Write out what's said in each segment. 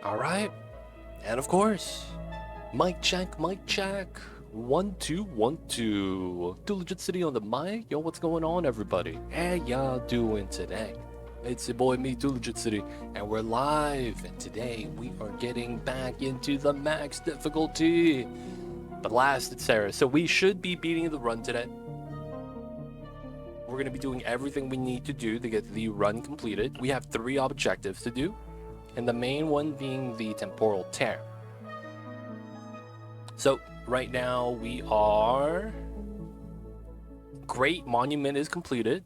All right. And of course, mic check, mic check. 1 2 1 2. Diligent City on the mic. Yo, what's going on, everybody? How y'all doing today? It's your boy, me, Diligent City, and we're live. And today we are getting back into the max difficulty. Blasted Ceres. So we should be beating the run today. We're going to be doing everything we need to do to get the run completed. We have 3 objectives to do, and the main one being the temporal tear. So right now we are... Great Monument is completed,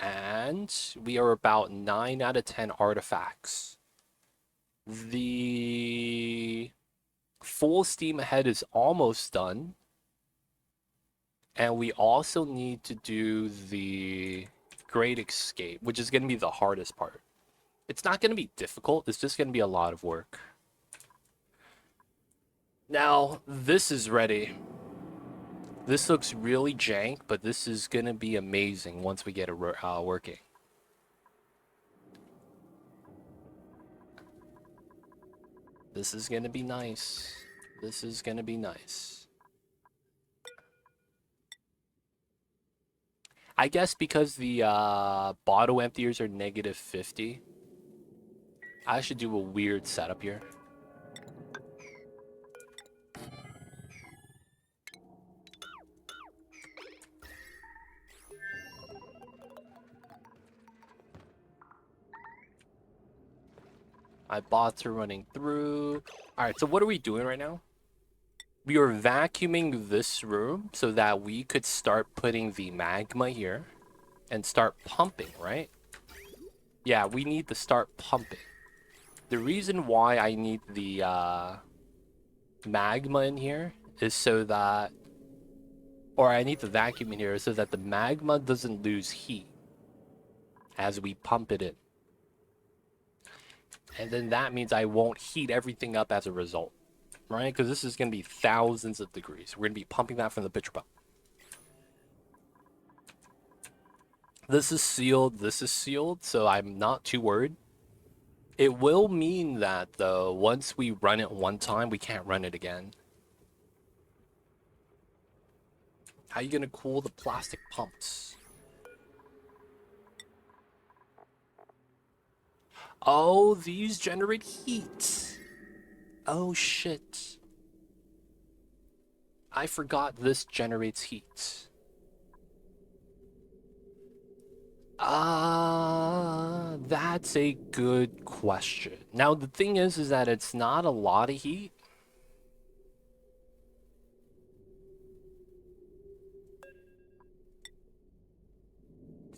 and we are about 9 out of 10 artifacts. The full steam ahead is almost done, and we also need to do the Great Escape, which is going to be the hardest part. It's not going to be difficult, it's just going to be a lot of work. Now, this is ready. This looks really jank, but this is going to be amazing once we get it working. This is going to be nice. This is going to be nice. I guess because the bottle emptiers are negative 50, I should do a weird setup here. My bots are running through. Alright, so what are we doing right now? We are vacuuming this room so that we could start putting the magma here and start pumping, right? Yeah, we need to start pumping. The reason why I need the magma in here is so that... Or I need the vacuum in here so that the magma doesn't lose heat as we pump it in. And then that means I won't heat everything up as a result, right? Because this is going to be thousands of degrees. We're going to be pumping that from the pitcher pump. This is sealed, so I'm not too worried. It will mean that, though, once we run it one time, we can't run it again. How are you going to cool the plastic pumps? Oh, these generate heat. Oh, shit. I forgot this generates heat. That's a good question. Now, the thing is that it's not a lot of heat.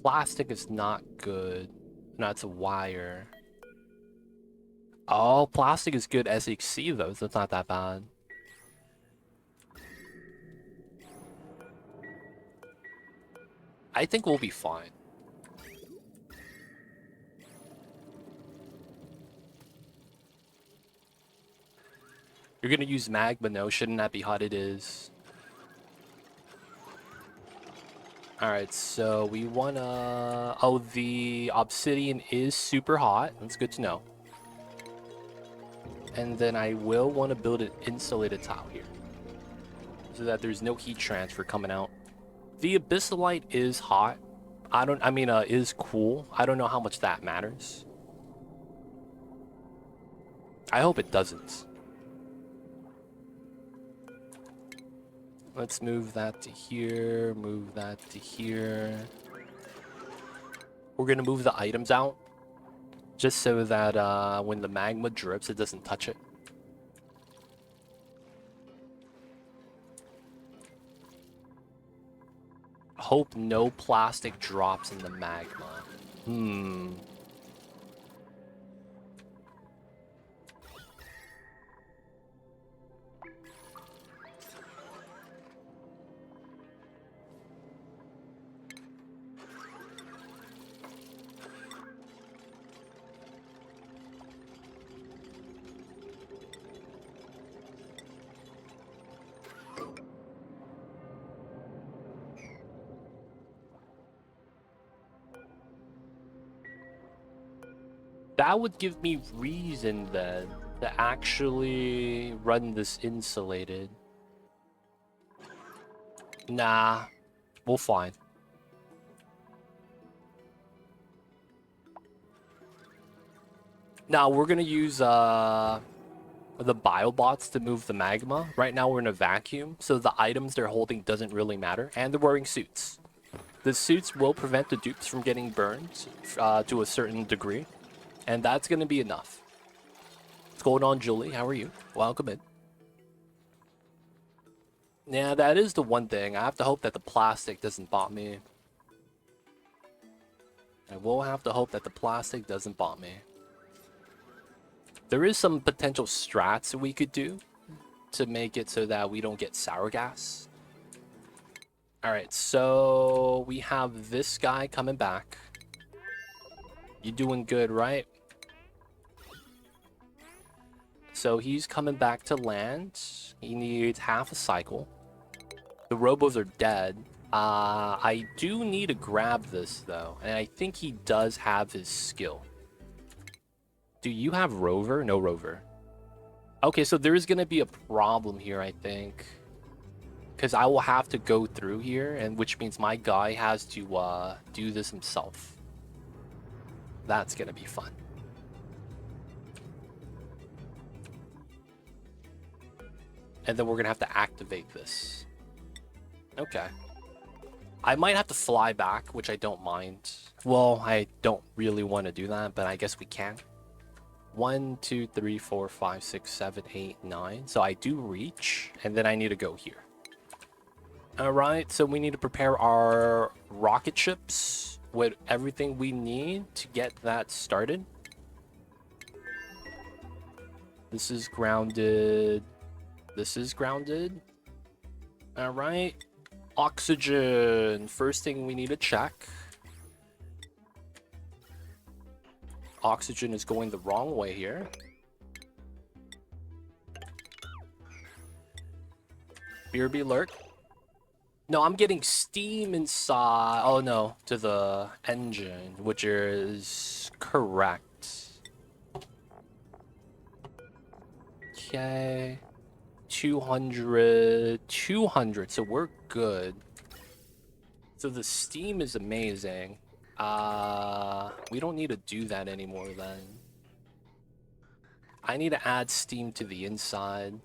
Plastic is not good. No, it's a wire. Oh, plastic is good as you see, though, so it's not that bad. I think we'll be fine. You're gonna use magma, no? Shouldn't that be hot? It is. Alright, so we wanna... Oh, the obsidian is super hot. That's good to know. And then I will want to build an insulated tile here, so that there's no heat transfer coming out. The abyssalite is hot. Is cool. I don't know how much that matters. I hope it doesn't. Let's move that to here, move that to here. We're gonna move the items out, just so that when the magma drips, it doesn't touch it. Hope no plastic drops in the magma. That would give me reason then to actually run this insulated. Nah, we'll find. Now we're gonna use the biobots to move the magma. Right now we're in a vacuum, so the items they're holding doesn't really matter, and they're wearing suits. The suits will prevent the dupes from getting burned to a certain degree, and that's gonna be enough. What's going on, Julie? How are you? Welcome in. Yeah, that is the one thing. I have to hope that the plastic doesn't bomb me. I will have to hope that the plastic doesn't bomb me. There is some potential strats we could do to make it so that we don't get sour gas. Alright, so we have this guy coming back. You doing good, right? So he's coming back to land. He needs half a cycle. The robos are dead. I do need to grab this, though. And I think he does have his skill. Do you have rover? No rover. Okay, so there is going to be a problem here, I think. Because I will have to go through here, and which means my guy has to do this himself. That's going to be fun. And then we're going to have to activate this. Okay. I might have to fly back, which I don't mind. Well, I don't really want to do that, but I guess we can. 1, 2, 3, 4, 5, 6, 7, 8, 9. So I do reach, and then I need to go here. Alright, so we need to prepare our rocket ships with everything we need to get that started. This is grounded. This is grounded. Alright. Oxygen. First thing we need to check. Oxygen is going the wrong way here. BRB alert. No, I'm getting steam inside. Oh no, to the engine, which is correct. Okay. 200, so we're good. So the steam is amazing. We don't need to do that anymore then. I need to add steam to the inside.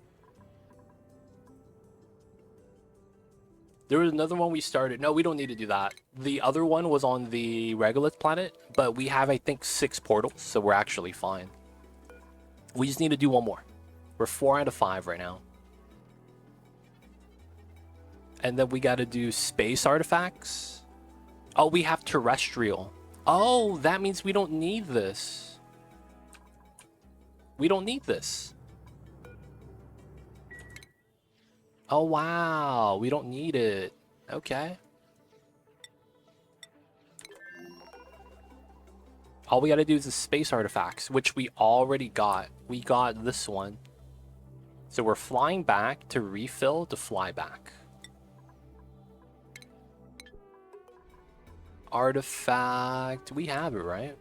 There was another one we started. No, we don't need to do that. The other one was on the regolith planet, but we have, I think, 6 portals, so we're actually fine. We just need to do one more. We're 4 out of 5 right now. And then we got to do space artifacts. Oh, we have terrestrial. Oh, that means we don't need this. We don't need this. Oh, wow. We don't need it. Okay. All we got to do is the space artifacts, which we already got. We got this one. So we're flying back to refill to fly back. Artifact. We have it, right?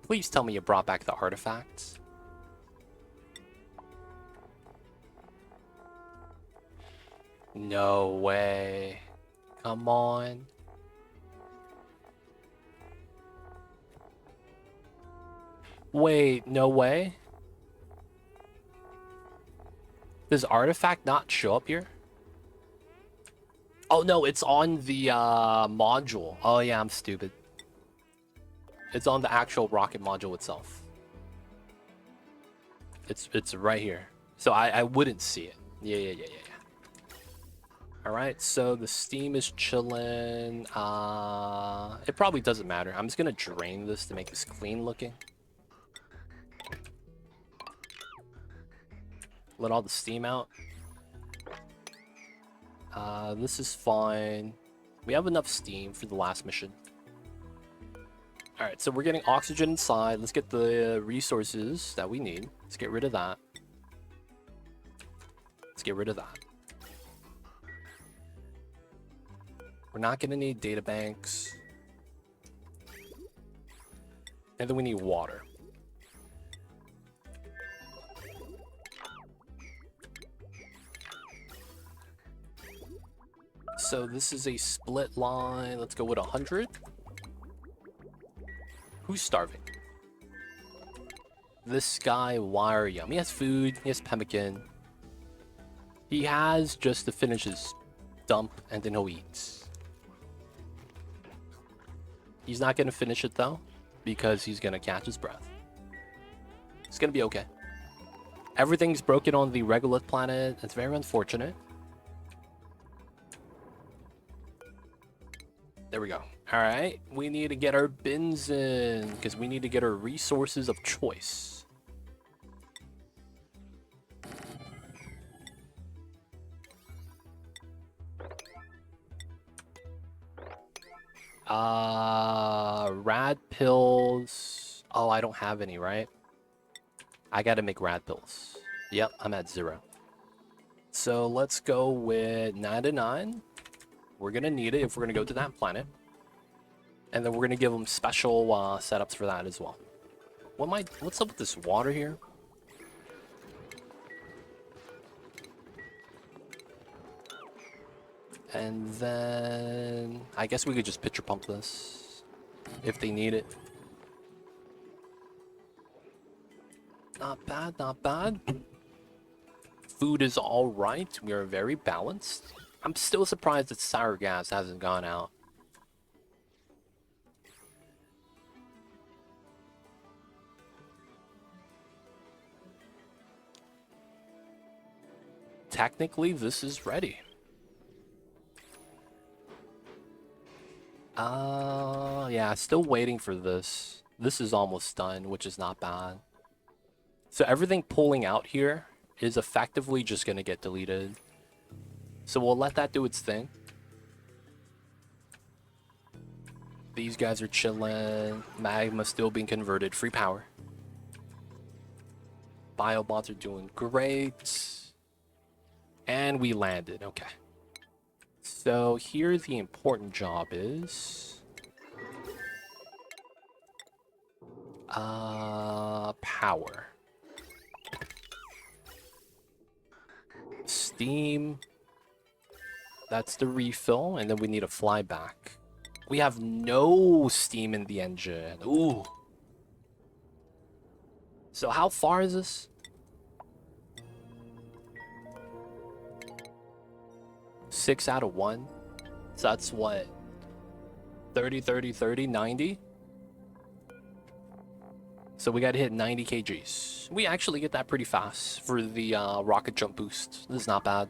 Please tell me you brought back the artifacts. No way. Come on. Wait, no way? Does artifact not show up here? Oh no, it's on the module. Oh yeah, I'm stupid. It's on the actual rocket module itself. It's right here. So I wouldn't see it. Yeah. Alright, so the steam is chilling. It probably doesn't matter. I'm just gonna drain this to make this clean looking. Let all the steam out. This is fine. We have enough steam for the last mission. Alright, so we're getting oxygen inside. Let's get the resources that we need. Let's get rid of that. Let's get rid of that. We're not going to need data banks. And then we need water. So this is a split line. Let's go with 100. Who's starving? This guy, Wire Yum. He has food. He has pemmican. He has just to finish his dump, and then he'll eat. He's not going to finish it, though, because he's going to catch his breath. It's going to be okay. Everything's broken on the regolith planet. It's very unfortunate. There we go. All right. We need to get our bins in, because we need to get our resources of choice. Rad pills. Oh, I don't have any, right? I gotta make rad pills. Yep, I'm at 0. So let's go with 99. We're gonna need it if we're gonna go to that planet. And then we're gonna give them special setups for that as well. What's up with this water here? And then I guess we could just pitcher pump this if they need it. Not bad, not bad. Food is all right. We are very balanced. I'm still surprised that sour gas hasn't gone out. Technically, this is ready. Yeah, still waiting for this. This is almost done, which is not bad. So everything pulling out here is effectively just going to get deleted. So we'll let that do its thing. These guys are chilling. Magma still being converted. Free power. Biobots are doing great. And we landed. Okay. So here the important job is... power. Steam. That's the refill, and then we need a flyback. We have no steam in the engine. Ooh. So how far is this? 6 out of 1. So that's what? 30, 30, 30, 90? So we gotta hit 90 kgs. We actually get that pretty fast for the rocket jump boost. This is not bad.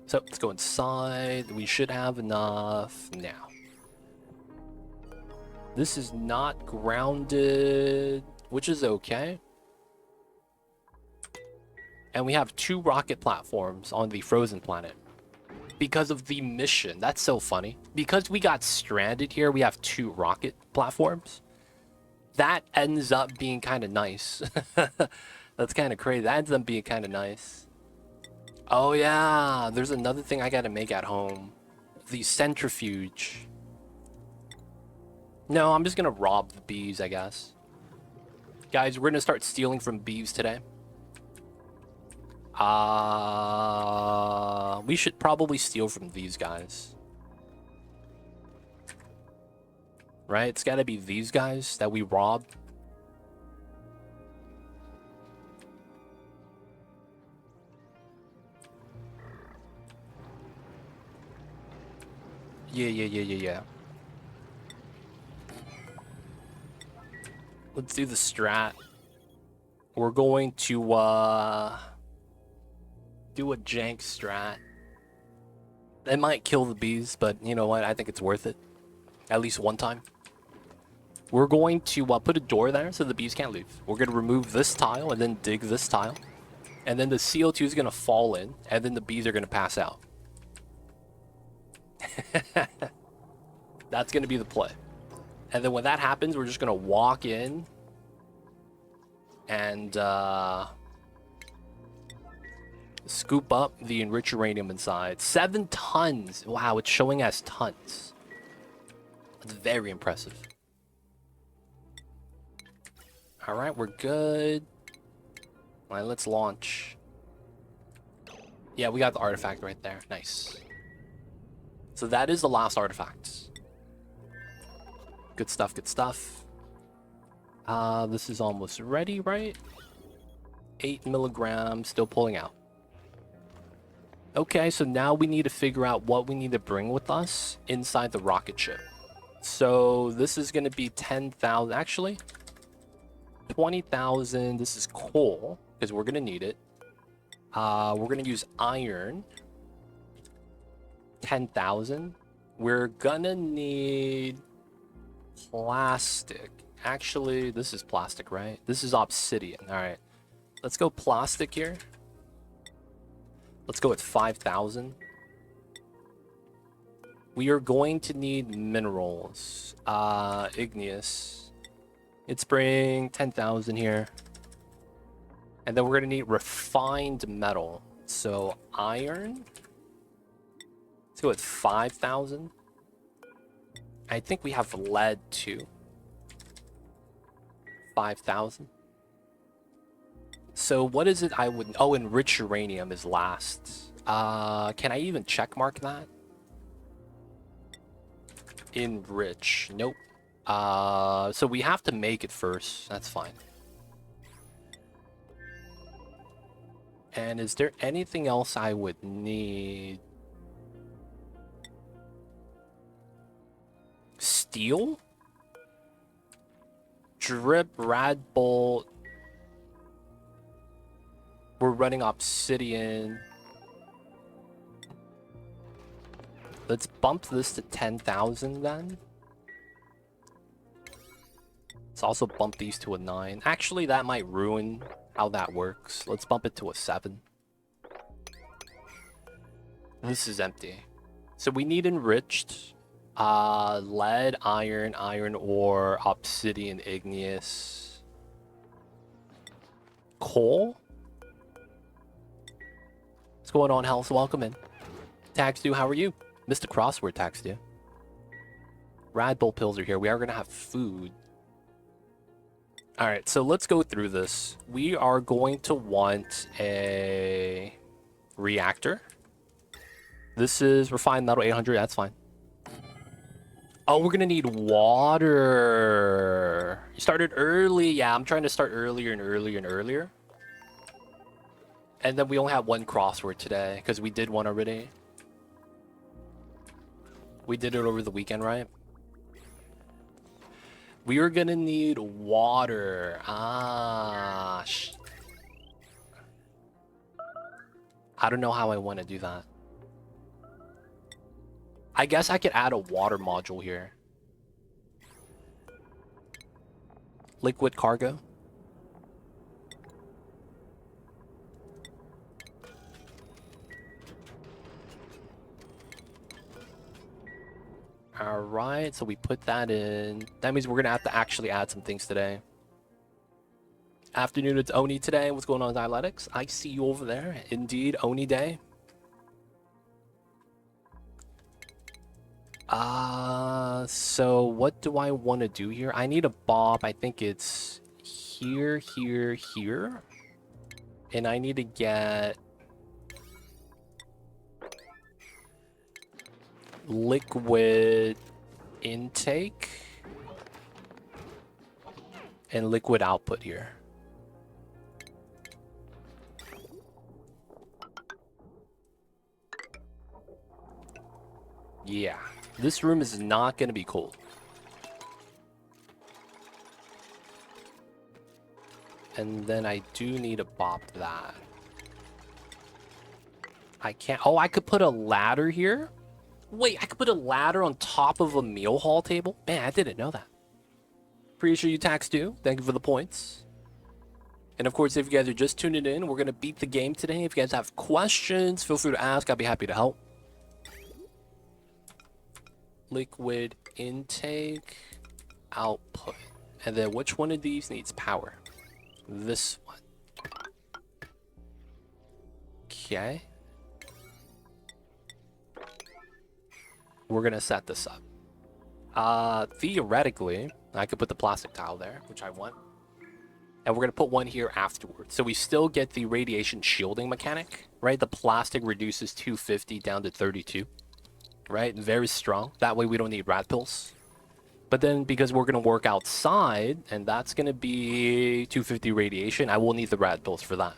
So let's go inside. We should have enough now. This is not grounded, which is okay. And we have 2 rocket platforms on the frozen planet because of the mission. That's so funny. Because we got stranded here, we have 2 rocket platforms. That ends up being kind of nice. That's kind of crazy. That ends up being kind of nice. Oh yeah, there's another thing I gotta make at home. The centrifuge. No, I'm just gonna rob the bees, I guess. Guys, we're gonna start stealing from bees today. We should probably steal from these guys. Right? It's gotta be these guys that we robbed. Yeah. Let's do the strat. We're going to, do a jank strat. It might kill the bees, but you know what? I think it's worth it. At least one time. We're going to put a door there so the bees can't leave. We're going to remove this tile and then dig this tile. And then the CO2 is going to fall in, and then the bees are going to pass out. That's going to be the play. And then when that happens, we're just going to walk in and scoop up the enriched uranium inside. 7 tons. Wow, it's showing as tons. That's very impressive. All right, we're good. All right, let's launch. Yeah, we got the artifact right there. Nice. So that is the last artifact. Good stuff, good stuff. This is almost ready, right? 8 milligrams, still pulling out. Okay, so now we need to figure out what we need to bring with us inside the rocket ship. So this is going to be 10,000, actually 20,000. This is coal because we're going to need it. We're going to use iron. 10,000. We're going to need plastic. Actually, this is plastic, right? This is obsidian. All right. Let's go plastic here. Let's go with 5,000. We are going to need minerals. Igneous. Let's bring 10,000 here. And then we're going to need refined metal. So iron. Let's go with 5,000. I think we have lead too. 5,000. So what is it I would... Oh, enriched uranium is last. Can I even check mark that? Enrich. Nope. So we have to make it first. That's fine. And is there anything else I would need? Steel? Drip, rad bolt. We're running obsidian. Let's bump this to 10,000 then. Let's also bump these to a 9. Actually, that might ruin how that works. Let's bump it to a 7. This is empty. So we need enriched. Lead, iron, iron ore, obsidian, igneous. Coal? What's going on, Health? Welcome in. Taxdu, how are you? Mr. Crossword, Taxdu. Rad Bull pills are here. We are going to have food. Alright, so let's go through this. We are going to want a reactor. This is refined metal 800. That's fine. Oh, we're going to need water. You started early. Yeah, I'm trying to start earlier and earlier and earlier. And then we only have one crossword today because we did one already. We did it over the weekend, right? We are gonna need water. I don't know how I want to do that. I guess I could add a water module here. Liquid cargo. Alright, so we put that in. That means we're going to have to actually add some things today. Afternoon, it's Oni today. What's going on, Dialectics? I see you over there. Indeed, Oni Day. So what do I want to do here? I need a bob. I think it's here, here, here. And I need to get liquid intake and liquid output here. Yeah, this room is not going to be cold. And then I do need to bop that. I can't... Oh, I could put a ladder here? Wait, I could put a ladder on top of a meal hall table? Man, I didn't know that. Pretty sure you tax do. Thank you for the points. And of course, if you guys are just tuning in, we're going to beat the game today. If you guys have questions, feel free to ask. I'll be happy to help. Liquid intake, output. And then which one of these needs power? This one. Okay. We're going to set this up. Theoretically, I could put the plastic tile there, which I want. And we're going to put one here afterwards. So we still get the radiation shielding mechanic, right? The plastic reduces 250 down to 32, right? Very strong. That way we don't need rat pills. But then because we're going to work outside, and that's going to be 250 radiation, I will need the rat pills for that.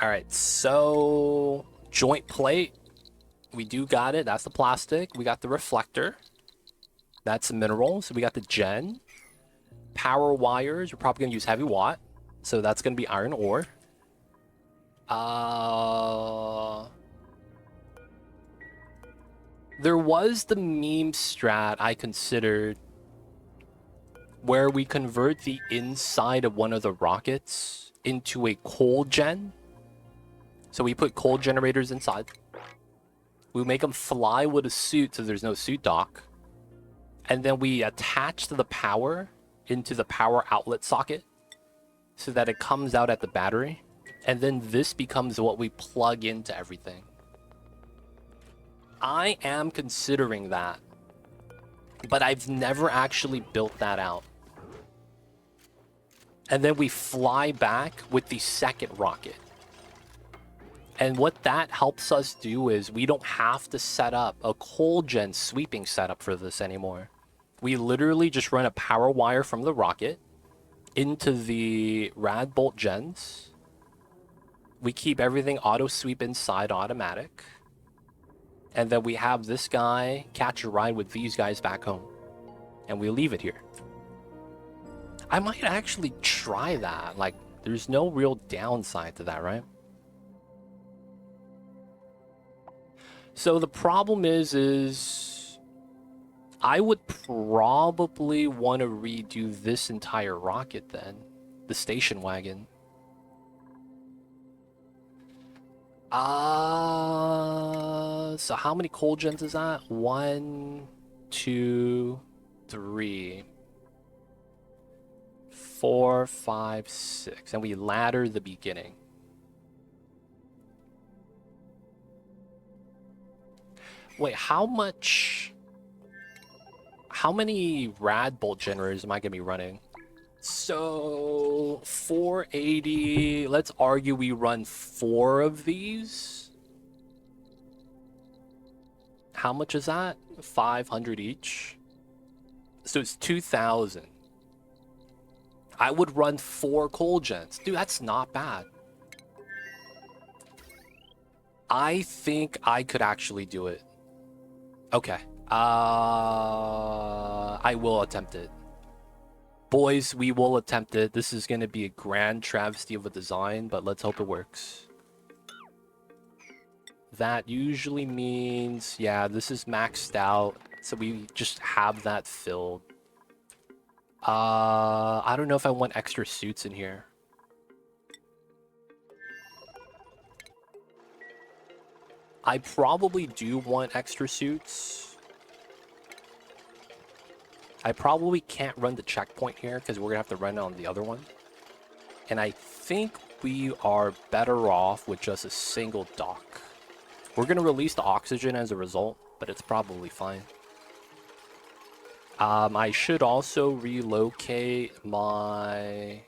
All right, so joint plate. We do got it. That's the plastic. We got the reflector. That's the minerals. We got the gen. Power wires. We're probably going to use heavy watt. So that's going to be iron ore. There was the meme strat I considered where we convert the inside of one of the rockets into a coal gen. So we put coal generators inside. We make them fly with a suit so there's no suit dock. And then we attach the power into the power outlet socket so that it comes out at the battery. And then this becomes what we plug into everything. I am considering that, but I've never actually built that out. And then we fly back with the second rocket. And what that helps us do is we don't have to set up a coal gen sweeping setup for this anymore. We literally just run a power wire from the rocket into the rad bolt gens. We keep everything auto sweep inside automatic. And then we have this guy catch a ride with these guys back home. And we leave it here. I might actually try that. Like, there's no real downside to that, right? So the problem is I would probably want to redo this entire rocket then. The station wagon. So how many coal gens is that? 1, 2, 3, 4, 5, 6. And we ladder the beginning. Wait, how many rad bolt generators am I gonna be running? So 480, let's argue we run 4 of these. How much is that? 500 each. So it's 2,000. I would run 4 coal gens. Dude, that's not bad. I think I could actually do it. Okay. I will attempt it. Boys, we will attempt it. This is going to be a grand travesty of a design, but let's hope it works. That usually means, yeah, this is maxed out, so we just have that filled. I don't know if I want extra suits in here. I probably do want extra suits. I probably can't run the checkpoint here because we're going to have to run it on the other one. And I think we are better off with just a single dock. We're going to release the oxygen as a result, but it's probably fine. I should also relocate my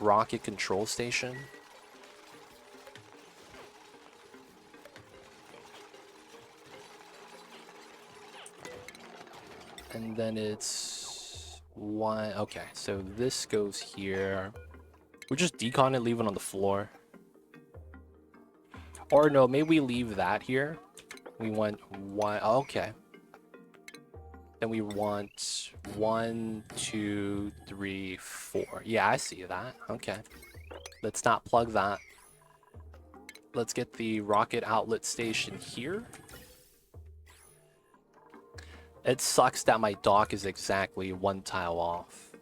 rocket control station. And then it's one. Okay, so this goes here. We just decon it, leave it on the floor. Or no, maybe we leave that here. We want one. Okay. Then we want 1, 2, 3, 4. Yeah, I see that. Okay. Let's not plug that. Let's get the rocket outlet station here. It sucks that my dock is exactly 1 tile off.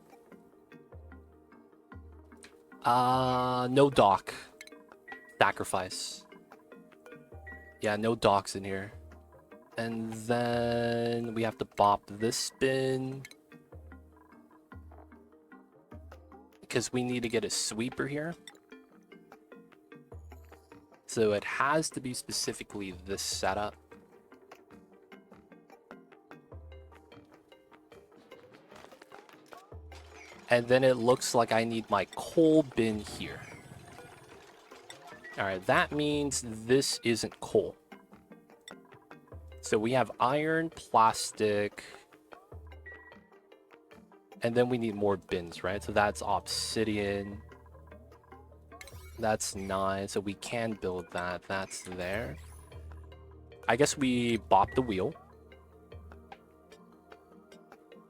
No dock. Sacrifice. Yeah, no docks in here. And then we have to bop this spin. Because we need to get a sweeper here. So it has to be specifically this setup. And then it looks like I need my coal bin here. Alright, that means this isn't coal. So we have iron, plastic, and then we need more bins, right? So that's obsidian. That's 9, so we can build that. That's there. I guess we bop the wheel.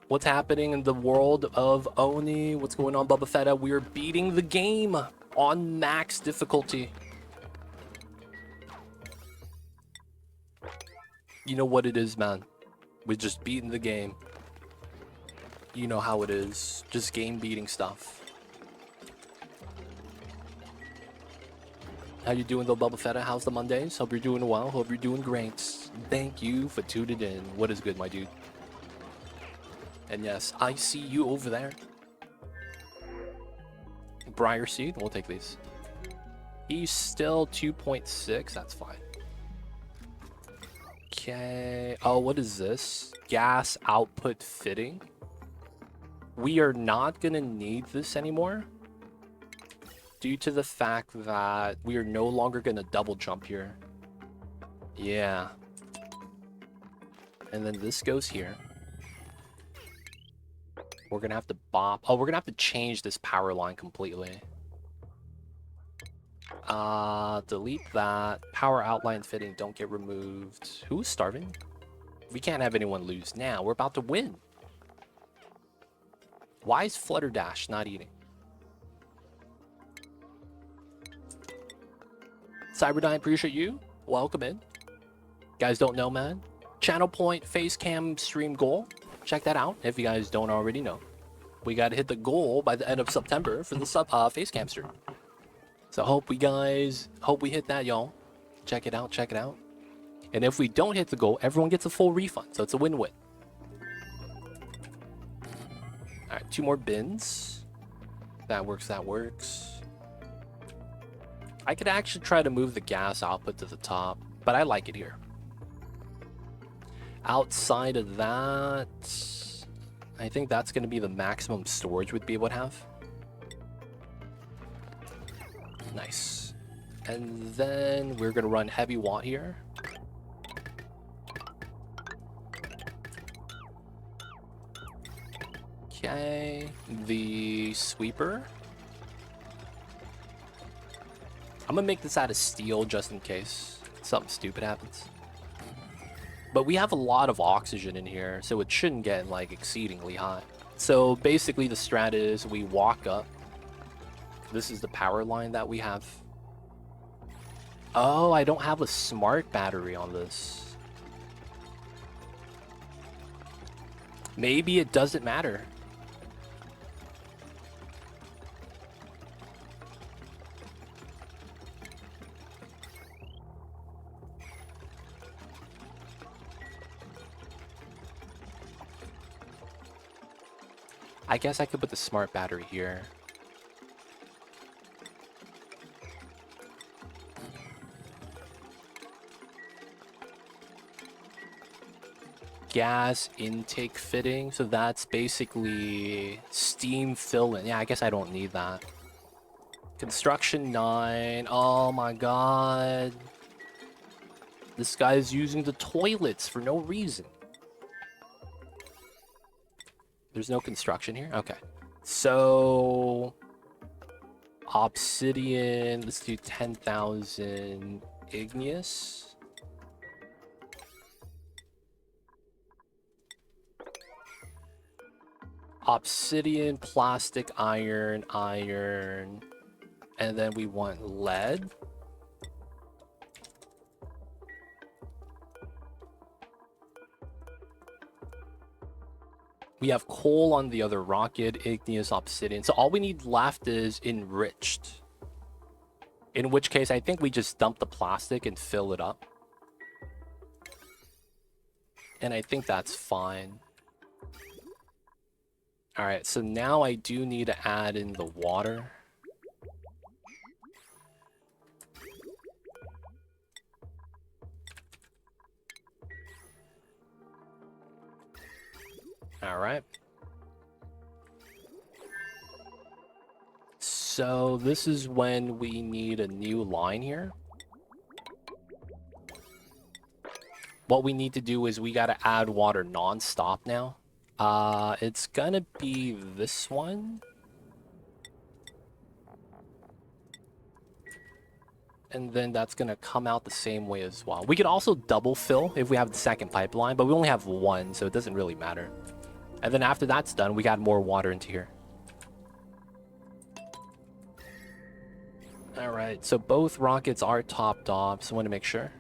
What's happening in the world of Oni? What's going on, Bubba Fetta? We're beating the game on max difficulty. You know what it is, man. We're just beating the game. You know how it is. Just game beating stuff. How you doing though, Bubba Fetta? How's the Mondays? Hope you're doing well. Hope you're doing great. Thank you for tuning in. What is good, my dude? And yes, I see you over there. Briar seed, we'll take these. He's still 2.6, that's fine. Okay, oh, what is this? Gas output fitting. We are not gonna need this anymore due to the fact that we are no longer gonna double jump here. Yeah. And then this goes here. We're gonna have to bop. Oh, we're gonna have to change this power line completely. Delete that. Power outline fitting, don't get removed. Who's starving? We can't have anyone lose now. We're about to win. Why is Flutterdash not eating? Cyberdyne, appreciate you. Welcome in. Guys don't know, man. Channel point face cam stream goal. Check that out if you guys don't already know. We gotta hit the goal by the end of September for the face cam stream. So hope we hit that, y'all. Check it out, check it out. And if we don't hit the goal, everyone gets a full refund. So it's a win-win. Alright, 2 more bins. That works, that works. I could actually try to move the gas output to the top, but I like it here. Outside of that, I think that's going to be the maximum storage we'd be able to have. Nice. And then we're going to run heavy watt here. Okay, the sweeper. I'm going to make this out of steel just in case something stupid happens. But we have a lot of oxygen in here, so it shouldn't get, like, exceedingly hot. So basically the strat is we walk up. This is the power line that we have. Oh, I don't have a smart battery on this. Maybe it doesn't matter. I guess I could put the smart battery here. Gas intake fitting, so that's basically steam fill-in. Yeah, I guess I don't need that. Construction 9. Oh my god. This guy's using the toilets for no reason. There's no construction here? Okay. So... obsidian, let's do 10,000 igneous. Obsidian, plastic, iron, and then we want lead. We have coal on the other rocket, igneous, obsidian. So all we need left is enriched. In which case, I think we just dump the plastic and fill it up. And I think that's fine. Alright, so now I do need to add in the water. Alright. So this is when we need a new line here. What we need to do is we gotta add water non-stop now. It's gonna be this one. And then that's gonna come out the same way as well. We could also double fill if we have the second pipeline, but we only have one, so it doesn't really matter. And then after that's done, we got more water into here. All right, so both rockets are topped off, so I want to make sure.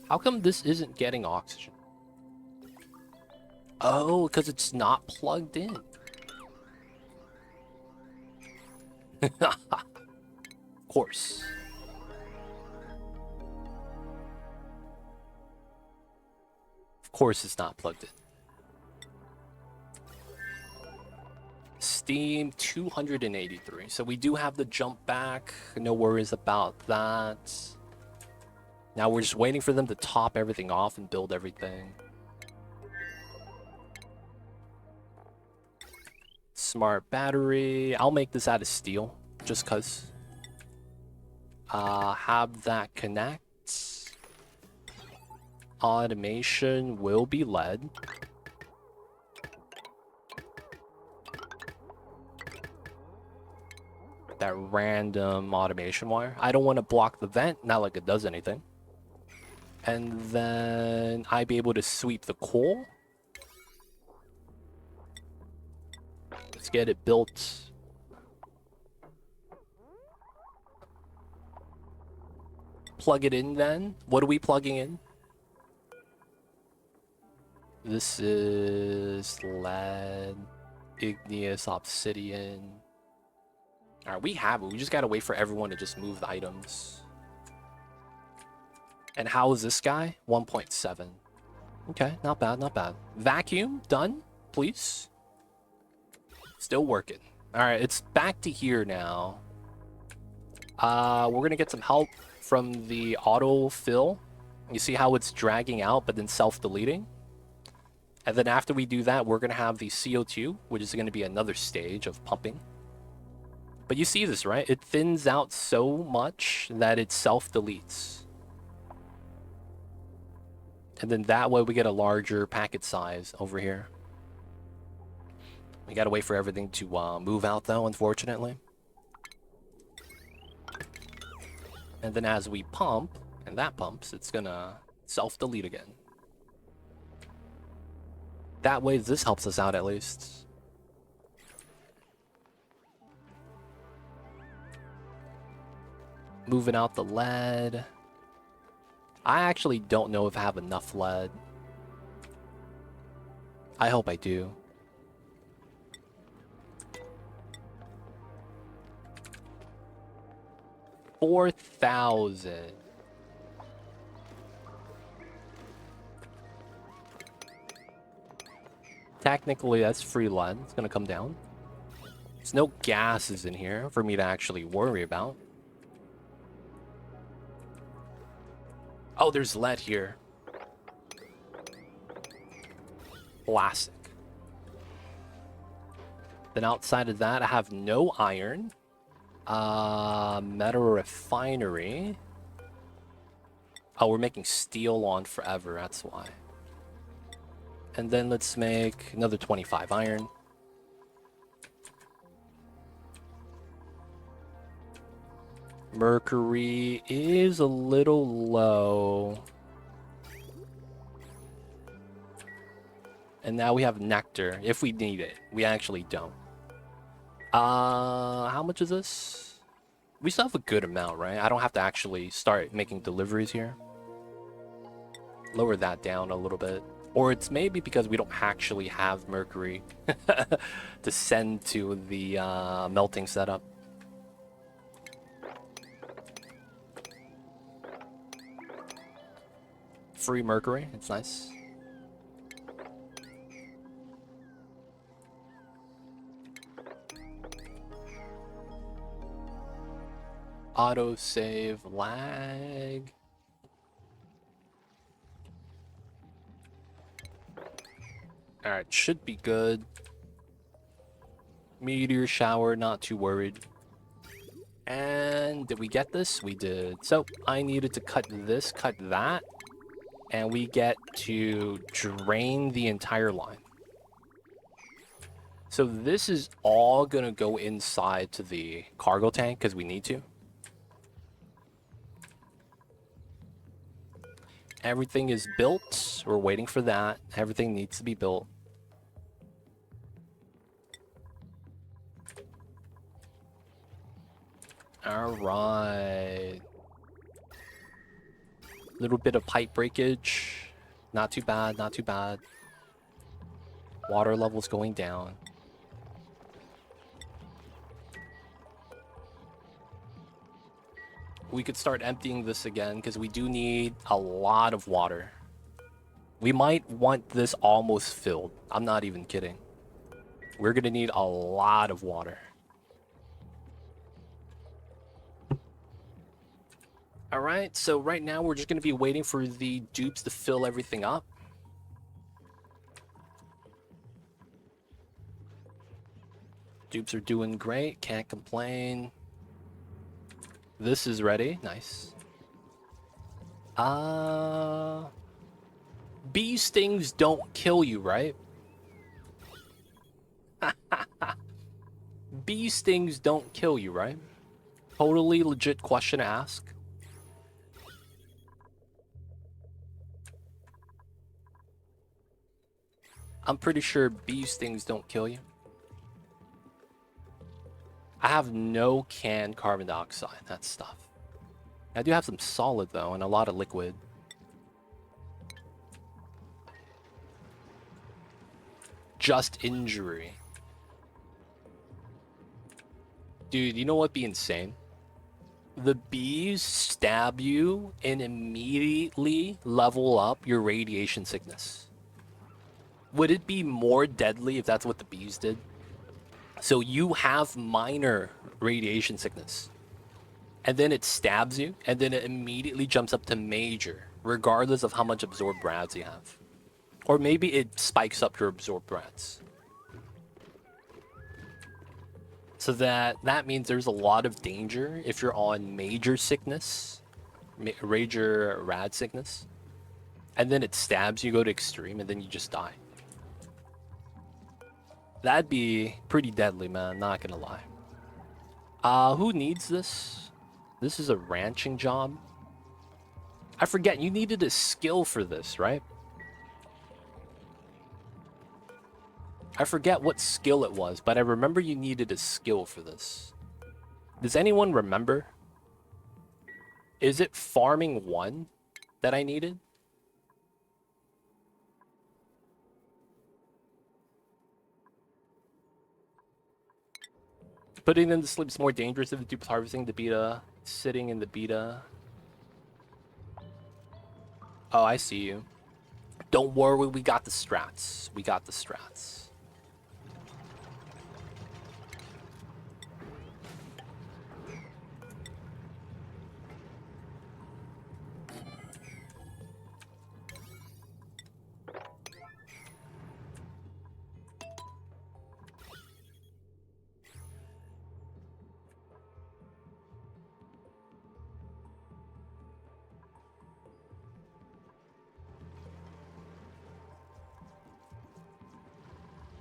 How come this isn't getting oxygen? Oh, because it's not plugged in. Of course. Of course it's not plugged in. Steam 283. So we do have the jump back. No worries about that. Now we're just waiting for them to top everything off and build everything. Smart battery. I'll make this out of steel, just cause. Have that connect. Automation will be lead. That random automation wire. I don't want to block the vent, not like it does anything. And then I'd be able to sweep the coal. Let's get it built. Plug it in then. What are we plugging in? This is lead, igneous, obsidian. Alright, we have it. We just gotta wait for everyone to just move the items. And how is this guy? 1.7. Okay, not bad, not bad. Vacuum, done, please. Still working. Alright, it's back to here now. We're gonna get some help from the autofill. You see how it's dragging out, but then self-deleting? And then after we do that, we're gonna have the CO2, which is gonna be another stage of pumping. But you see this, right? It thins out so much that it self-deletes. And then that way we get a larger packet size over here. We gotta wait for everything to move out though, unfortunately. And then as we pump, and that pumps, it's gonna self-delete again. That way this helps us out at least. Moving out the lead. I actually don't know if I have enough lead. I hope I do. $4,000. Technically, that's free lead. It's gonna come down. There's no gases in here for me to actually worry about. Oh, there's lead here. Plastic. Then outside of that, I have no iron. Metal refinery. Oh, we're making steel on forever, that's why. And then let's make another 25 iron. Mercury is a little low. And now we have nectar, if we need it. We actually don't. How much is this? We still have a good amount, right? I don't have to actually start making deliveries here. Lower that down a little bit. Or it's maybe because we don't actually have mercury to send to the melting setup. Free mercury, it's nice. Autosave lag. Alright, should be good. Meteor shower, not too worried. And did we get this? We did. So I needed to cut this, cut that. And we get to drain the entire line. So this is all gonna go inside to the cargo tank because we need to. Everything is built. We're waiting for that. Everything needs to be built. All right. Little bit of pipe breakage. Not too bad, not too bad. Water levels going down. We could start emptying this again because we do need a lot of water. We might want this almost filled. I'm not even kidding. We're gonna need a lot of water. Alright, so right now we're just gonna be waiting for the dupes to fill everything up. Dupes are doing great, can't complain. This is ready, nice. Bee stings don't kill you, right? Bee stings don't kill you, right? Totally legit question to ask. I'm pretty sure bee stings don't kill you. I have no canned carbon dioxide, that stuff. I do have some solid though, and a lot of liquid. Just injury. Dude, you know what'd be insane? The bees stab you and immediately level up your radiation sickness. Would it be more deadly if that's what the bees did? So you have minor radiation sickness, and then it stabs you, and then it immediately jumps up to major, regardless of how much absorbed rads you have. Or maybe it spikes up your absorbed rads. So that means there's a lot of danger if you're on major sickness, major rad sickness, and then it stabs you, go to extreme, and then you just die. That'd be pretty deadly, man, not gonna lie. Who needs this? This is a ranching job. I forget, you needed a skill for this, right? I forget what skill it was, but I remember you needed a skill for this. Does anyone remember? Is it farming 1 that I needed? Putting them to sleep is more dangerous if the dupe's harvesting the beta, sitting in the beta. Oh, I see you. Don't worry, we got the strats. We got the strats.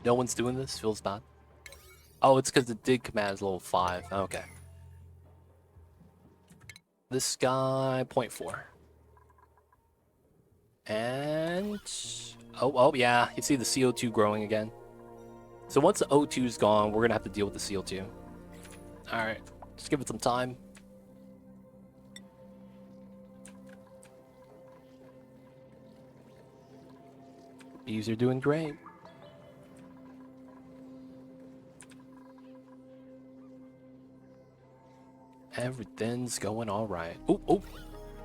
No one's doing this? Feels bad. Oh, it's because the dig command is level 5. Okay. This guy, 0.4. And... Oh, yeah. You see the CO2 growing again. So once the O2 is gone, we're going to have to deal with the CO2. Alright. Just give it some time. Bees are doing great. Everything's going all right. Oh,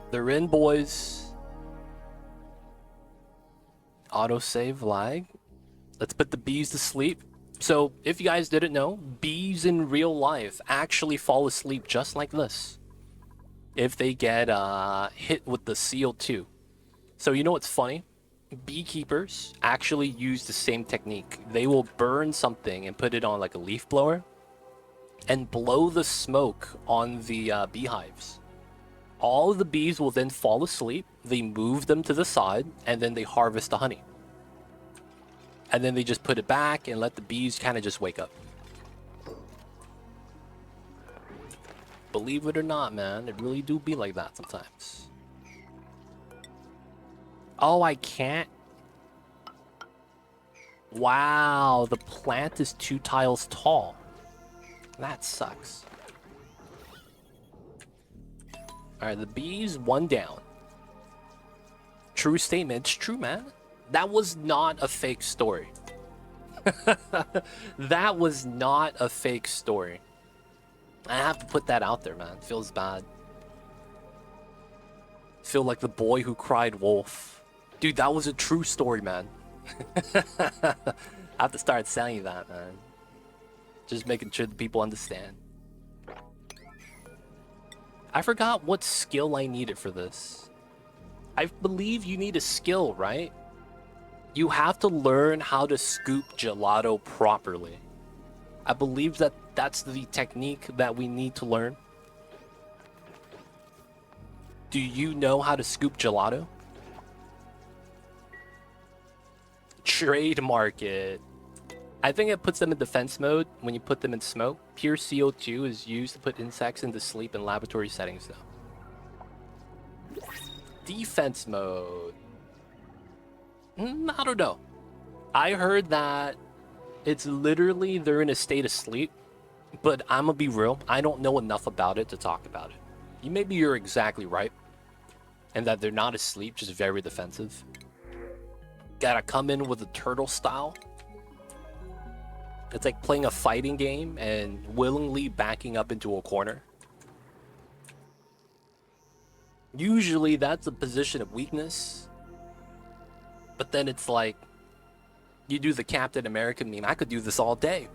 they're in, boys. Autosave lag. Let's put the bees to sleep. So, if you guys didn't know, bees in real life actually fall asleep just like this if they get hit with the CO2. So, you know what's funny? beekeepers actually use the same technique. They will burn something and put it on like a leaf blower and blow the smoke on the beehives. All of the bees will then fall asleep. They move them to the side and then they harvest the honey. And then they just put it back and let the bees kind of just wake up. Believe it or not, man, it really do be like that sometimes. Oh, I can't. Wow, the plant is 2 tiles tall. That sucks. Alright, the bees, 1 down. True statement. It's true, man. That was not a fake story. That was not a fake story. I have to put that out there, man. It feels bad. Feel like the boy who cried wolf. Dude, that was a true story, man. I have to start saying that, man. Just making sure that people understand. I forgot what skill I needed for this. I believe you need a skill, right? You have to learn how to scoop gelato properly. I believe that that's the technique that we need to learn. Do you know how to scoop gelato? Trademark it. I think it puts them in defense mode when you put them in smoke. Pure CO2 is used to put insects into sleep in laboratory settings, though. Defense mode. I don't know. I heard that it's literally they're in a state of sleep, but I'm gonna be real. I don't know enough about it to talk about it. Maybe you're exactly right, and that they're not asleep, just very defensive. Gotta come in with a turtle style. It's like playing a fighting game and willingly backing up into a corner. Usually that's a position of weakness. But then it's like, you do the Captain America meme. I could do this all day.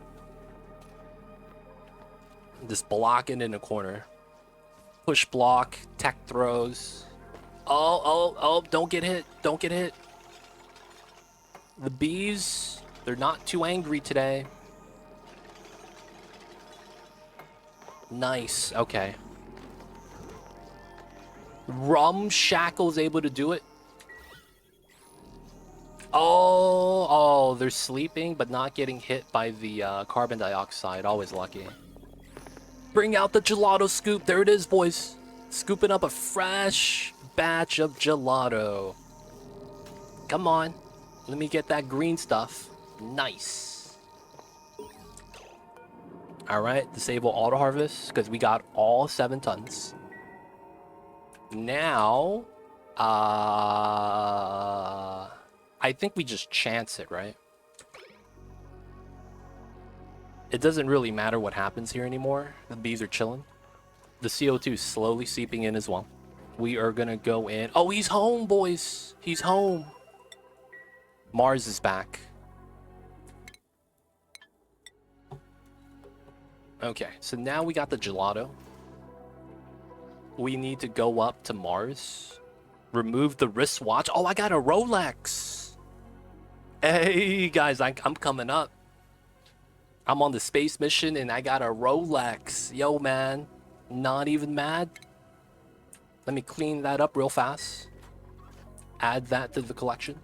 Just blocking in a corner. Push block, tech throws. Oh, don't get hit. Don't get hit. The bees, they're not too angry today. Nice, okay. Rum Shackle's able to do it. Oh, they're sleeping but not getting hit by the carbon dioxide. Always lucky. Bring out the gelato scoop. There it is, boys. Scooping up a fresh batch of gelato. Come on. Let me get that green stuff. Nice. Alright, disable auto harvest because we got all 7 tons. Now, I think we just chance it, right? It doesn't really matter what happens here anymore. The bees are chilling. The CO2 is slowly seeping in as well. We are gonna go in. Oh, he's home, boys. He's home. Mars is back. Okay, so now we got the gelato. We need to go up to Mars. Remove the wristwatch. Oh, I got a Rolex. Hey, guys, I'm coming up. I'm on the space mission and I got a Rolex. Yo, man. Not even mad. Let me clean that up real fast. Add that to the collection.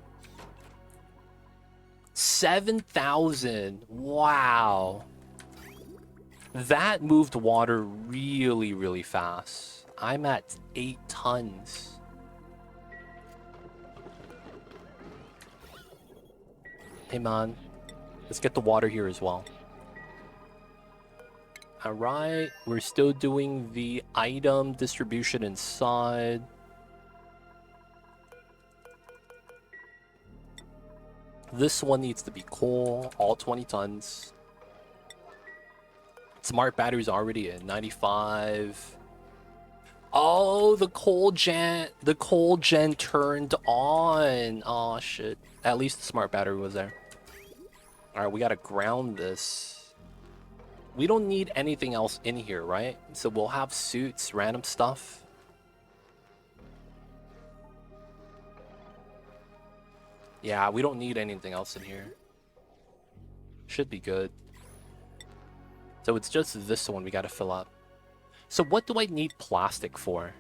7,000. Wow. That moved water really, really fast. I'm at 8 tons. Hey, man. Let's get the water here as well. Alright, we're still doing the item distribution inside. This one needs to be coal, all 20 tons. Smart batteries already at 95. Oh, the coal gen turned on. Oh shit. At least the smart battery was there. Alright, we gotta ground this. We don't need anything else in here, right? So we'll have suits, random stuff. Yeah, we don't need anything else in here. Should be good. So it's just this one we gotta fill up. So what do I need plastic for?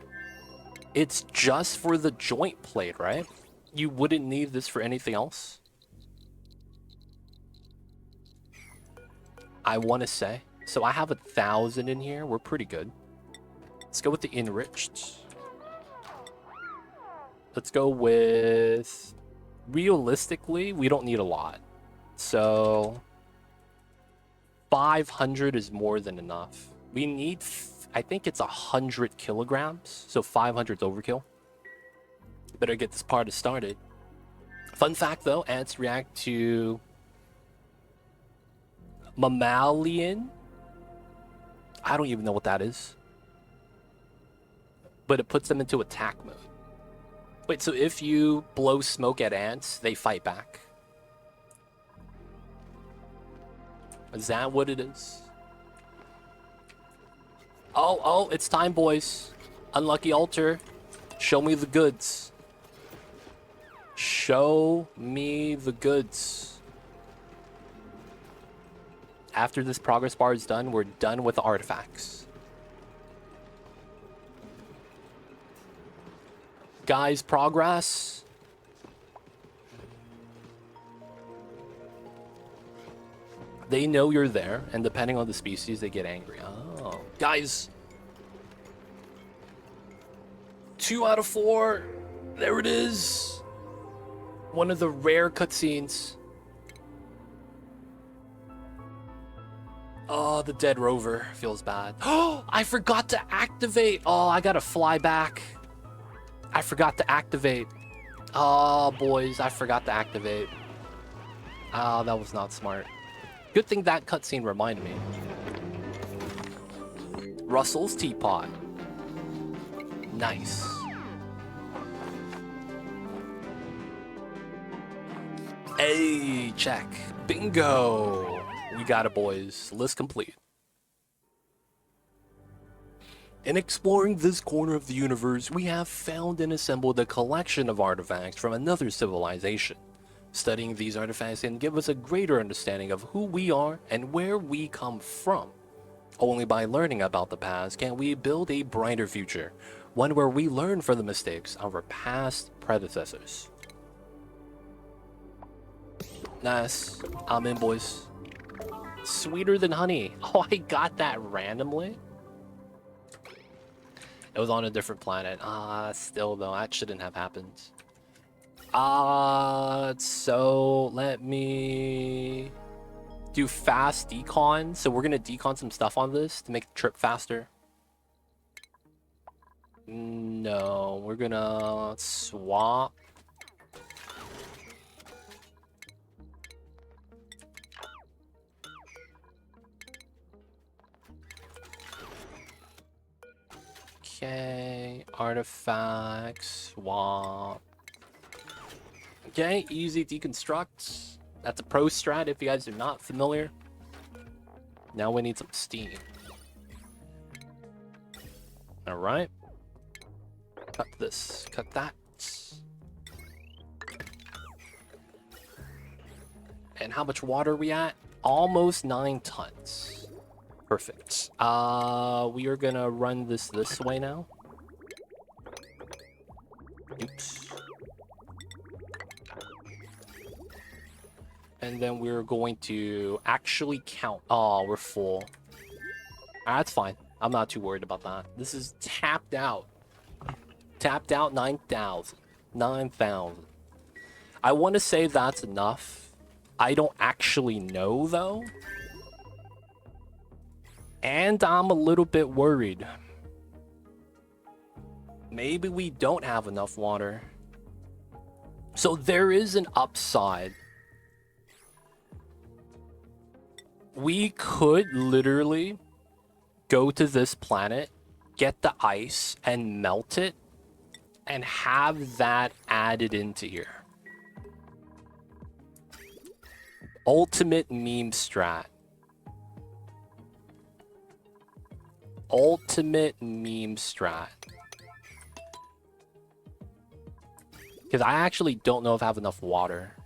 It's just for the joint plate, right? You wouldn't need this for anything else? I want to say. So I have 1,000 in here. We're pretty good. Let's go with the enriched. Let's go with... Realistically, we don't need a lot. So... 500 is more than enough. We need... I think it's 100 kilograms. So 500 is overkill. Better get this party started. Fun fact, though, ants react to... mammalian? I don't even know what that is. But it puts them into attack mode. Wait, so if you blow smoke at ants, they fight back? Is that what it is? Oh, it's time, boys. Unlucky altar. Show me the goods. Show me the goods. After this progress bar is done, we're done with the artifacts. Guys, progress. They know you're there, and depending on the species, they get angry. Oh, guys. 2 out of 4. There it is. One of the rare cutscenes. Oh, the dead rover feels bad. Oh, I forgot to activate. Oh, I gotta fly back. I forgot to activate. Oh, boys, I forgot to activate. Oh, that was not smart. Good thing that cutscene reminded me. Russell's teapot. Nice. Hey, check. Bingo. We got it, boys. List complete. In exploring this corner of the universe, we have found and assembled a collection of artifacts from another civilization. Studying these artifacts can give us a greater understanding of who we are and where we come from. Only by learning about the past can we build a brighter future, one where we learn from the mistakes of our past predecessors. Nice. I'm in, boys. Sweeter than honey. Oh, I got that randomly? It was on a different planet. Still though, that shouldn't have happened. So let me do fast decon. So we're gonna decon some stuff on this to make the trip faster. No, we're gonna swap. Okay, artifacts, swap. Okay, easy deconstruct. That's a pro strat if you guys are not familiar. Now we need some steam. Alright. Cut this, cut that. And how much water are we at? Almost 9 tons. Perfect. We are gonna run this way now. Oops. And then we're going to actually count. Oh, we're full. That's fine. I'm not too worried about that. This is tapped out. Tapped out 9,000. 9,000. I want to say that's enough. I don't actually know, though. And I'm a little bit worried. Maybe we don't have enough water. So there is an upside. We could literally go to this planet, get the ice, and melt it, and have that added into here. Ultimate meme strat. Ultimate meme strat. Because I actually don't know if I have enough water.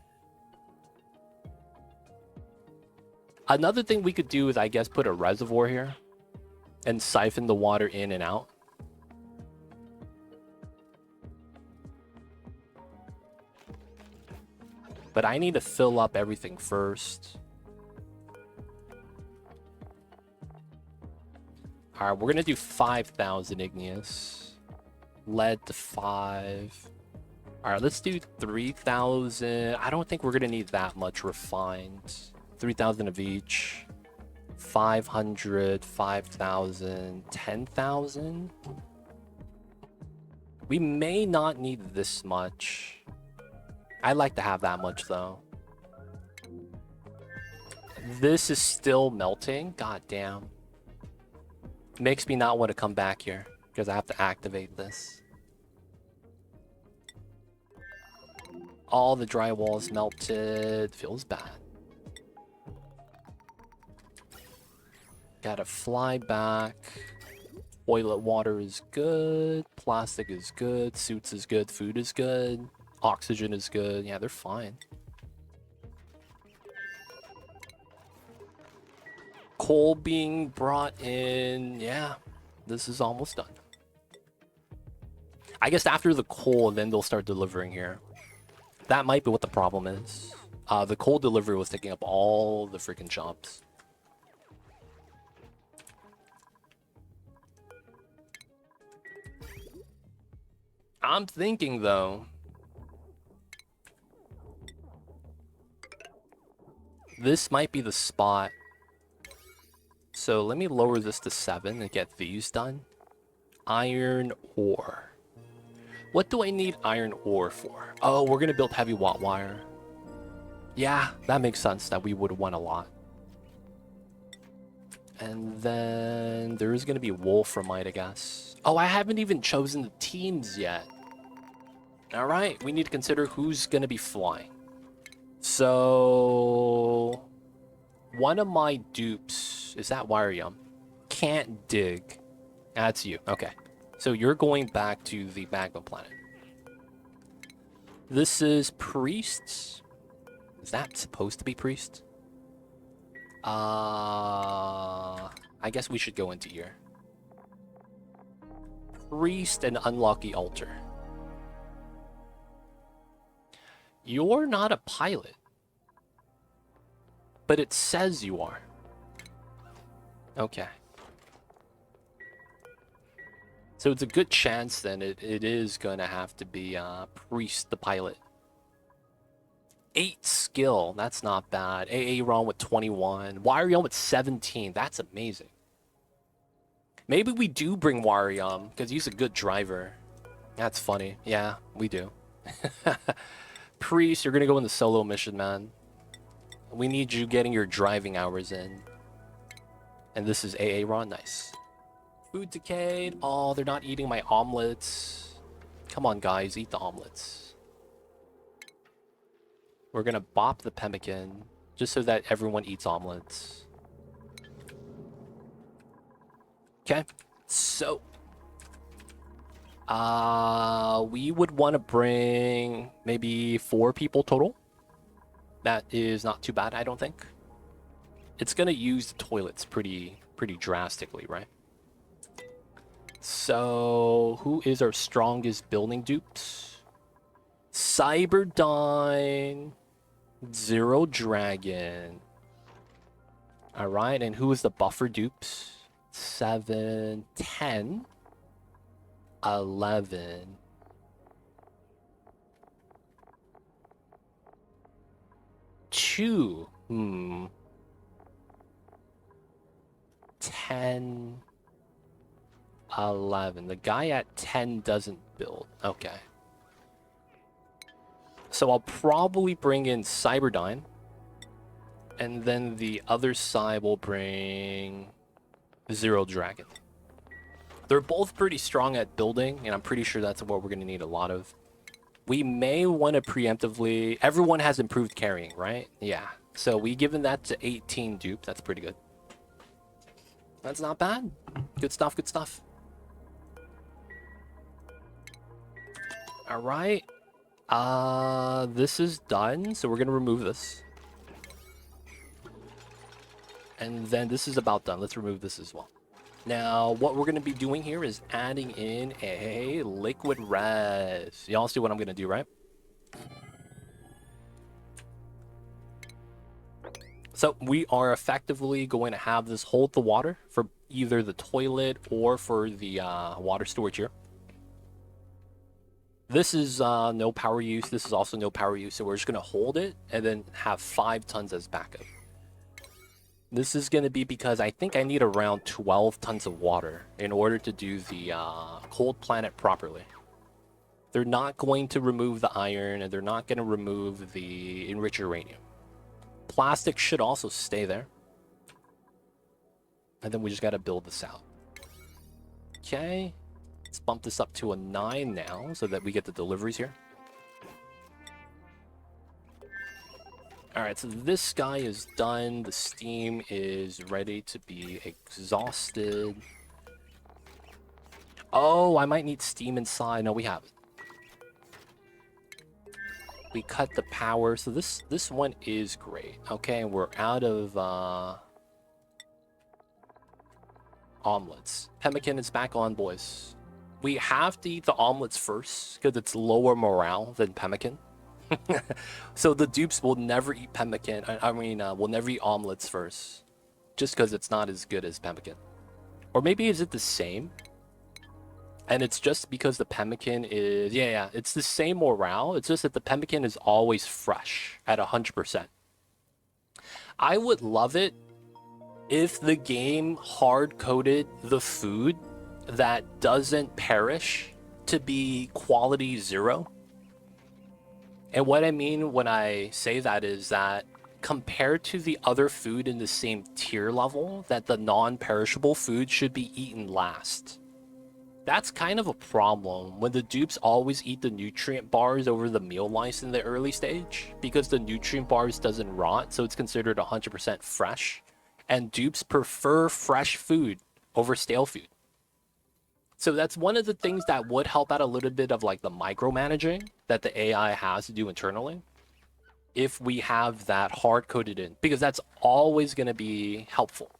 Another thing we could do is, I guess, put a reservoir here and siphon the water in and out. But I need to fill up everything first. Alright, we're going to do 5,000 igneous. Lead to 5. Alright, let's do 3,000. I don't think we're going to need that much refined. 3,000 of each. 500, 5,000, 10,000. We may not need this much. I'd like to have that much, though. This is still melting. God damn. Makes me not want to come back here because I have to activate this. All the drywall's melted. Feels bad. Gotta fly back. Toilet water is good. Plastic is good. Suits is good. Food is good. Oxygen is good. Yeah, they're fine. Coal being brought in. Yeah, this is almost done. I guess after the coal, then they'll start delivering here. That might be what the problem is. The coal delivery was taking up all the freaking jobs. I'm thinking, though, this might be the spot. So let me lower this to 7 and get these done. Iron ore. What do I need iron ore for? Oh, we're going to build heavy watt wire. Yeah, that makes sense that we would want a lot. And then there's going to be wolframite, I guess. Oh, I haven't even chosen the teams yet. All right, we need to consider who's going to be flying. So one of my dupes, is that Wirium? Can't dig. That's you. Okay. So you're going back to the magma planet. This is priests. Is that supposed to be priest? I guess we should go into here. Priest and unlucky altar. You're not a pilot. But it says you are. Okay. So it's a good chance then it is going to have to be Priest the pilot. 8 skill. That's not bad. Aaron with 21. Warium with 17. That's amazing. Maybe we do bring Warium because he's a good driver. That's funny. Yeah, we do. Priest, you're going to go in the solo mission, man. We need you getting your driving hours in. And this is Aaron. Nice. Food decayed. Oh, they're not eating my omelets. Come on, guys. Eat the omelets. We're going to bop the pemmican just so that everyone eats omelets. Okay. So. We would want to bring maybe 4 people total. That is not too bad, I don't think. It's going to use the toilets pretty drastically, right? So, who is our strongest building dupes? Cyberdyne, Zero Dragon. Alright, and who is the buffer dupes? 7, 10, 11. Two. 10, 11. The guy at 10 doesn't build. Okay. So I'll probably bring in Cyberdyne. And then the other side will bring Zero Dragon. They're both pretty strong at building, and I'm pretty sure that's what we're going to need a lot of. We may want to preemptively... Everyone has improved carrying, right? Yeah. So we given that to 18 dupe. That's pretty good. That's not bad. Good stuff, good stuff. Alright. This is done, so we're gonna remove this. And then this is about done. Let's remove this as well. Now, what we're gonna be doing here is adding in a liquid res. Y'all see what I'm gonna do, right? So we are effectively going to have this hold the water for either the toilet or for the water storage here. This is no power use. This is also no power use. So we're just going to hold it and then have 5 tons as backup. This is going to be because I think I need around 12 tons of water in order to do the cold planet properly. They're not going to remove the iron and they're not going to remove the enriched uranium. Plastic should also stay there. And then we just got to build this out. Okay. Let's bump this up to a 9 now so that we get the deliveries here. Alright, so this guy is done. The steam is ready to be exhausted. Oh, I might need steam inside. No, we have it. We cut the power, so this one is great. Okay, we're out of omelets. Pemmican is back on, boys. We have to eat the omelets first because it's lower morale than pemmican. So the dupes will never eat pemmican. Will never eat omelets first, just because it's not as good as pemmican. Or maybe is it the same? And it's just because the pemmican is... Yeah, it's the same morale. It's just that the pemmican is always fresh at 100%. I would love it if the game hard-coded the food that doesn't perish to be quality 0. And what I mean when I say that is that compared to the other food in the same tier level, that the non-perishable food should be eaten last. That's kind of a problem when the dupes always eat the nutrient bars over the meal lice in the early stage because the nutrient bars doesn't rot, so it's considered 100% fresh. And dupes prefer fresh food over stale food. So that's one of the things that would help out a little bit of like the micromanaging that the AI has to do internally. If we have that hard-coded in, because that's always going to be helpful.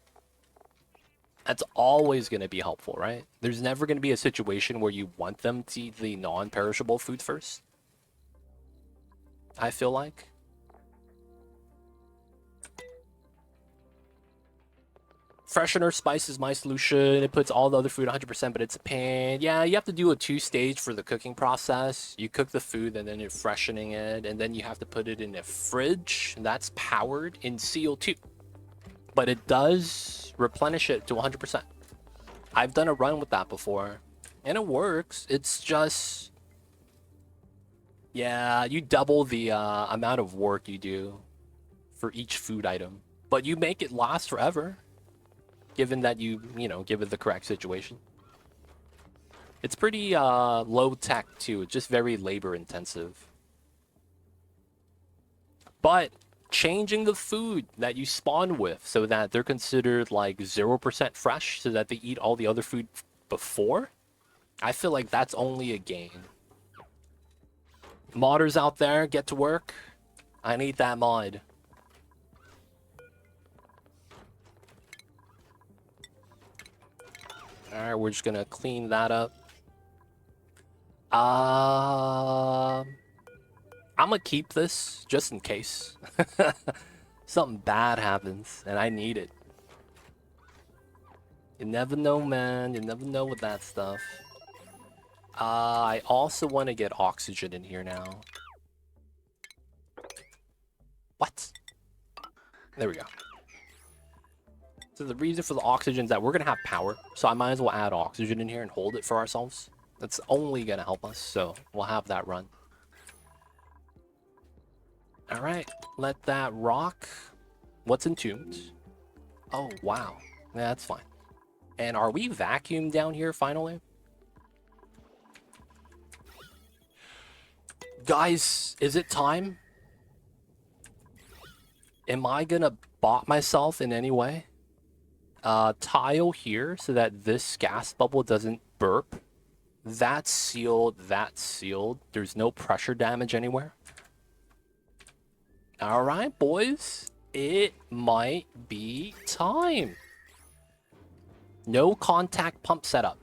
That's always going to be helpful, right? There's never going to be a situation where you want them to eat the non-perishable food first. I feel like. Freshener spice is my solution. It puts all the other food 100%, but it's a pain. Yeah, you have to do a 2-stage for the cooking process. You cook the food and then you're freshening it, and then you have to put it in a fridge that's powered in CO2. But it does replenish it to 100%. I've done a run with that before, and it works. It's just... Yeah, you double the amount of work you do for each food item. But you make it last forever, given that you give it the correct situation. It's pretty low tech, too. It's just very labor intensive. But changing the food that you spawn with so that they're considered like 0% fresh so that they eat all the other food before, I feel like that's only a gain. Modders out there, get to work. I need that mod. Alright, we're just gonna clean that up. I'm gonna keep this just in case. Something bad happens and I need it. You never know, man. You never know with that stuff. I also want to get oxygen in here now. What? There we go. So the reason for the oxygen is that we're going to have power. So I might as well add oxygen in here and hold it for ourselves. That's only going to help us. So we'll have that run. Alright, let that rock. What's entombed? Oh, wow. Yeah, that's fine. And are we vacuumed down here finally? Guys, is it time? Am I gonna bot myself in any way? Tile here so that this gas bubble doesn't burp That's sealed. That's sealed. There's no pressure damage anywhere. All right, boys. It might be time. No contact pump setup.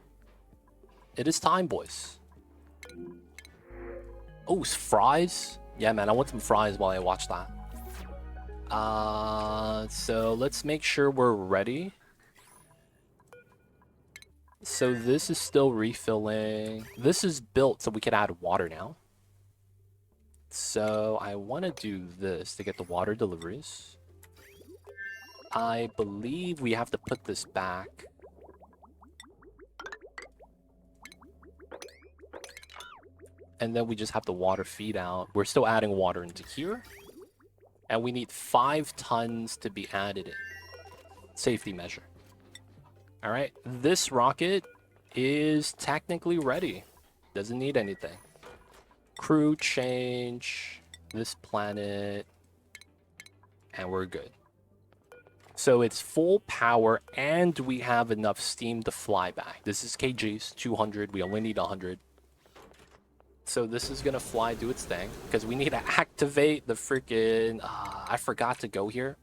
It is time, boys. Oh, fries? Yeah, man, I want some fries while I watch that. So let's make sure we're ready. So this is still refilling. This is built so we can add water now. So I want to do this to get the water deliveries. I believe we have to put this back. And then we just have the water feed out. We're still adding water into here. And we need 5 tons to be added in. Safety measure. Alright, this rocket is technically ready. Doesn't need anything. Crew change. This planet. And we're good. So it's full power and we have enough steam to fly back. This is kgs, 200. We only need 100. So this is gonna fly, do its thing, because we need to activate the freaking. I forgot to go here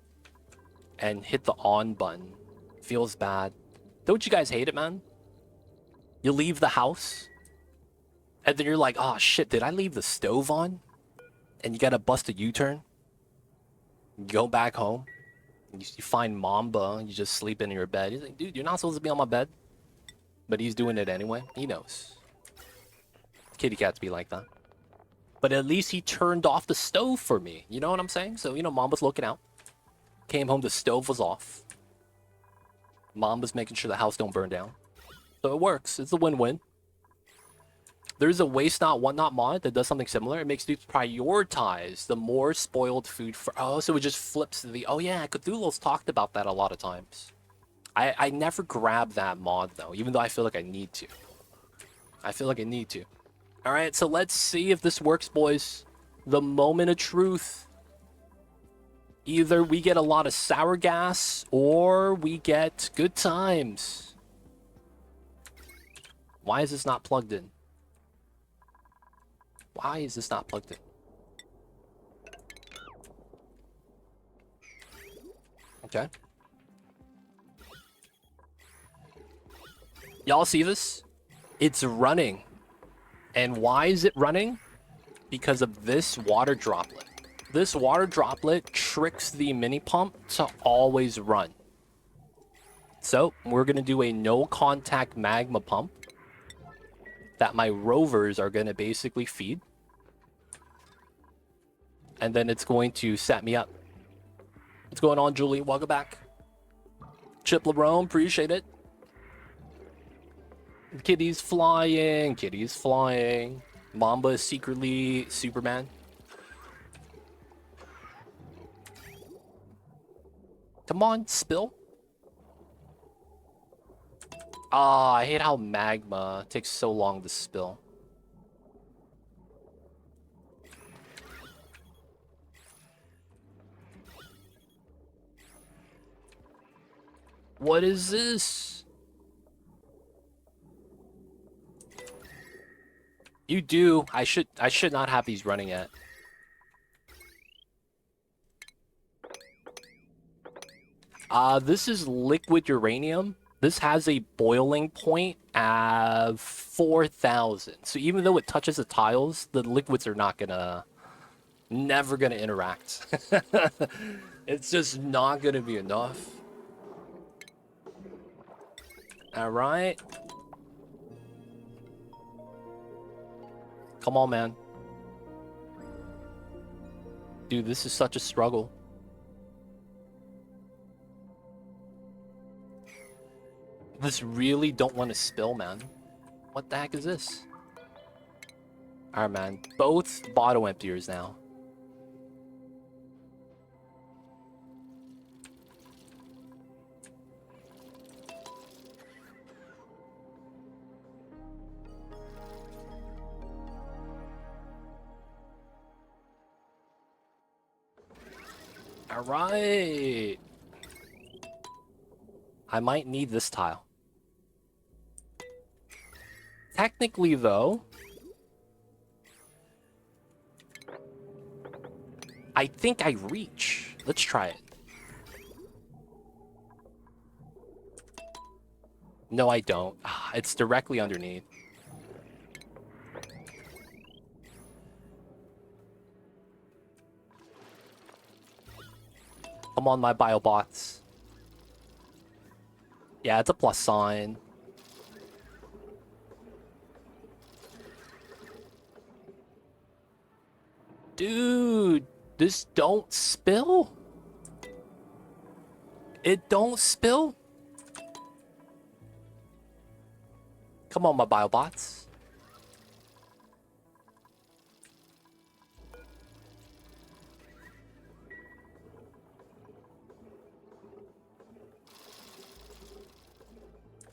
and hit the on button. Feels bad. Don't you guys hate it, man? You leave the house, and then you're like, oh shit, did I leave the stove on? And you gotta bust a U-turn. You go back home. You find Mamba. You just sleep in your bed. He's like, dude, you're not supposed to be on my bed. But he's doing it anyway. He knows. Kitty cats be like that. But at least he turned off the stove for me. You know what I'm saying? So, you know, Mamba's looking out. Came home, the stove was off. Mamba's making sure the house don't burn down. So it works. It's a win-win. There's a waste not, want not mod that does something similar. It makes dudes prioritize the more spoiled food for... Oh, so it just flips the... Oh, yeah, Cthulhu's talked about that a lot of times. I never grab that mod, though, even though I feel like I need to. I feel like I need to. All right, so let's see if this works, boys. The moment of truth. Either we get a lot of sour gas or we get good times. Why is this not plugged in? Why is this not plugged in? Okay. Y'all see this? It's running. And why is it running? Because of this water droplet. This water droplet tricks the mini pump to always run. So we're going to do a no contact magma pump that my rovers are going to basically feed. And then it's going to set me up. What's going on, Julie? Welcome back. Chip LeBron, appreciate it. Kitty's flying. Kitty's flying. Mamba is secretly Superman. Come on, spill. Ah, I hate how magma takes so long to spill. What is this? You do. I should not have these running yet. This is liquid uranium. This has a boiling point of 4,000. So even though it touches the tiles, the liquids are never gonna interact. It's just not gonna be enough. All right. Come on, man. Dude, this is such a struggle. This really don't want to spill, man. What the heck is this? Alright, man. Both bottle emptiers now. Alright. I might need this tile. Technically, though, I think I reach. Let's try it. No, I don't. It's directly underneath. Come on, my biobots. Yeah, it's a plus sign. Dude, this don't spill? It don't spill? Come on, my biobots.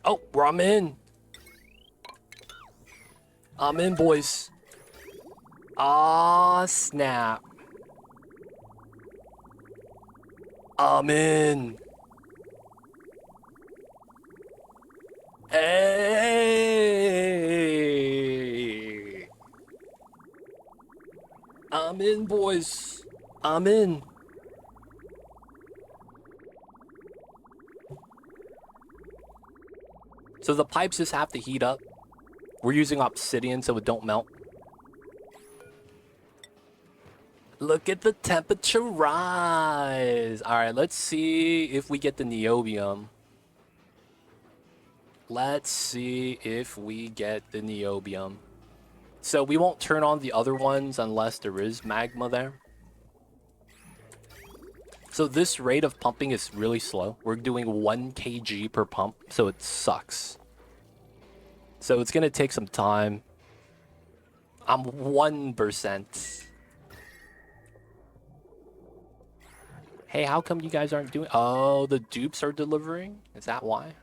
Oh, I'm in. I'm in, boys. Ah, snap. I'm in. Hey. I'm in, boys. I'm in. So the pipes just have to heat up. We're using obsidian so it don't melt. Look at the temperature rise. All right, let's see if we get the niobium. Let's see if we get the niobium. So we won't turn on the other ones unless there is magma there. So this rate of pumping is really slow. We're doing 1 kg per pump, so it sucks. So it's gonna take some time. I'm 1%. Hey, how come you guys aren't doing... Oh, the dupes are delivering? Is that why?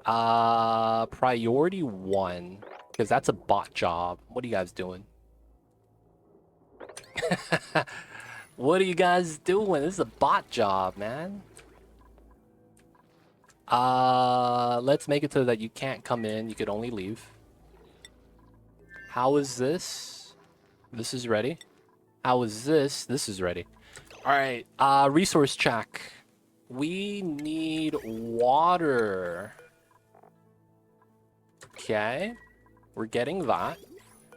Priority 1. Because that's a bot job. What are you guys doing? What are you guys doing? This is a bot job, man. Let's make it so that you can't come in. You could only leave. How is this? This is ready. How is this? This is ready. All right. Resource check. We need water. Okay. We're getting that.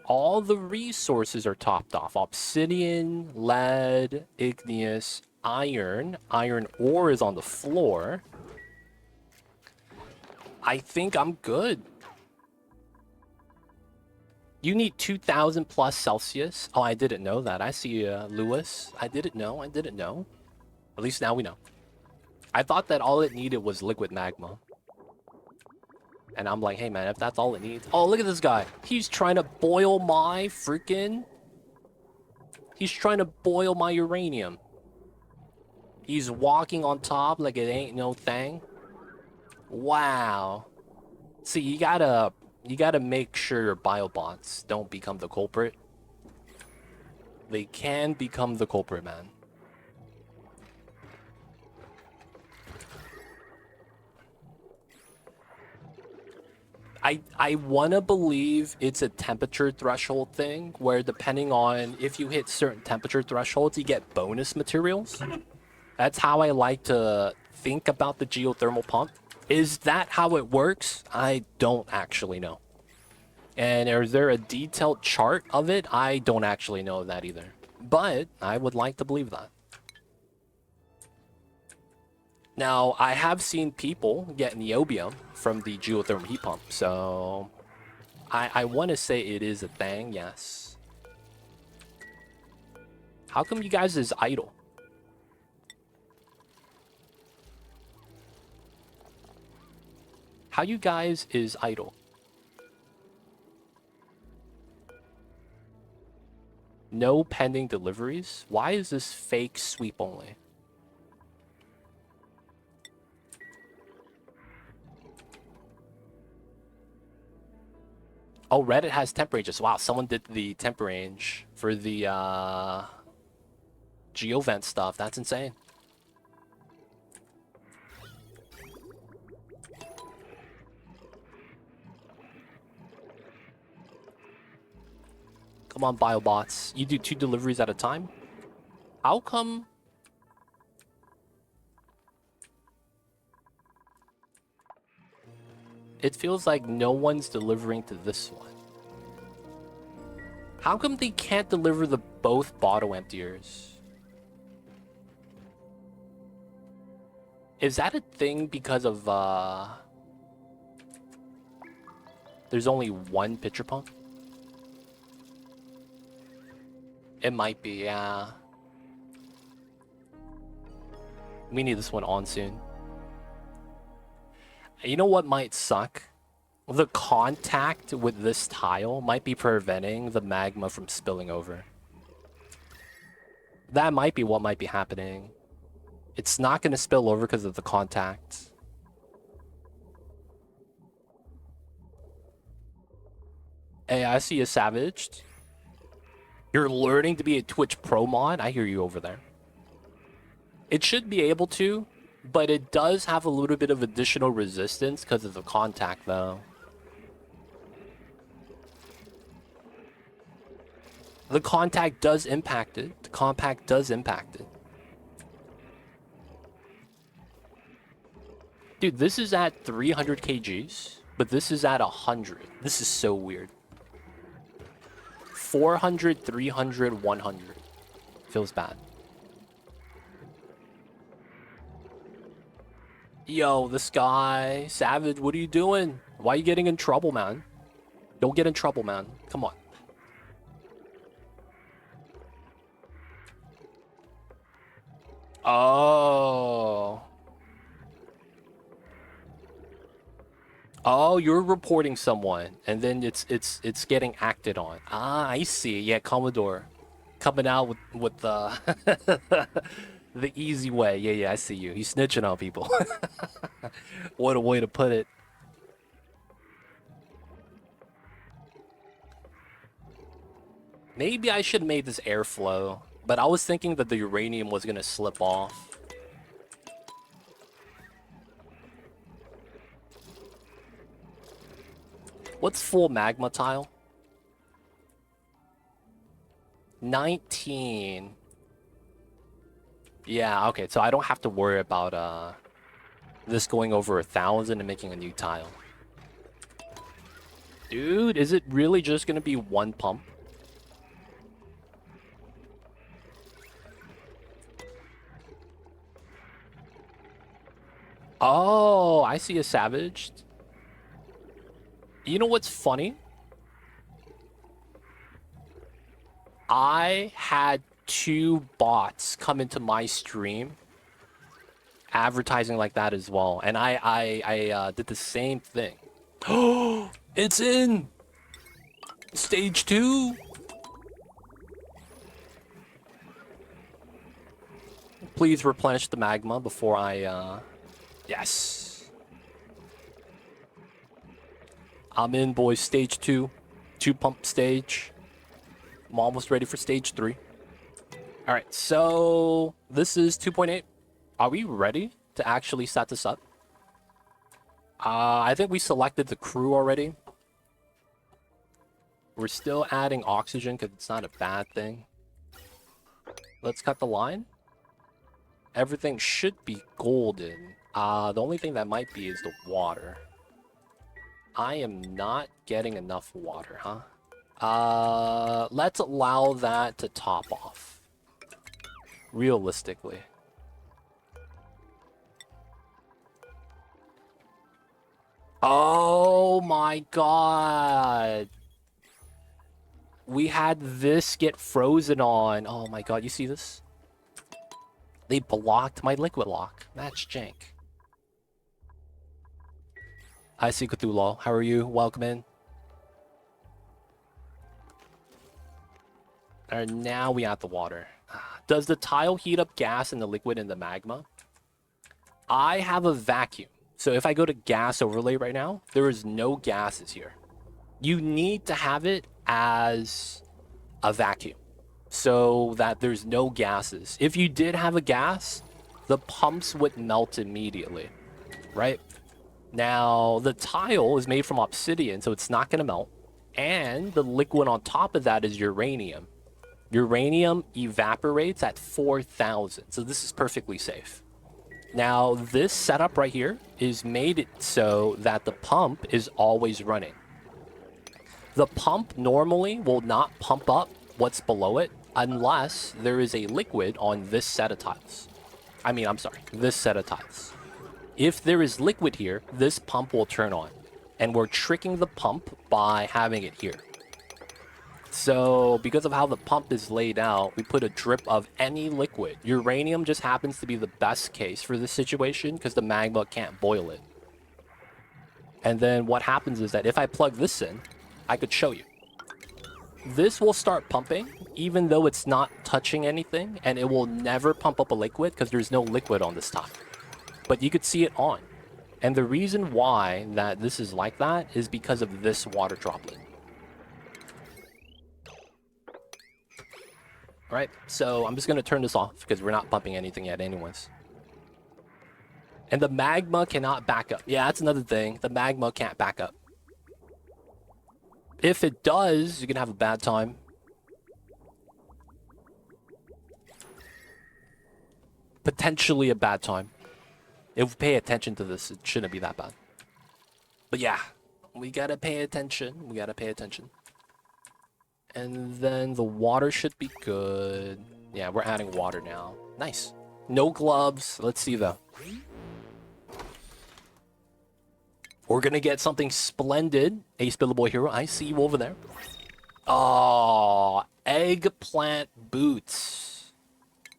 All the resources are topped off. Obsidian, lead, igneous, iron. Iron ore is on the floor. I think I'm good. You need 2,000 plus Celsius. Oh, I didn't know that. I see Lewis. I didn't know. I didn't know. At least now we know. I thought that all it needed was liquid magma. And I'm like, hey man, if that's all it needs... Oh, look at this guy. He's trying to boil my freaking... He's trying to boil my uranium. He's walking on top like it ain't no thing. Wow. See, you gotta make sure your biobots don't become the culprit. They can become the culprit, man. I want to believe it's a temperature threshold thing where depending on if you hit certain temperature thresholds, you get bonus materials. That's how I like to think about the geothermal pump. Is that how it works? I don't actually know. And is there a detailed chart of it? I don't actually know that either. But I would like to believe that. Now, I have seen people get niobium from the geothermal heat pump, so I want to say it is a thing, yes. How come you guys is idle? How you guys is idle? No pending deliveries? Why is this fake sweep only? Oh, Reddit has temp ranges. Wow, someone did the temp range for the geovent stuff. That's insane. Come on, biobots. You do 2 deliveries at a time? How come? It feels like no one's delivering to this one. How come they can't deliver the both bottle emptiers? Is that a thing because of, there's only one pitcher pump? It might be, yeah. We need this one on soon. You know what might suck? The contact with this tile might be preventing the magma from spilling over. That might be what might be happening. It's not going to spill over because of the contact. Hey, I see you savaged. You're learning to be a Twitch Pro mod? I hear you over there. It should be able to, but it does have a little bit of additional resistance because of the contact, though. The contact does impact it. The compact does impact it. Dude, this is at 300 kgs, but this is at 100. This is so weird. 400, 300, 100. Feels bad. Yo, this guy, Savage, what are you doing? Why are you getting in trouble, man? Don't get in trouble, man. Come on. Oh. Oh, you're reporting someone, and then it's getting acted on. Ah, I see. Yeah, Commodore, coming out with the the easy way. Yeah, I see you. He's snitching on people. What a way to put it. Maybe I should have made this airflow, but I was thinking that the uranium was gonna slip off. What's full magma tile? 19. Yeah, okay, so I don't have to worry about this going over 1,000 and making a new tile. Dude, is it really just gonna be one pump? Oh, I see a savaged. You know what's funny? I had 2 bots come into my stream advertising like that as well, and I did the same thing. Oh, it's in stage 2. Please replenish the magma before I yes. I'm in, boys. Stage 2. 2 pump stage. I'm almost ready for stage 3. Alright, so this is 2.8. Are we ready to actually set this up? I think we selected the crew already. We're still adding oxygen because it's not a bad thing. Let's cut the line. Everything should be golden. The only thing that might be is the water. I am not getting enough water, huh? Let's allow that to top off. Realistically. Oh my god. We had this get frozen on. Oh my god, you see this? They blocked my liquid lock. That's jank. Hi, see Cthulhu. How are you? Welcome in. Alright, now we have the water. Does the tile heat up gas in the liquid in the magma? I have a vacuum. So if I go to gas overlay right now, there is no gases here. You need to have it as a vacuum so that there's no gases. If you did have a gas, the pumps would melt immediately, right? Now, the tile is made from obsidian, so it's not going to melt. And the liquid on top of that is uranium. Uranium evaporates at 4,000, so this is perfectly safe. Now, this setup right here is made so that the pump is always running. The pump normally will not pump up what's below it unless there is a liquid on this set of tiles. This set of tiles. If there is liquid here, this pump will turn on. And we're tricking the pump by having it here. So, because of how the pump is laid out, we put a drip of any liquid. Uranium just happens to be the best case for this situation because the magma can't boil it. And then what happens is that if I plug this in, I could show you. This will start pumping, even though it's not touching anything, and it will never pump up a liquid because there's no liquid on this tile. But you could see it on. And the reason why that this is like that is because of this water droplet. Right, so I'm just going to turn this off because we're not pumping anything yet anyways. And the magma cannot back up. Yeah, that's another thing. The magma can't back up. If it does, you're going to have a bad time. Potentially a bad time. If we pay attention to this, it shouldn't be that bad. But yeah, we gotta pay attention. We gotta pay attention. And then the water should be good. Yeah, we're adding water now. Nice. No gloves. Let's see though. We're gonna get something splendid. Ace Billable Hero, I see you over there. Oh, eggplant boots.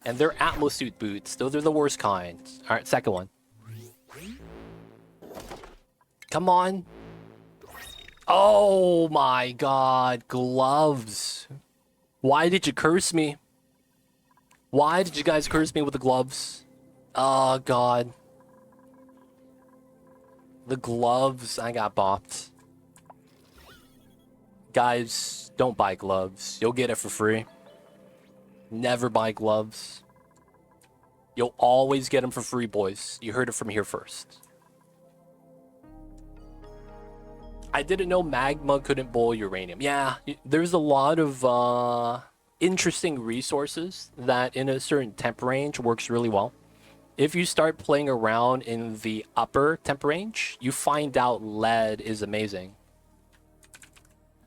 And they're Atmosuit boots. Those are the worst kind. Alright, second one. Come on. Oh my god, gloves. Why did you curse me? Why did you guys curse me with the gloves? Oh god. The gloves, I got bopped. Guys, don't buy gloves. You'll get it for free. Never buy gloves. You'll always get them for free, boys. You heard it from here first. I didn't know magma couldn't boil uranium. Yeah, there's a lot of interesting resources that in a certain temp range works really well. If you start playing around in the upper temp range, you find out lead is amazing.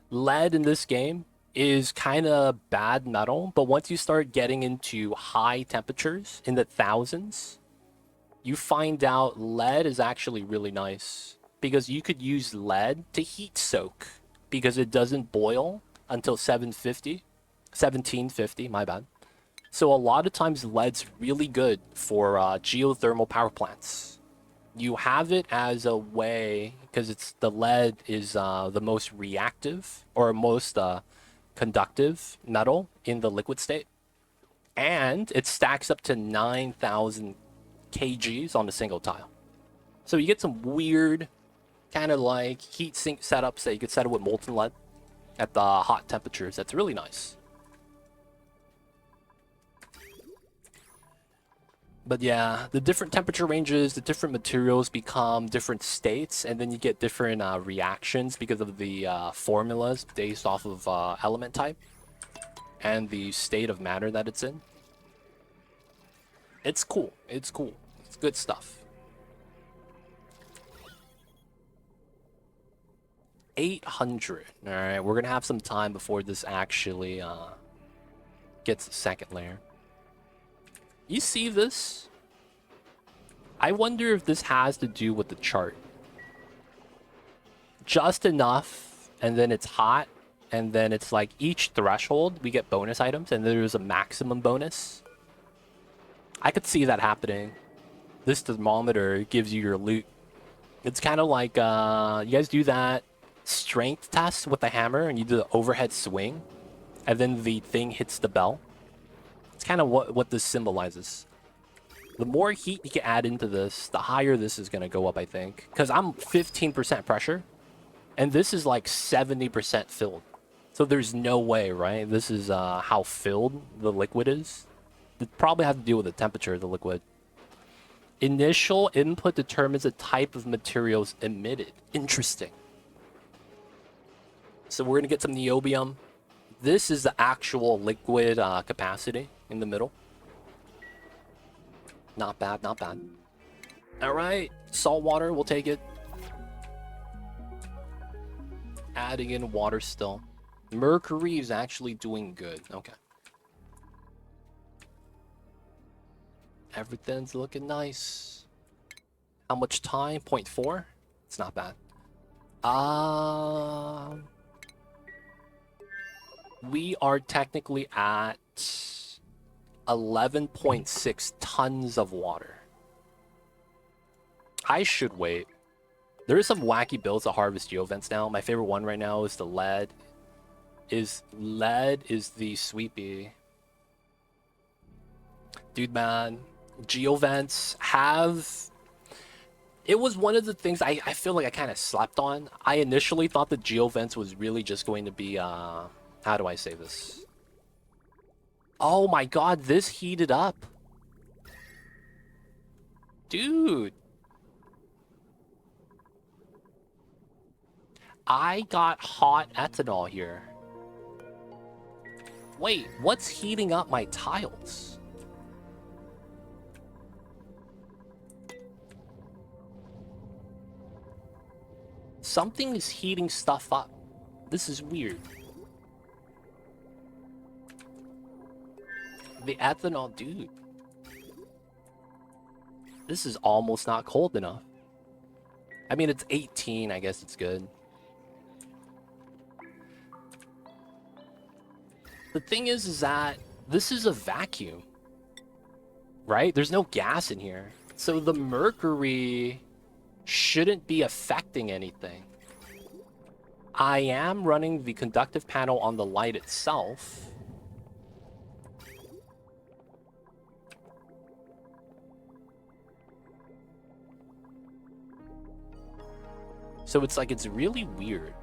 Lead in this game is kind of bad metal, but once you start getting into high temperatures in the thousands, you find out lead is actually really nice. Because you could use lead to heat soak because it doesn't boil until 1750, my bad. So a lot of times lead's really good for geothermal power plants. You have it as a way, because the lead is the most reactive or most conductive metal in the liquid state. And it stacks up to 9,000 kgs on a single tile. So you get some weird kind of like heat sink setups that you could set it with molten lead at the hot temperatures. That's really nice. But yeah, the different temperature ranges, the different materials become different states, and then you get different reactions because of the formulas based off of element type and the state of matter that it's in. It's cool. It's cool. It's good stuff. 800. Alright, we're gonna have some time before this actually gets a second layer. You see this? I wonder if this has to do with the chart. Just enough, and then it's hot, and then it's like each threshold we get bonus items, and there's a maximum bonus. I could see that happening. This thermometer gives you your loot. It's kind of like, you guys do that strength test with the hammer and you do the overhead swing and then the thing hits the bell. It's kind of what this symbolizes. The more heat you can add into this, the higher this is going to go up, I think. Because I'm 15% pressure and this is like 70% filled. So there's no way, right? This is how filled the liquid is. It probably has to do with the temperature of the liquid. Initial input determines the type of materials emitted. Interesting. So we're gonna get some niobium. This is the actual liquid capacity in the middle. Not bad, not bad. All right, salt water, we'll take it. Adding in water still. Mercury is actually doing good. Okay. Everything's looking nice. How much time? 0.4? It's not bad. We are technically at 11.6 tons of water. I should wait. There are some wacky builds that harvest geovents now. My favorite one right now is the lead. Lead is the sweepy. Dude, man, geovents have... It was one of the things I feel like I kind of slept on. I initially thought the geovents was really just going to be, how do I say this? Oh my god, this heated up. Dude. I got hot ethanol here. Wait, what's heating up my tiles? Something is heating stuff up. This is weird. The ethanol, dude. This is almost not cold enough. I mean, it's 18. I guess it's good. The thing is that this is a vacuum, right? There's no gas in here. So the mercury shouldn't be affecting anything. I am running the conductive panel on the light itself. So it's like, it's really weird.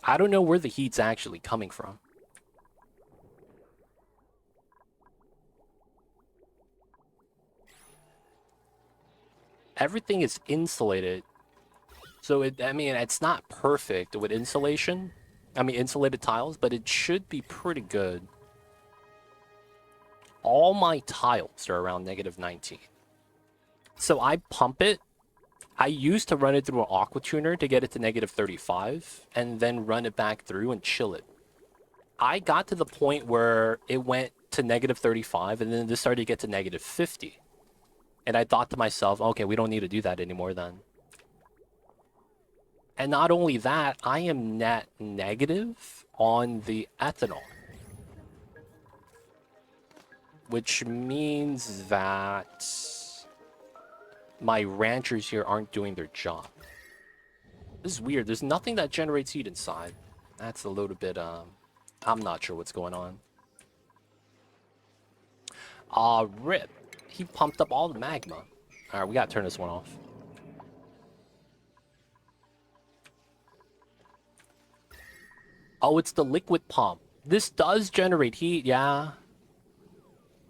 I don't know where the heat's actually coming from. Everything is insulated. So I mean, it's not perfect with insulation. I mean, insulated tiles, but it should be pretty good. All my tiles are around -19. So I pump it. I used to run it through an aqua tuner to get it to -35 and then run it back through and chill it. I got to the point where it went to -35 and then this started to get to -50. And I thought to myself, okay, we don't need to do that anymore then. And not only that, I am net negative on the ethanol. Which means that my ranchers here aren't doing their job. This is weird. There's nothing that generates heat inside. That's a little bit, I'm not sure what's going on. Rip. He pumped up all the magma. Alright, we gotta turn this one off. Oh, it's the liquid pump. This does generate heat, yeah.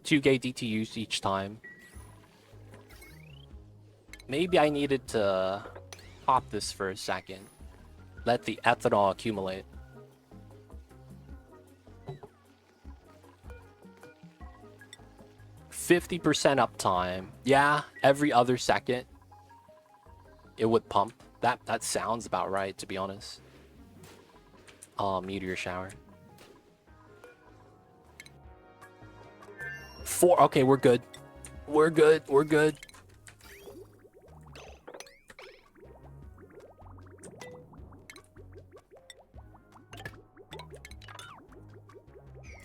2K DTUs each time. Maybe I needed to pop this for a second. Let the ethanol accumulate. %50 uptime. Yeah, every other second it would pump. That sounds about right, to be honest. Meteor shower. 4. Okay, we're good. We're good. We're good.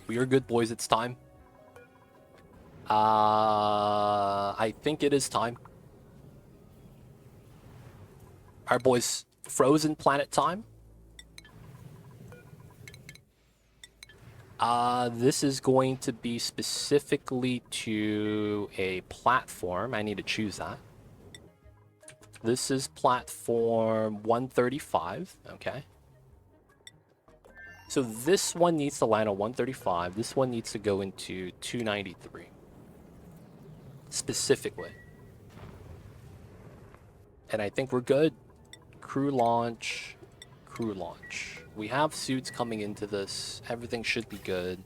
We are good, boys. It's time. I think it is time. Alright, boys. Frozen planet time. This is going to be specifically to a platform. I need to choose that. This is platform 135. Okay. So this one needs to land on 135. This one needs to go into 293. Specifically. And I think we're good. Crew launch. crew launch. We have suits coming into this. Everything should be good.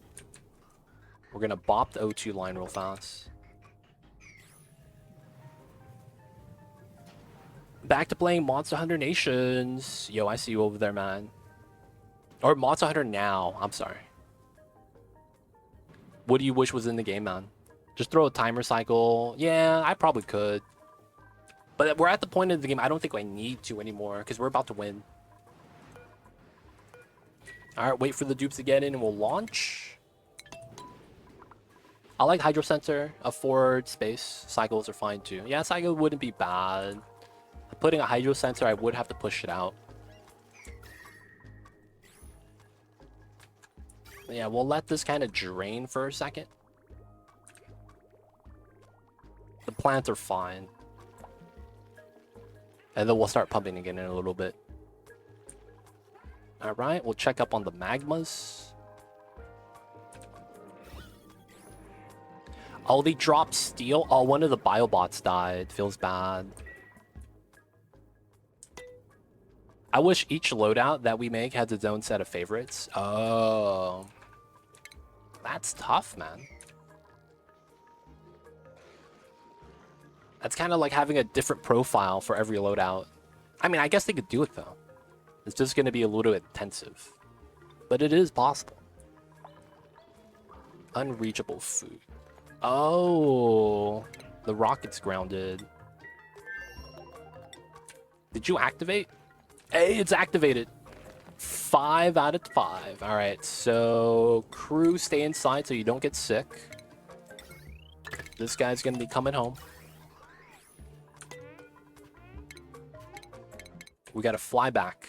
We're gonna bop the O2 line real fast. Back to playing Monster Hunter Nations. Yo, I see you over there, man. Or Monster Hunter Now. I'm sorry. What do you wish was in the game, man? Just throw a timer cycle. Yeah, I probably could. But we're at the point of the game I don't think I need to anymore because we're about to win. Alright, wait for the dupes to get in and we'll launch. I like Hydro Sensor. A forward space. Cycles are fine too. Yeah, cycle wouldn't be bad. Putting a Hydro Sensor, I would have to push it out. Yeah, we'll let this kind of drain for a second. The plants are fine. And then we'll start pumping again in a little bit. Alright, we'll check up on the magmas. Oh, they dropped steel. Oh, one of the biobots died. Feels bad. I wish each loadout that we make had its own set of favorites. Oh. That's tough, man. That's kind of like having a different profile for every loadout. I mean, I guess they could do it, though. It's just going to be a little intensive. But it is possible. Unreachable food. Oh. The rocket's grounded. Did you activate? Hey, it's activated. 5 out of 5. All right, so crew, stay inside so you don't get sick. This guy's gonna be coming home. We gotta fly back.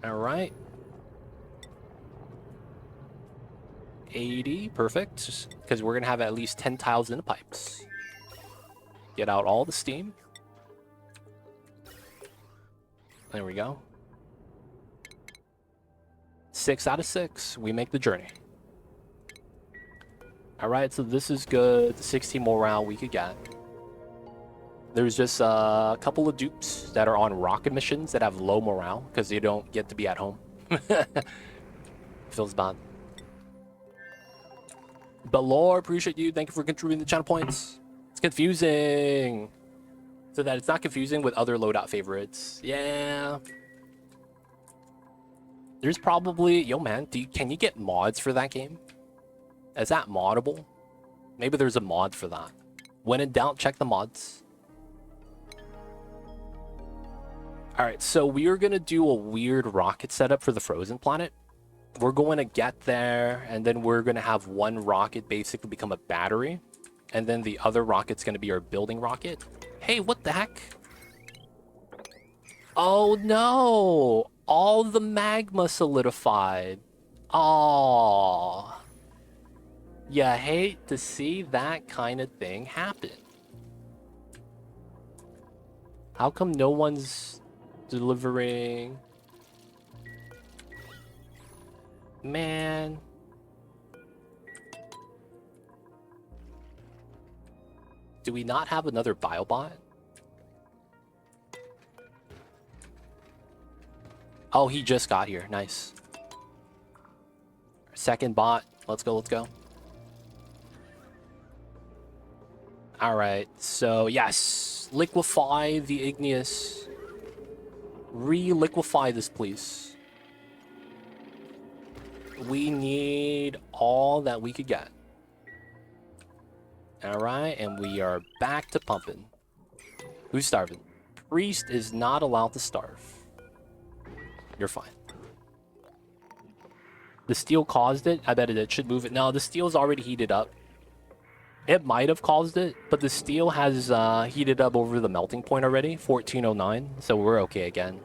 All right. 80, perfect. Because we're gonna have at least 10 tiles in the pipes. Get out all the steam. There we go. 6 out of 6. We make the journey. Alright, so this is good. 16 morale we could get. There's just a couple of dupes that are on rocket missions that have low morale because they don't get to be at home. Feels bad. Baator, appreciate you. Thank you for contributing the channel points. It's confusing. So that it's not confusing with other loadout favorites. Yeah. There's probably... Yo, man, can you get mods for that game? Is that moddable? Maybe there's a mod for that. When in doubt, check the mods. Alright, so we are going to do a weird rocket setup for the frozen planet. We're going to get there, and then we're going to have one rocket basically become a battery. And then the other rocket's going to be our building rocket. Hey, what the heck? Oh, no! All the magma solidified. Aww. You hate to see that kind of thing happen. How come no one's delivering? Man. Do we not have another biobot? Oh, he just got here. Nice. Second bot. Let's go, let's go. Alright, so yes. Liquefy the igneous. Re-liquefy this, please. We need all that we could get. Alright, and we are back to pumping. Who's starving? Priest is not allowed to starve. You're fine. The steel caused it? I bet it should move it. No, the steel's already heated up. It might have caused it, but the steel has heated up over the melting point already, 1409, so we're okay again.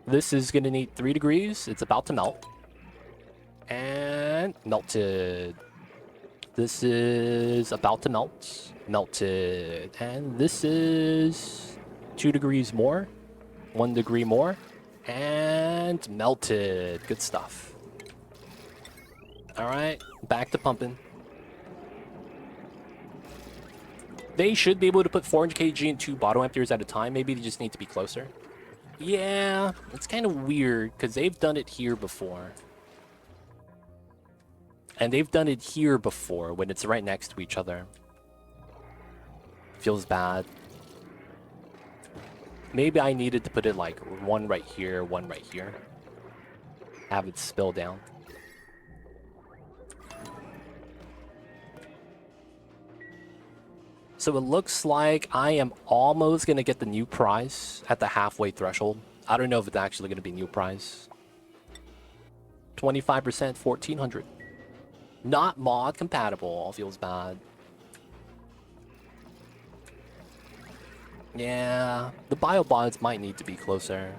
This is going to need 3 degrees. It's about to melt. And melted. This is about to melt. Melted. And this is 2 degrees more. 1 degree more. And melted. Good stuff. Alright, back to pumping. They should be able to put 400 kg in 2 bottle emptiers at a time. Maybe they just need to be closer. Yeah, it's kind of weird because they've done it here before. And they've done it here before when it's right next to each other. Feels bad. Maybe I needed to put it like one right here, one right here. Have it spill down. So it looks like I am almost going to get the new prize at the halfway threshold. I don't know if it's actually going to be new prize. 25%, 1400. Not mod compatible. Feels bad. Yeah, the biobots might need to be closer.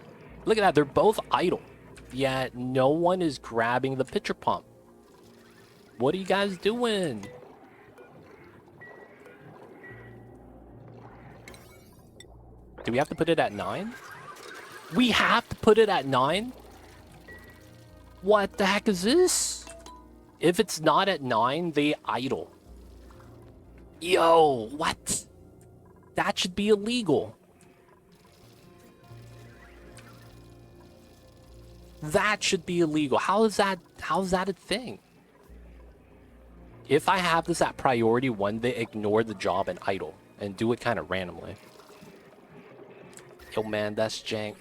Look at that, they're both idle. Yet no one is grabbing the pitcher pump. What are you guys doing? Do we have to put it at 9? We have to put it at 9? What the heck is this? If it's not at 9, they idle. Yo, what? That should be illegal. That should be illegal. How's that a thing? If I have this at priority 1, they ignore the job and idle and do it kind of randomly. Yo, man, that's jank.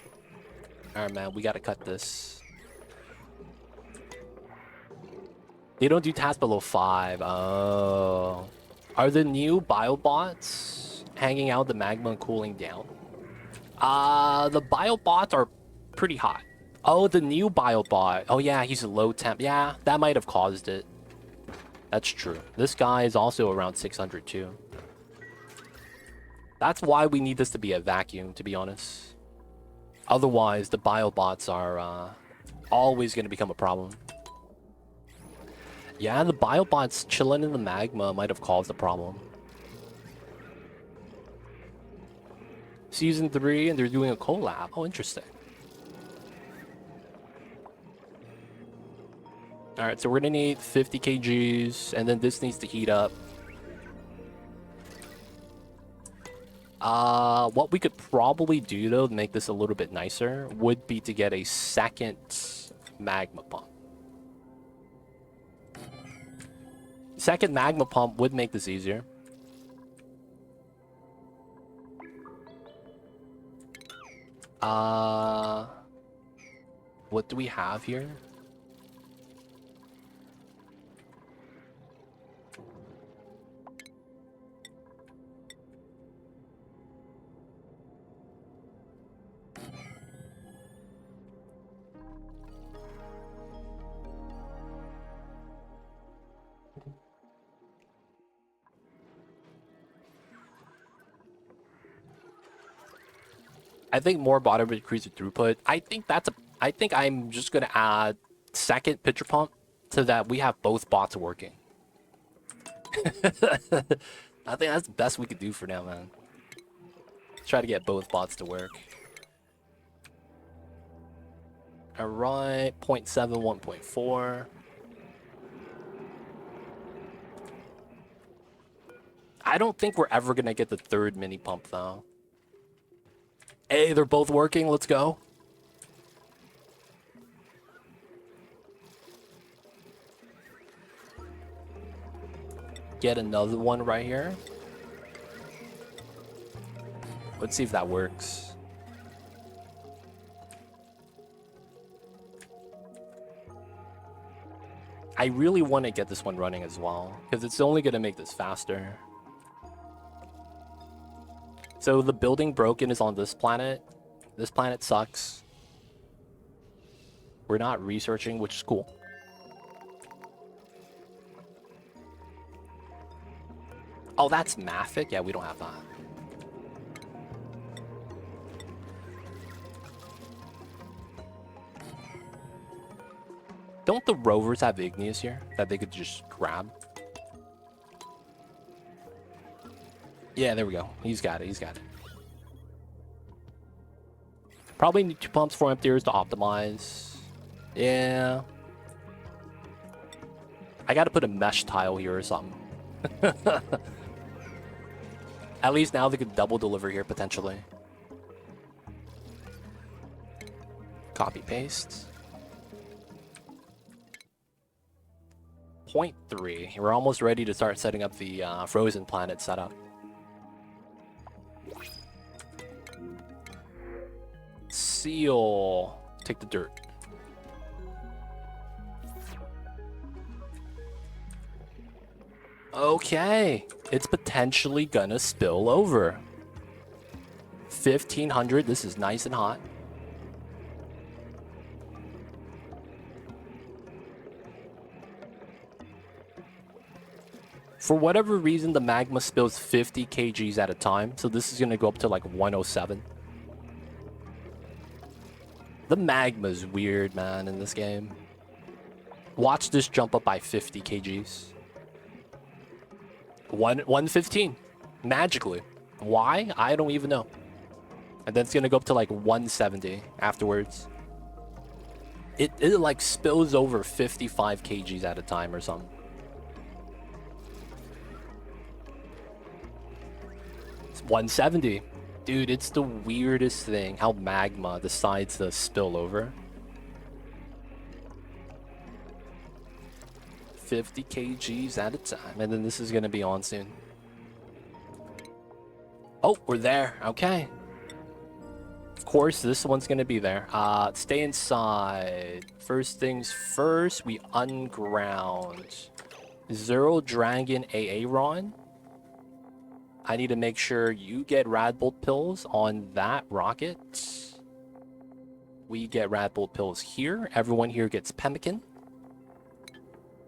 Alright, man, we gotta cut this. They don't do tasks below 5. Oh. Are the new biobots hanging out the magma and cooling down? The biobots are pretty hot. Oh, the new biobot. Oh, yeah, he's a low temp. Yeah, that might have caused it. That's true. This guy is also around 600 too. That's why we need this to be a vacuum, to be honest. Otherwise, the biobots are always going to become a problem. Yeah, the biobots chilling in the magma might have caused the problem. Season 3, and they're doing a collab. Oh, interesting. Alright, so we're gonna need 50 kgs, and then this needs to heat up. What we could probably do, though, to make this a little bit nicer, would be to get a second magma pump. Second magma pump would make this easier. What do we have here? I think more bottom would increase the throughput. I think I'm just gonna add second pitcher pump so that we have both bots working. I think that's the best we could do for now, man. Try to get both bots to work. Alright, 0.7, 1.4. I don't think we're ever gonna get the third mini pump though. Hey, they're both working. Let's go. Get another one right here. Let's see if that works. I really want to get this one running as well, because it's only going to make this faster. So the building broken is on this planet. This planet sucks. We're not researching, which is cool. Oh, that's Mafic? Yeah, we don't have that. Don't the rovers have igneous here that they could just grab? Yeah, there we go. He's got it. He's got it. Probably need 2 pumps, 4 emptiers to optimize. Yeah. I gotta put a mesh tile here or something. At least now they could double deliver here, potentially. Copy, paste. 0.3. We're almost ready to start setting up the frozen planet setup. Seal. Take the dirt. Okay. It's potentially gonna spill over. 1500. This is nice and hot. For whatever reason, the magma spills 50 kgs at a time. So this is going to go up to like 107. The magma is weird, man, in this game. Watch this jump up by 50 kgs. 115. Magically. Why? I don't even know. And then it's going to go up to like 170 afterwards. It like spills over 55 kgs at a time or something. It's 170. Dude, it's the weirdest thing how magma decides to spill over. 50 kgs at a time. And then this is going to be on soon. Oh, we're there. Okay. Of course, this one's going to be there. Stay inside. First things first, we unground. Zero Dragon Aaron. I need to make sure you get Radbolt pills on that rocket. We get Radbolt pills here. Everyone here gets pemmican.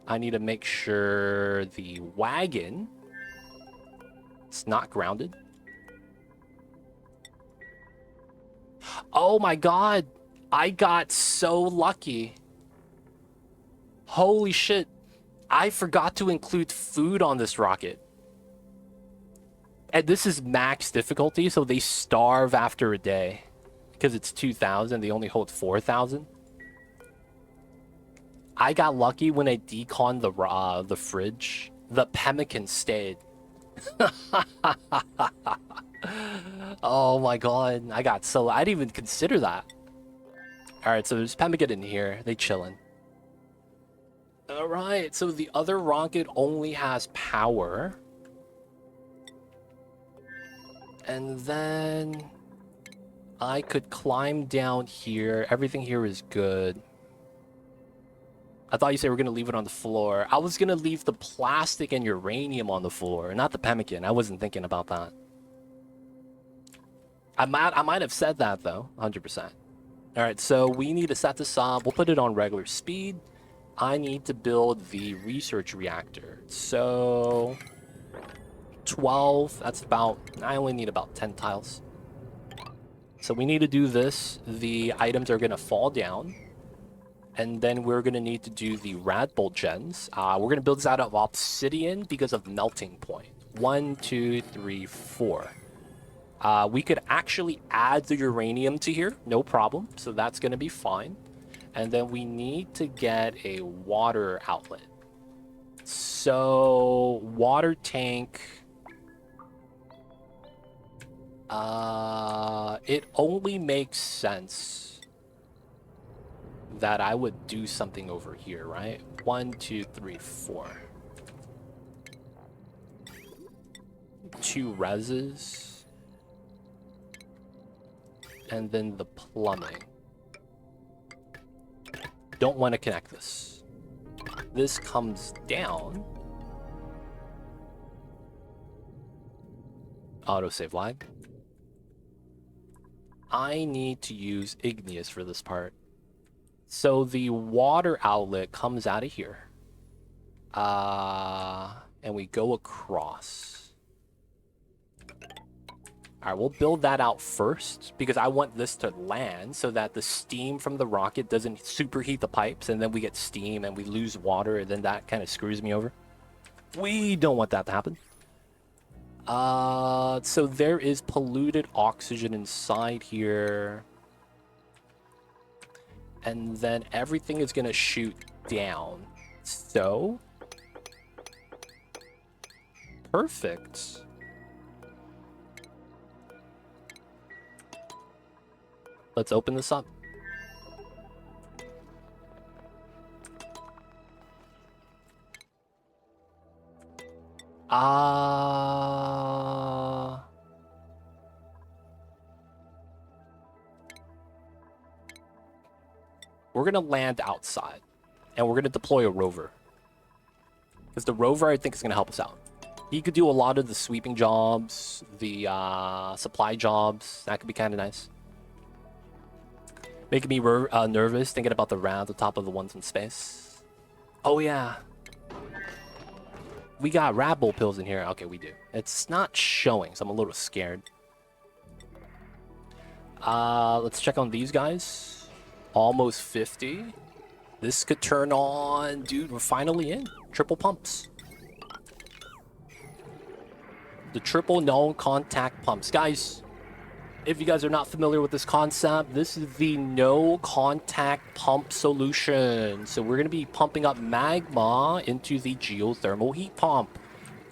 I need to make sure the wagon is not grounded. Oh my god! I got so lucky. Holy shit. I forgot to include food on this rocket. And this is max difficulty, so they starve after a day. Because it's 2,000, they only hold 4,000. I got lucky when I deconned the fridge. The pemmican stayed. Oh my god, I didn't even consider that. Alright, so there's pemmican in here. They chillin'. Alright, so the other rocket only has power. And then I could climb down here. Everything here is good. I thought you said we're going to leave it on the floor. I was going to leave the plastic and uranium on the floor, not the pemmican. I wasn't thinking about that. I might have said that, though, 100%. All right, so we need to set this up. We'll put it on regular speed. I need to build the research reactor. So 12, that's about, I only need about 10 tiles. So we need to do this. The items are going to fall down. And then we're going to need to do the Radbolt gens. We're going to build this out of obsidian because of melting point. 1, 2, 3, 4. We could actually add the uranium to here. No problem. So that's going to be fine. And then we need to get a water outlet. So water tank. It only makes sense that I would do something over here, right? 1, 2, 3, 4. 2 reses. And then the plumbing. Don't want to connect this. This comes down. Autosave lag. I need to use igneous for this part. So the water outlet comes out of here. And we go across. Alright, we'll build that out first because I want this to land so that the steam from the rocket doesn't superheat the pipes and then we get steam and we lose water and then that kind of screws me over. We don't want that to happen. So there is polluted oxygen inside here. And then everything is going to shoot down. So. Perfect. Let's open this up. We're gonna land outside, and we're gonna deploy a rover. Because the rover, I think, is gonna help us out. He could do a lot of the sweeping jobs, the supply jobs. That could be kind of nice. Making me nervous thinking about the round on top of the ones in space. Oh yeah. We got Red Bull pills in here. Okay, we do. It's not showing, so I'm a little scared. Let's check on these guys. Almost 50. This could turn on. Dude, we're finally in. Triple pumps. The triple no-contact pumps. Guys, if you guys are not familiar with this concept, this is the no-contact pump solution. So we're going to be pumping up magma into the geothermal heat pump.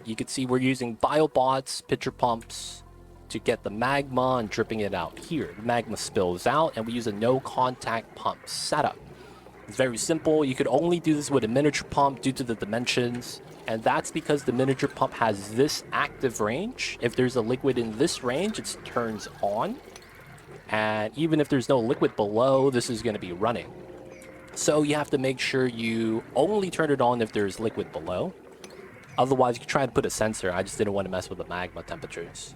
You can see we're using biobots, pitcher pumps, to get the magma and dripping it out here. The magma spills out, and we use a no-contact pump setup. It's very simple. You could only do this with a miniature pump due to the dimensions, and that's because the miniature pump has this active range. If there's a liquid in this range, it turns on, and even if there's no liquid below, this is going to be running. So you have to make sure you only turn it on if there's liquid below. Otherwise, you can try to put a sensor. I just didn't want to mess with the magma temperatures.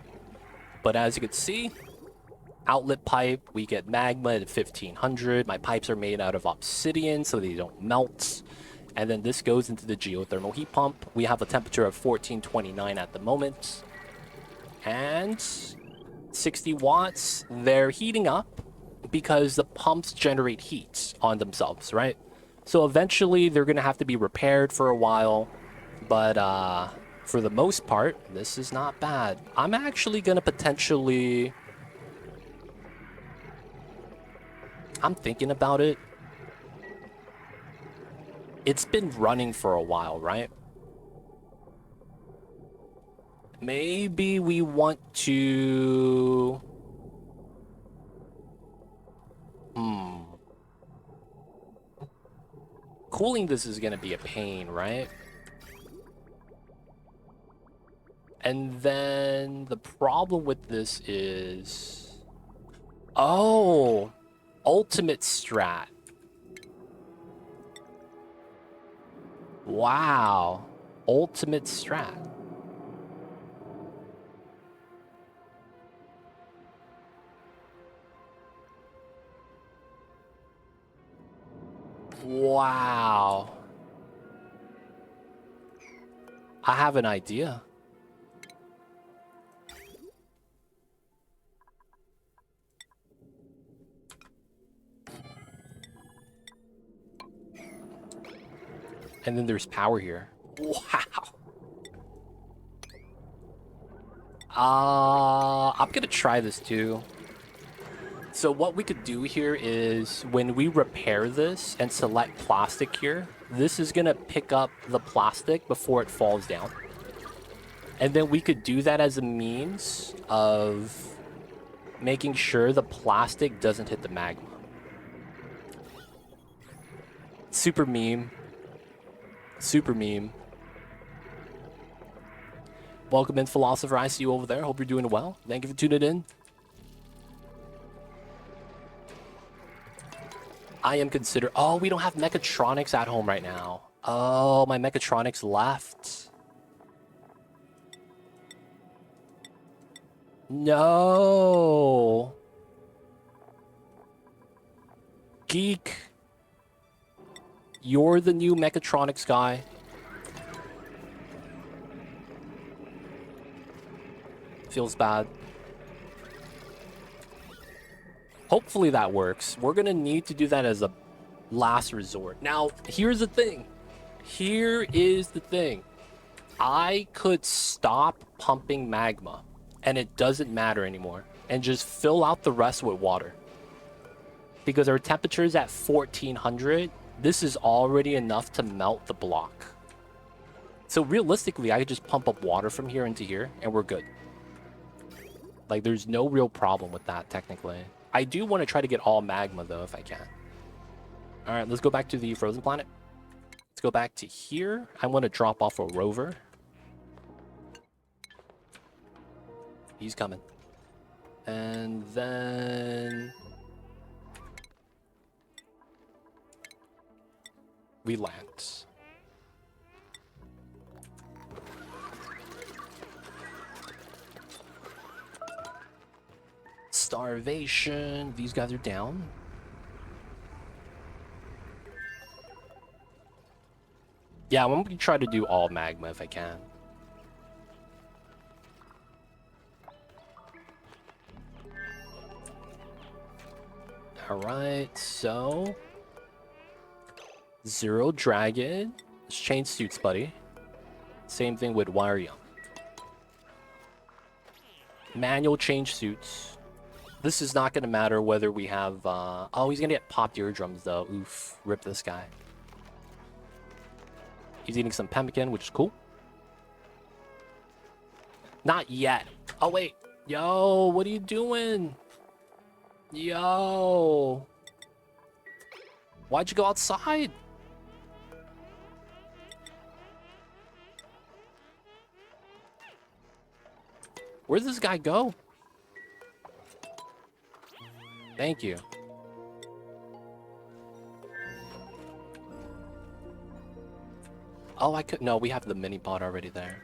But as you can see, outlet pipe, we get magma at 1500. My pipes are made out of obsidian so they don't melt. And then this goes into the geothermal heat pump. We have a temperature of 1429 at the moment. And 60 watts, they're heating up because the pumps generate heat on themselves, right? So eventually they're going to have to be repaired for a while. But for the most part, this is not bad. I'm actually going to potentially... I'm thinking about it. It's been running for a while, right? Maybe we want to... Cooling this is going to be a pain, right? And then the problem with this is... Oh! Ultimate strat. Wow. Ultimate strat. Wow. I have an idea. And then there's power here. Wow. I'm gonna try this too. So what we could do here is when we repair this and select plastic here, this is gonna pick up the plastic before it falls down. And then we could do that as a means of making sure the plastic doesn't hit the magma. Super meme. Super meme. Welcome in, Philosopher. I see you over there. Hope you're doing well. Thank you for tuning in. I am considered... Oh, we don't have mechatronics at home right now. Oh, my mechatronics left. No. Geek. You're the new mechatronics guy. Feels bad. Hopefully that works. We're gonna need to do that as a last resort. Now, here's the thing. Here is the thing. I could stop pumping magma, and it doesn't matter anymore, and just fill out the rest with water. Because our temperature is at 1400. This is already enough to melt the block. So realistically, I could just pump up water from here into here, and we're good. Like, there's no real problem with that, technically. I do want to try to get all magma, though, if I can. All right, let's go back to the frozen planet. Let's go back to here. I want to drop off a rover. He's coming. And then we land. Starvation. These guys are down. Yeah, I'm gonna try to do all magma if I can. Alright, so 0 dragon. Let's change suits, buddy. Same thing with wire young. Manual change suits. This is not gonna matter whether we have oh, he's gonna get popped eardrums though. Oof, rip this guy. He's eating some pemmican, which is cool. Not yet. Oh wait. Yo, what are you doing? Yo. Why'd you go outside? Where'd this guy go? Thank you. Oh, I could... No, we have the mini pod already there.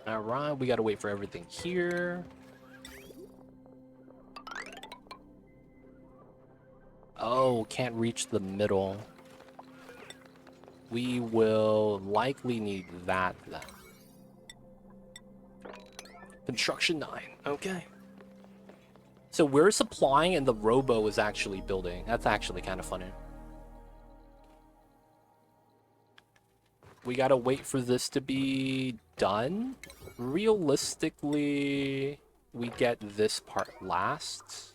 Alright, we gotta wait for everything here. Oh, can't reach the middle. We will likely need that then. Construction 9. Okay. So we're supplying and the robo is actually building. That's actually kind of funny. We gotta wait for this to be done. Realistically, we get this part last.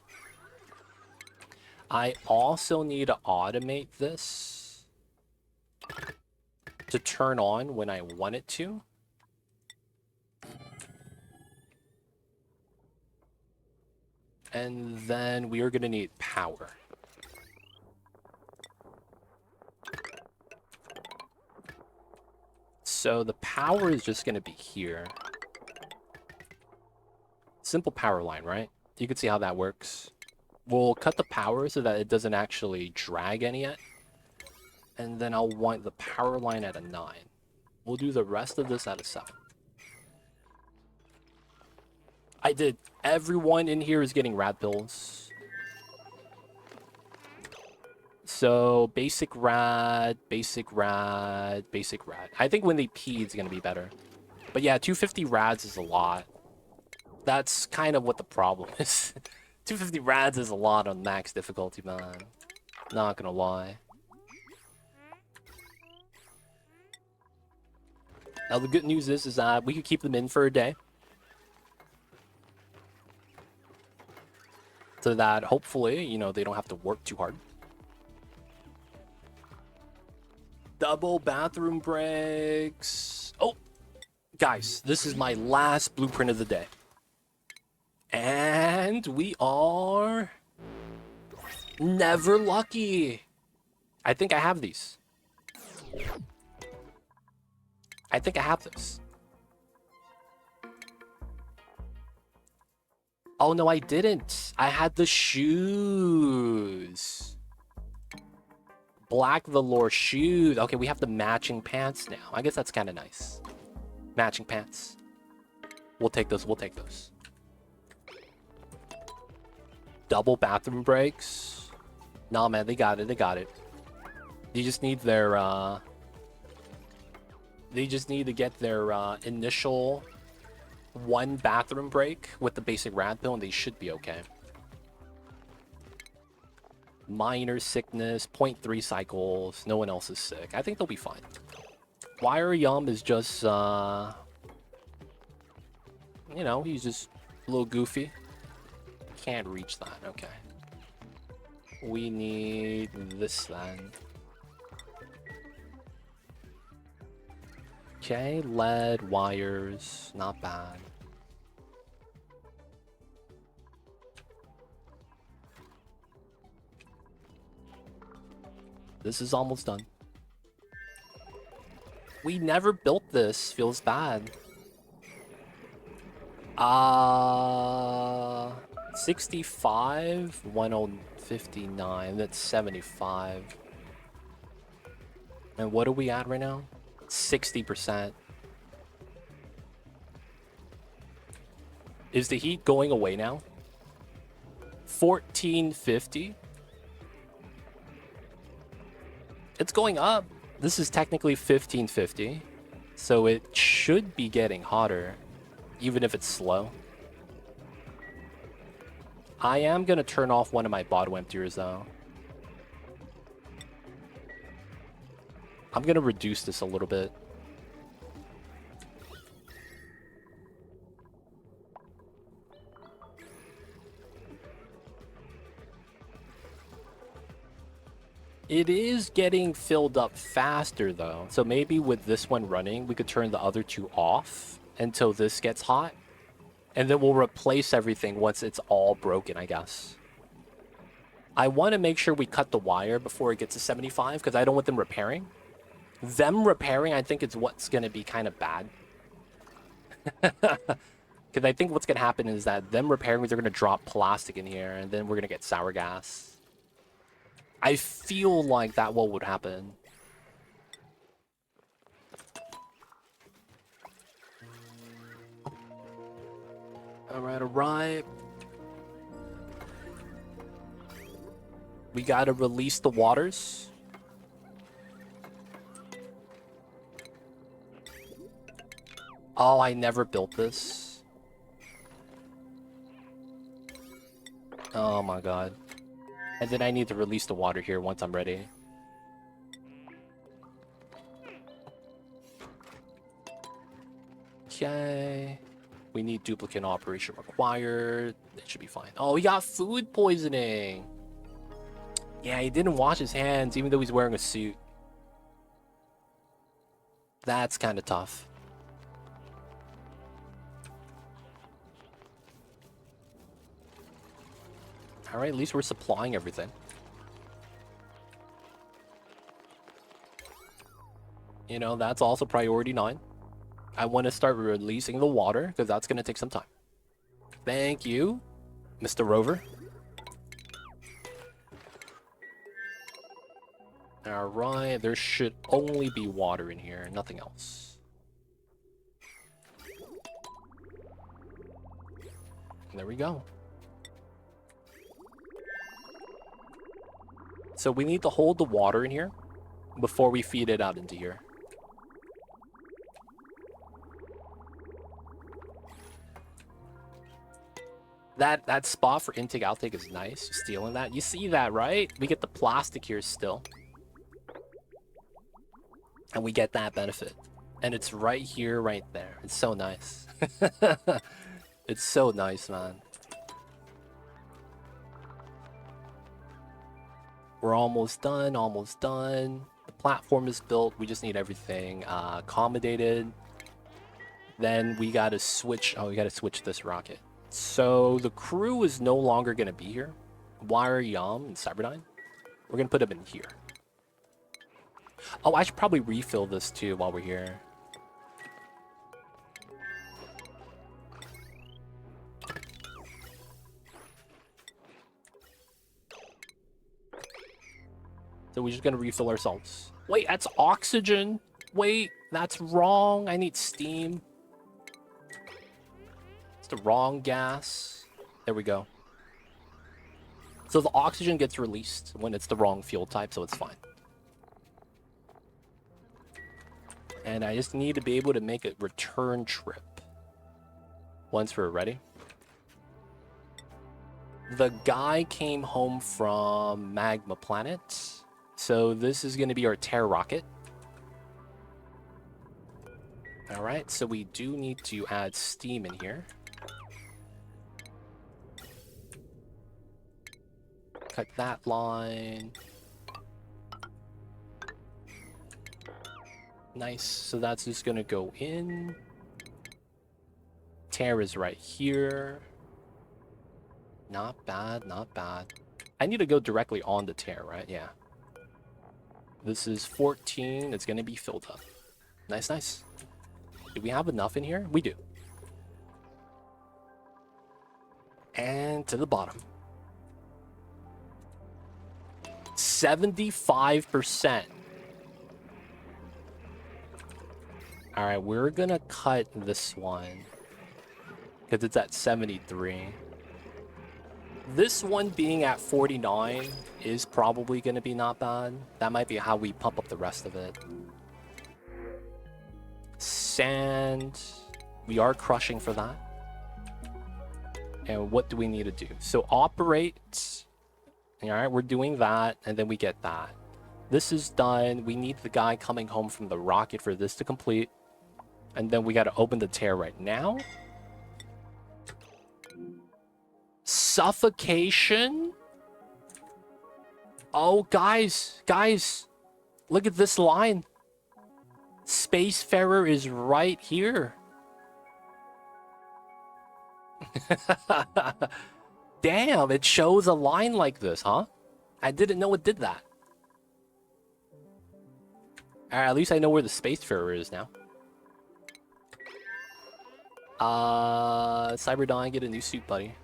I also need to automate this to turn on when I want it to. And then we are going to need power. So the power is just going to be here. Simple power line, right? You can see how that works. We'll cut the power so that it doesn't actually drag any yet. And then I'll want the power line at a 9. We'll do the rest of this at a 7. I did. Everyone in here is getting rad pills. So basic rad, basic rad, basic rad. I think when they pee, it's going to be better. But yeah, 250 rads is a lot. That's kind of what the problem is. 250 rads is a lot on max difficulty, man. Not gonna lie. Now the good news is that we could keep them in for a day. So that hopefully, you know, they don't have to work too hard. Double bathroom breaks. Oh, guys, this is my last blueprint of the day. And we are never lucky. I think I have these. I think I have this. Oh, no, I didn't. I had the shoes. Black velour shoes. Okay, we have the matching pants now. I guess that's kind of nice. Matching pants. We'll take those. We'll take those. Double bathroom breaks. Nah, man, they got it. They got it. They just need their, they just need to get their, initial 1 bathroom break with the basic rad pill, and they should be okay. Minor sickness, 0.3 cycles. No one else is sick. I think they'll be fine. Wire Yum is just, you know, he's just A little goofy. Can't reach that. Okay. We need this then. Okay, lead, wires, not bad. This is almost done. We never built this. Feels bad. 65, 1059. That's 75. And what are we at right now? 60%. Is the heat going away now? 1450. It's going up. This is technically 1550. So it should be getting hotter, even if it's slow. I am going to turn off one of my bottom emptiers, though. I'm going to reduce this a little bit. It is getting filled up faster, though. So maybe with this one running, we could turn the other two off until this gets hot. And then we'll replace everything once it's all broken, I guess. I want to make sure we cut the wire before it gets to 75, because I don't want them repairing. Them repairing, I think, is what's going to be kind of bad. Because I think what's going to happen is that them repairing, they're going to drop plastic in here, and then we're going to get sour gas. I feel like that what would happen. Alright, alright. We gotta release the waters. Oh, I never built this. Oh my god. And then I need to release the water here once I'm ready. Okay. We need duplicate operation required. It should be fine. Oh, he got food poisoning. Yeah, he didn't wash his hands even though he's wearing a suit. That's kind of tough. Alright, at least we're supplying everything. You know, that's also priority 9. I want to start releasing the water, because that's going to take some time. Thank you, Mr. Rover. Alright, there should only be water in here, nothing else. There we go. So we need to hold the water in here before we feed it out into here. That spot for intake outtake is nice. Stealing that. You see that, right? We get the plastic here still. And we get that benefit. And it's right here, right there. It's so nice. It's so nice, man. We're almost done, almost done. The platform is built. We just need everything accommodated. Then we gotta switch. Oh, we gotta switch this rocket. So the crew is no longer gonna be here. Wire, Yum, and Cyberdyne. We're gonna put them in here. Oh, I should probably refill this too while we're here. So we're just gonna refill ourselves. Wait, that's oxygen. Wait, that's wrong. I need steam. It's the wrong gas. There we go. So the oxygen gets released when it's the wrong fuel type, so it's fine. And I just need to be able to make a return trip once we're ready. The guy came home from Magma Planet. So this is going to be our Terra rocket. All right, so we do need to add steam in here. Cut that line. Nice. So that's just gonna go in. Tear is right here. Not bad, not bad. I need to go directly on the tear, right? Yeah. This is 14. It's gonna be filled up. Nice, nice. Do we have enough in here? We do. And to the bottom. 75%. Alright, we're gonna cut this one. Because it's at 73. This one being at 49 is probably gonna be not bad. That might be how we pump up the rest of it. Sand. We are crushing for that. And what do we need to do? So operate. Alright, we're doing that, and then we get that. This is done. We need the guy coming home from the rocket for this to complete. And then we gotta open the tear right now. Suffocation? Oh, guys. Guys. Look at this line. Spacefarer is right here. Damn, it shows a line like this, huh? I didn't know it did that. Alright, at least I know where the Spacefarer is now. Cyberdyne, get a new suit, buddy.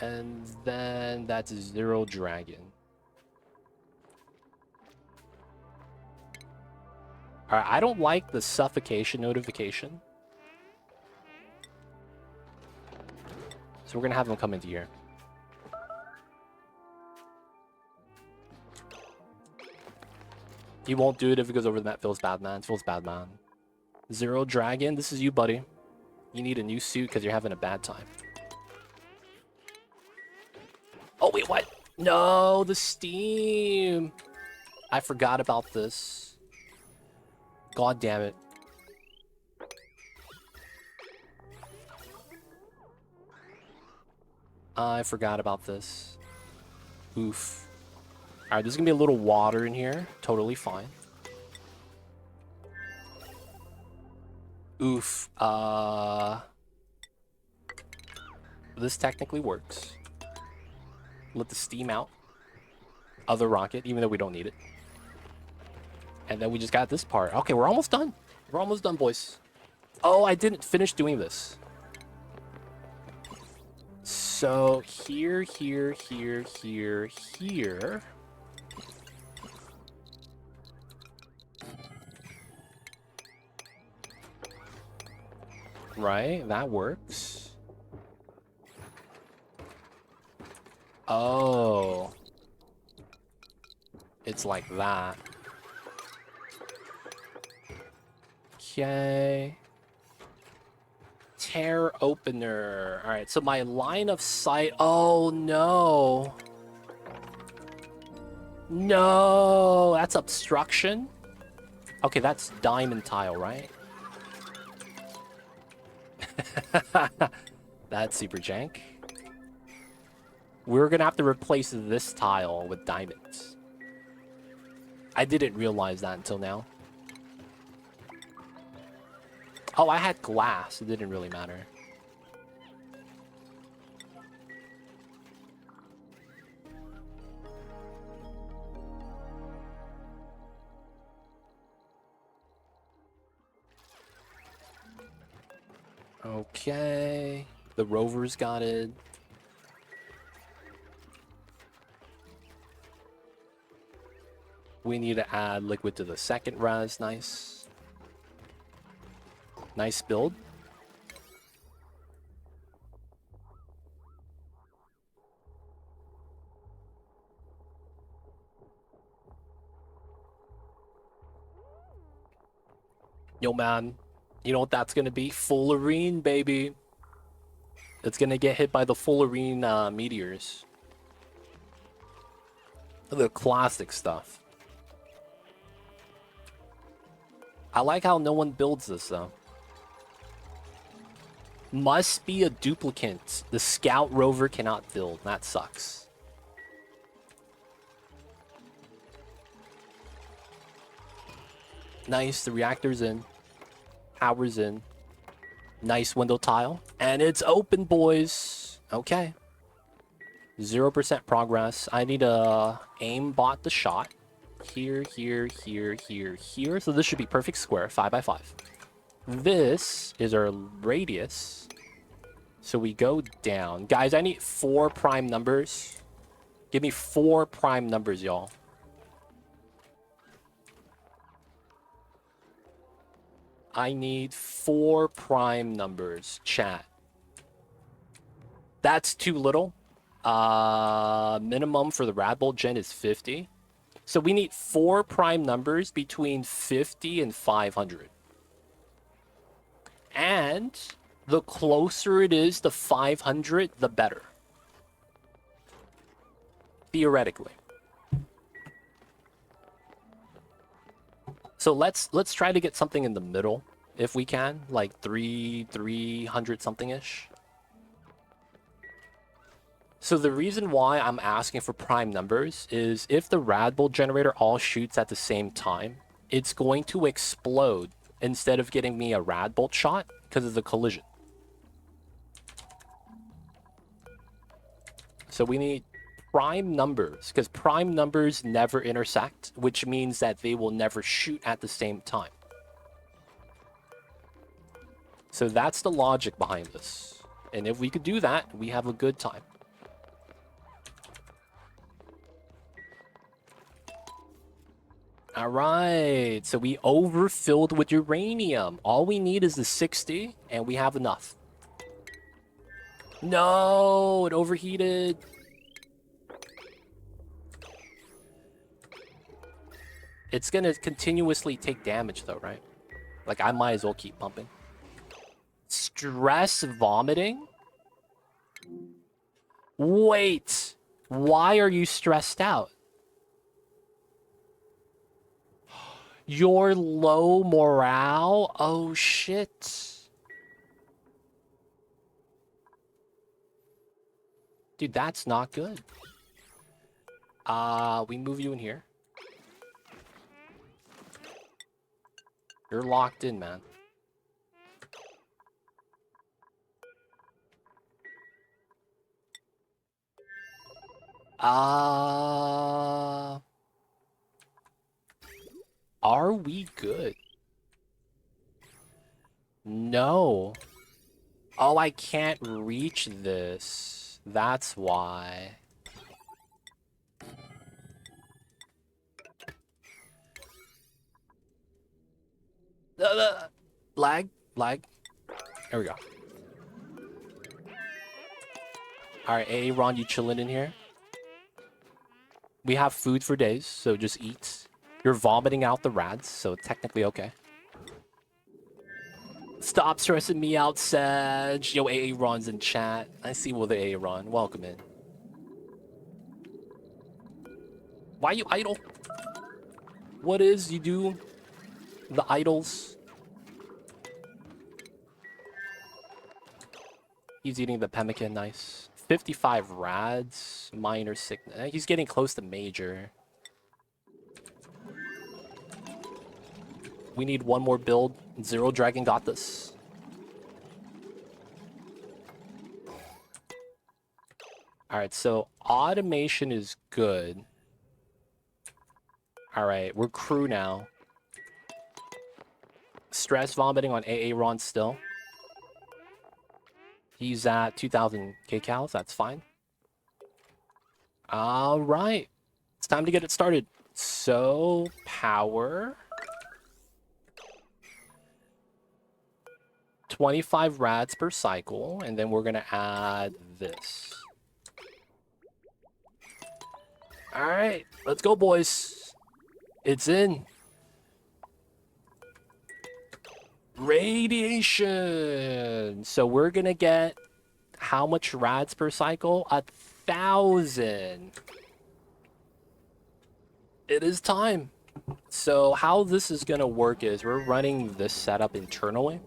And then that's Zero Dragon. Alright, I don't like the suffocation notification. So we're gonna have them come into here. He won't do it if it goes over the map. Feels bad, man. Feels bad, man. Zero Dragon, this is you, buddy. You need a new suit because you're having a bad time. Oh, wait, what? No, the Steam. I forgot about this. God damn it. I forgot about this. Oof. Alright, there's gonna be a little water in here. Totally fine. Oof. This technically works. Let the steam out of the rocket, even though we don't need it. And then we just got this part. Okay, we're almost done. We're almost done, boys. Oh, I didn't finish doing this. So here, here, here, here, here. Right, that works. Oh. It's like that. Okay. Tear opener. Alright, so my line of sight. Oh, no. No, that's obstruction. Okay, that's diamond tile, right? That's super jank. We're gonna have to replace this tile with diamonds. I didn't realize that until now. Oh, I had glass. It didn't really matter. Okay. The rovers got it. We need to add liquid to the second res. Nice. Nice build. Yo, man. You know what that's gonna be? Fullerene, baby. It's gonna get hit by the Fullerene meteors. The classic stuff. I like how no one builds this, though. Must be a duplicate. The scout rover cannot build. That sucks. Nice, the reactor's in. Power's in. Nice window tile. And it's open, boys. Okay. 0% progress. I need to aimbot the shot. Here, here, here, here, here. So this should be perfect square, 5x5. This is our radius. So we go down. Guys, I need 4 prime numbers. Give me 4 prime numbers, y'all. I need 4 prime numbers, chat. That's too little. Minimum for the Radbolt gen is 50. So we need 4 prime numbers between 50 and 500. And the closer it is to 500, the better. Theoretically. So let's try to get something in the middle if we can, like 300 something ish. So the reason why I'm asking for prime numbers is if the Radbolt generator all shoots at the same time, it's going to explode instead of getting me a Radbolt shot because of the collision. So we need prime numbers, because prime numbers never intersect, which means that they will never shoot at the same time. So that's the logic behind this. And if we could do that, we have a good time. All right, so we overfilled with uranium. All we need is the 60, and we have enough. No, it overheated. It's gonna continuously take damage though, right? Like, I might as well keep pumping. Stress vomiting? Wait, why are you stressed out? You're low morale? Oh shit. Dude, that's not good. We move you in here. You're locked in, man. Are we good? No. Oh, I can't reach this. That's why. Lag. There we go. Alright, hey, Ron, you chilling in here? We have food for days, so just eat. You're vomiting out the rads, so technically okay. Stop stressing me out, Sag. Yo, AA Ron's in chat. I see with the AA Ron. Welcome in. Why you idle? What is you do? The idols. He's eating the pemmican, nice. 55 rads, minor sickness. He's getting close to major. We need one more build. Zero Dragon got this. Alright, so automation is good. Alright, we're crew now. Stress vomiting on AA Ron still. He's at 2,000 kcals, that's fine. Alright. It's time to get it started. So, power. 25 rads per cycle, and then we're gonna add this. Alright, let's go, boys. It's in. Radiation. So we're gonna get how much rads per cycle? 1,000. It is time. So how this is gonna work is we're running this setup internally.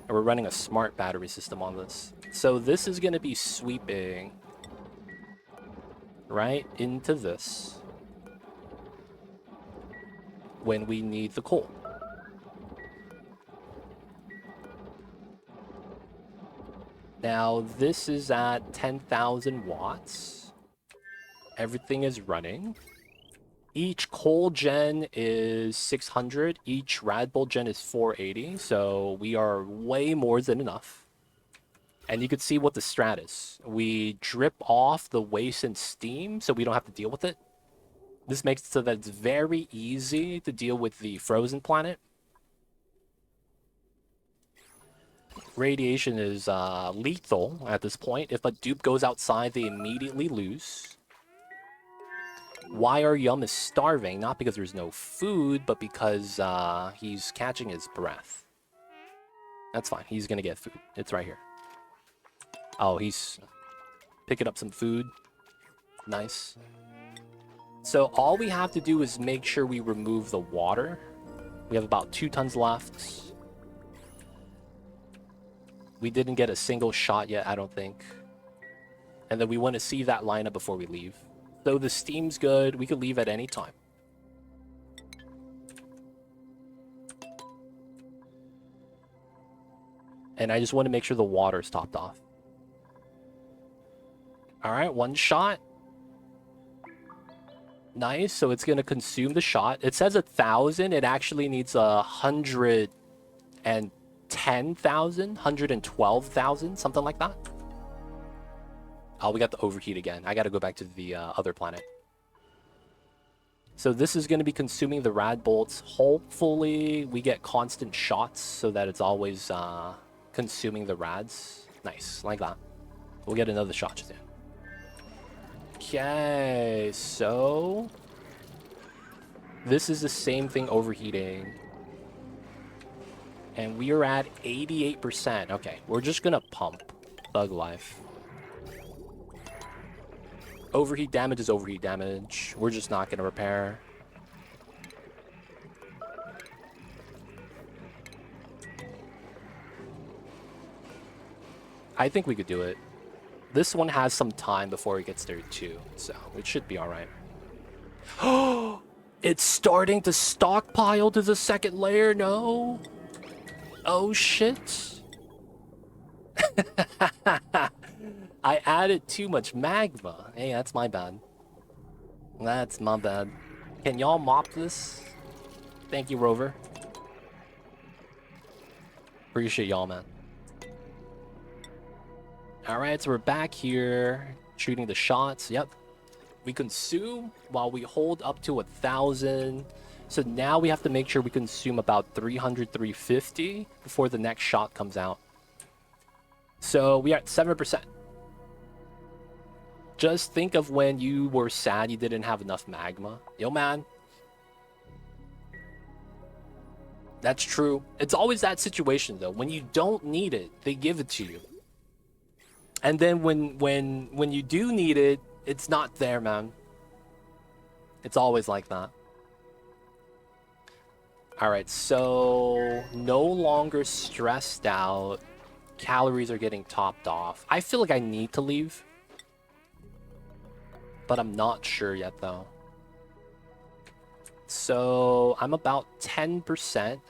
And we're running a smart battery system on this. So this is going to be sweeping right into this when we need the coal. Now, this is at 10,000 watts. Everything is running. Each coal gen is 600. Each rad bolt gen is 480. So we are way more than enough. And you can see what the strat is. We drip off the waste and steam so we don't have to deal with it. This makes it so that it's very easy to deal with the frozen planet. Radiation is lethal at this point. If a dupe goes outside, they immediately lose. Why our Yum is starving, not because there's no food, but because he's catching his breath. That's fine. He's going to get food. It's right here. Oh, he's picking up some food. Nice. So all we have to do is make sure we remove the water. We have about 2 tons left. We didn't get a single shot yet, I don't think. And then we want to see that lineup before we leave. So the steam's good. We could leave at any time. And I just want to make sure the water's topped off. Alright, 1 shot. Nice, so it's going to consume the shot. It says 1,000. It actually needs 110,000, 112,000, something like that. Oh, we got the overheat again. I got to go back to the other planet. So this is going to be consuming the rad bolts. Hopefully we get constant shots so that it's always consuming the rads. Nice, like that. We'll get another shot soon. Okay, so this is the same thing overheating. And we are at 88%. Okay, we're just gonna pump. Thug life. Overheat damage is overheat damage. We're just not gonna repair. I think we could do it. This one has some time before it gets there too, so it should be alright. Oh, it's starting to stockpile to the second layer, no? Oh shit. I added too much magma. Hey, that's my bad. That's my bad. Can y'all mop this? Thank you, Rover. Appreciate y'all, man. Alright, so we're back here, shooting the shots. Yep. We consume while we hold up to 1,000. So now we have to make sure we consume about 300, 350 before the next shot comes out. So we are at 7%. Just think of when you were sad you didn't have enough magma. Yo, man. That's true. It's always that situation, though. When you don't need it, they give it to you. And then when you do need it, it's not there, man. It's always like that. Alright, so no longer stressed out. Calories are getting topped off. I feel like I need to leave. But I'm not sure yet, though. So I'm about 10%.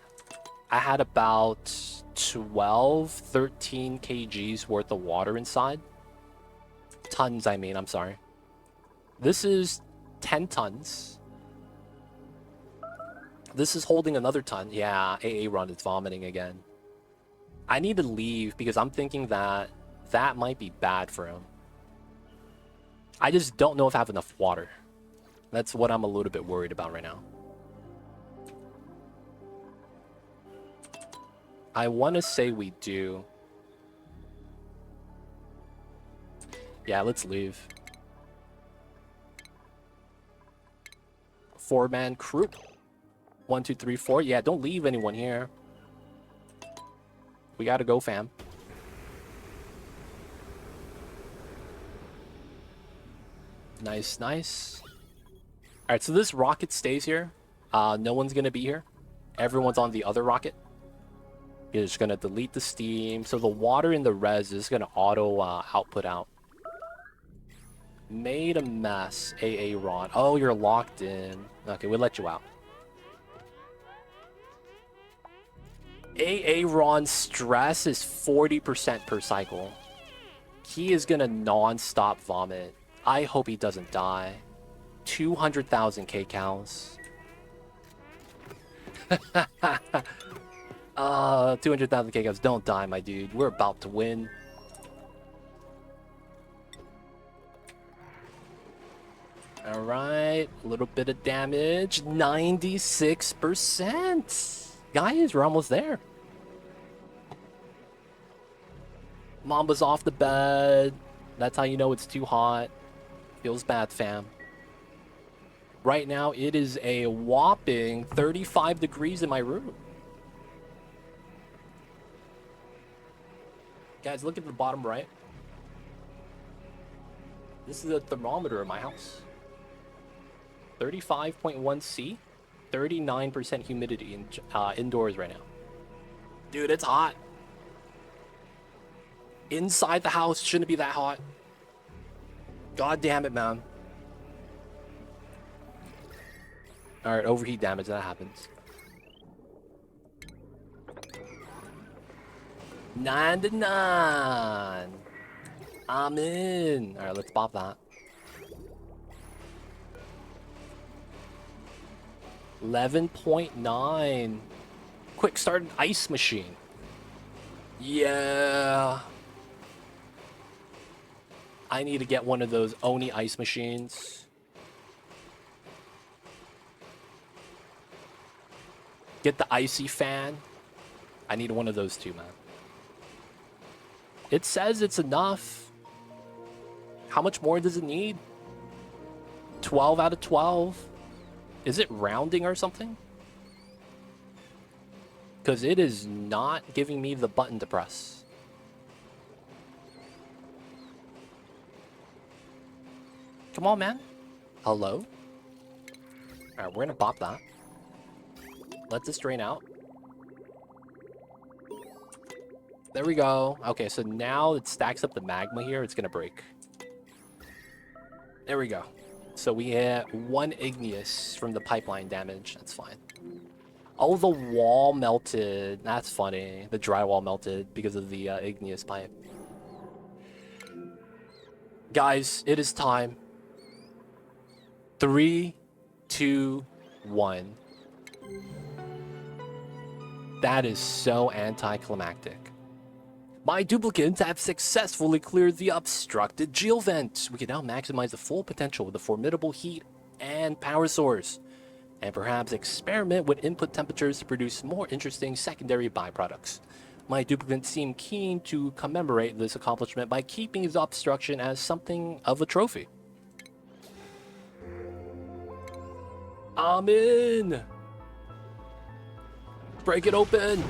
I had about 12, 13 kgs worth of water inside. Tons, I mean, I'm sorry. This is 10 tons. This is holding another ton. Yeah, AA run is vomiting again. I need to leave because I'm thinking that that might be bad for him. I just don't know if I have enough water. That's what I'm a little bit worried about right now. I want to say we do. Yeah, let's leave. 4-man crew. 1, 2, 3, 4. Yeah, don't leave anyone here. We gotta go, fam. Nice, nice. Alright, so this rocket stays here. No one's gonna be here. Everyone's on the other rocket. You're just gonna delete the steam. So the water in the res is gonna auto output out. Made a mess, AA Ron. Oh, you're locked in. Okay, we'll let you out. AA Ron's stress is 40% per cycle. He is gonna non-stop vomit. I hope he doesn't die. 200,000 kcals. 200,000 kcals. Don't die, my dude. We're about to win. Alright, a little bit of damage. 96%. Guys, we're almost there. Mamba's off the bed. That's how you know it's too hot. Feels bad, fam. Right now, it is a whopping 35 degrees in my room. Guys, look at the bottom right. This is the thermometer in my house. 35.1 C, 39% humidity indoors right now. Dude, it's hot. Inside the house shouldn't be that hot. God damn it, man. Alright, overheat damage, that happens. 9 to 9. I'm in. Alright, let's pop that. 11.9. Quick start an ice machine. Yeah. I need to get one of those Oni ice machines. Get the icy fan. I need one of those too, man. It says it's enough. How much more does it need? 12 out of 12. Is it rounding or something? Because it is not giving me the button to press. Come on, man. Hello? Alright, we're gonna pop that. Let this drain out. There we go. Okay, so now it stacks up the magma here. It's gonna break. There we go. So we had 1 igneous from the pipeline damage. That's fine. Oh, the wall melted. That's funny. The drywall melted because of the igneous pipe. Guys, it is time. 3, 2, 1. That is so anticlimactic. My duplicates have successfully cleared the obstructed geo vent. We can now maximize the full potential of the formidable heat and power source, and perhaps experiment with input temperatures to produce more interesting secondary byproducts. My duplicates seem keen to commemorate this accomplishment by keeping the obstruction as something of a trophy. I'm in! Break it open!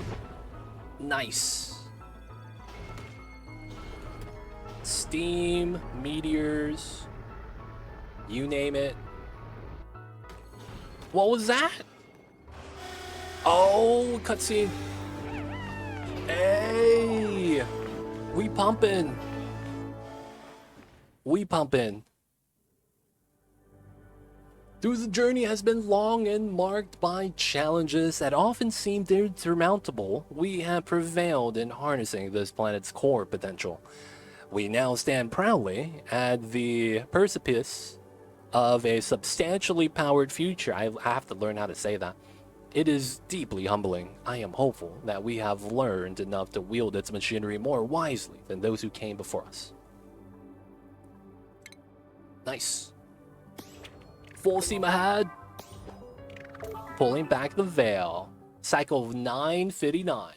Nice. Steam, meteors, you name it. What was that? Oh, cutscene. Hey, we pumping. We pumping. Though the journey has been long and marked by challenges that often seemed insurmountable, we have prevailed in harnessing this planet's core potential. We now stand proudly at the precipice of a substantially powered future. I have to learn how to say that. It is deeply humbling. I am hopeful that we have learned enough to wield its machinery more wisely than those who came before us. Nice. Full steam ahead. Pulling back the veil. Cycle 959.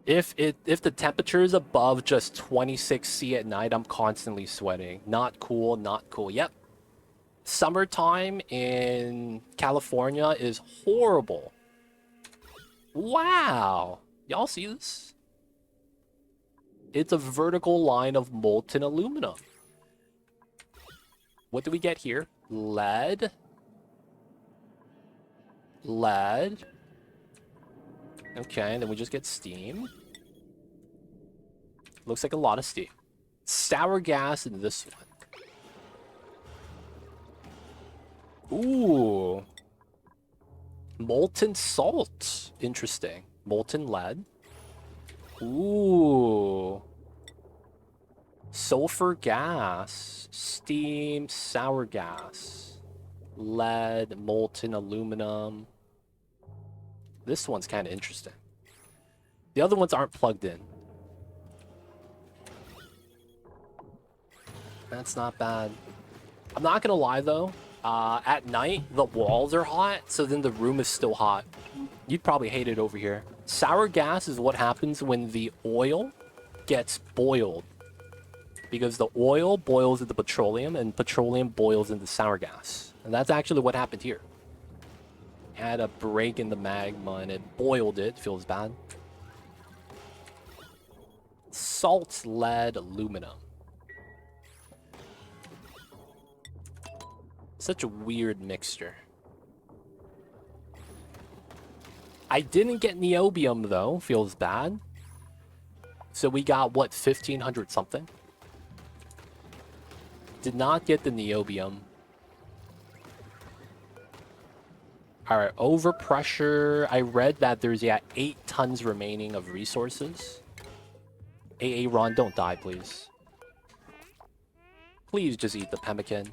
If the temperature is above just 26 C at night, I'm constantly sweating. Not cool, not cool. Yep. Summertime in California is horrible. Wow. Y'all see this? It's a vertical line of molten aluminum. What do we get here? Lead. lead. Okay, then we just get steam. Looks like a lot of steam. Sour gas in this one. Ooh. Molten salt. Interesting. Molten lead. Ooh. Sulfur gas. Steam. Sour gas. Lead. Molten aluminum. This one's kind of interesting. The other ones aren't plugged in. That's not bad. I'm not gonna lie though. At night, the walls are hot, so then the room is still hot. You'd probably hate it over here. Sour gas is what happens when the oil gets boiled. Because the oil boils into petroleum, and petroleum boils into sour gas. And that's actually what happened here. Had a break in the magma, and it boiled it. Feels bad. Salt, lead, aluminum. Such a weird mixture. I didn't get niobium though. Feels bad. So we got what, 1500 something? Did not get the niobium. Alright, overpressure. I read that there's 8 tons remaining of resources. Ron, don't die, please. Please just eat the pemmican.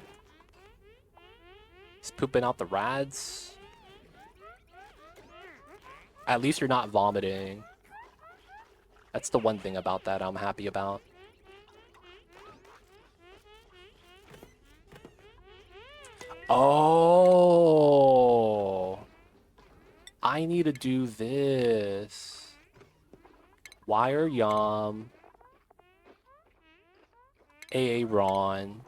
He's pooping out the rads. At least you're not vomiting. That's the one thing about that I'm happy about. Oh. I need to do this. Wire Yum. Ron.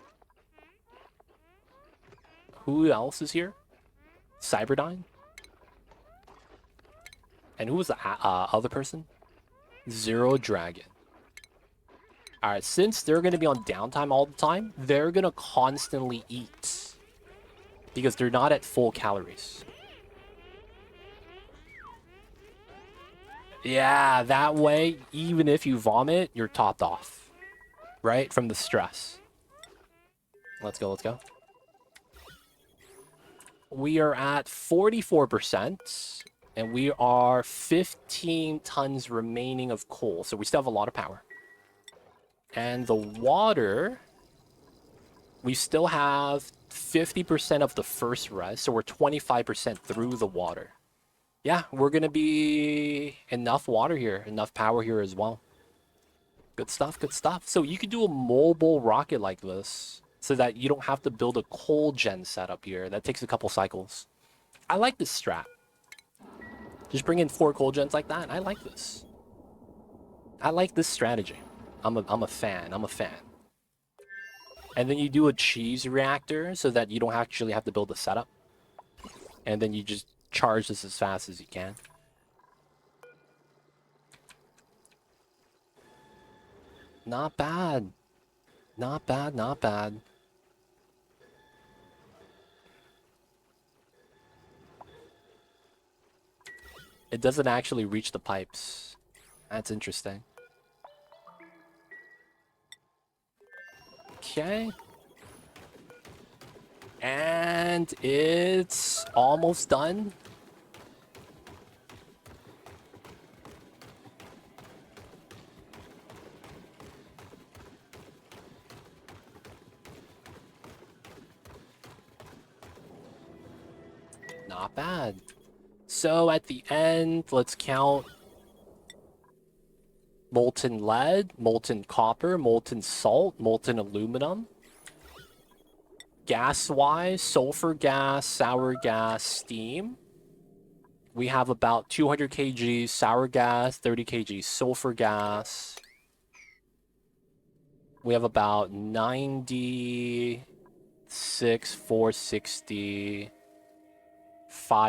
Who else is here? Cyberdyne? And who was the other person? Zero Dragon. Alright, since they're going to be on downtime all the time, they're going to constantly eat. Because they're not at full calories. Yeah, that way, even if you vomit, you're topped off. Right? From the stress. Let's go, let's go. We are at 44%. And we are 15 tons remaining of coal. So we still have a lot of power. And the water, we still have 50% of the first res. So we're 25% through the water. Yeah, we're going to be enough water here. Enough power here as well. Good stuff, good stuff. So you could do a mobile rocket like this. So that you don't have to build a coal gen setup here. That takes a couple cycles. I like this strat. Just bring in 4 coal gens like that. I like this. I like this strategy. I'm a fan. I'm a fan. And then you do a cheese reactor so that you don't actually have to build a setup. And then you just charge this as fast as you can. Not bad. Not bad, not bad. It doesn't actually reach the pipes. That's interesting. Okay. And it's almost done. Not bad. So at the end, let's count molten lead, molten copper, molten salt, molten aluminum. Gas-wise, sulfur gas, sour gas, steam. We have about 200 kg sour gas, 30 kg sulfur gas. We have about 96, 460...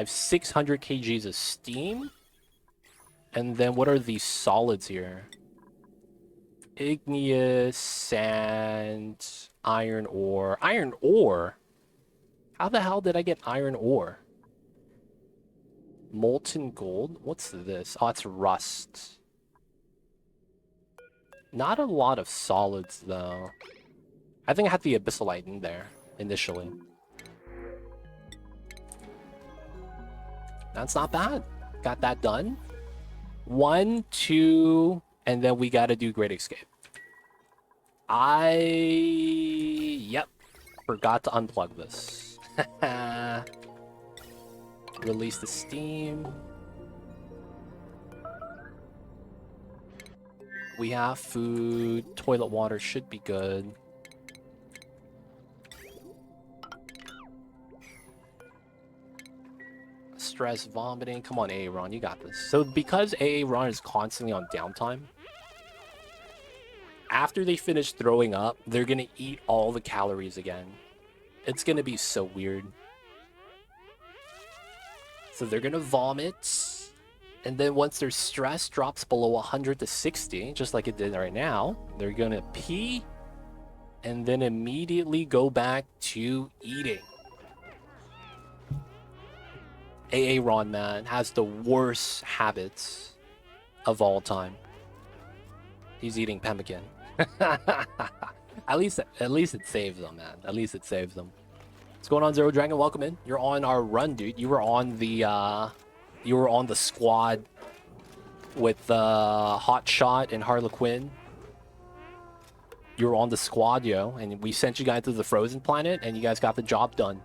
600 kgs of steam. And then what are these solids here? Igneous, sand, iron ore. Iron ore? How the hell did I get iron ore? Molten gold? What's this? Oh, it's rust. Not a lot of solids, though. I think I had the abyssalite in there, initially. That's not bad. Got that done. 1, 2, and then we gotta do Great Escape. Yep. Forgot to unplug this. Release the steam. We have food. Toilet water should be good. Stress, vomiting. Come on, Aaron, you got this. So because Aaron is constantly on downtime, after they finish throwing up, they're gonna eat all the calories again. It's gonna be so weird. So they're gonna vomit, and then once their stress drops below 100 to 60, just like it did right now, they're gonna pee, and then immediately go back to eating. Aaron, man, has the worst habits of all time. He's eating pemmican. At least it saves them, man. At least it saves them. What's going on, Zero Dragon? Welcome in. You're on our run, dude. You were on the squad with Hot Shot and Harlequin. You were on the squad, yo, and we sent you guys to the Frozen Planet, and you guys got the job done.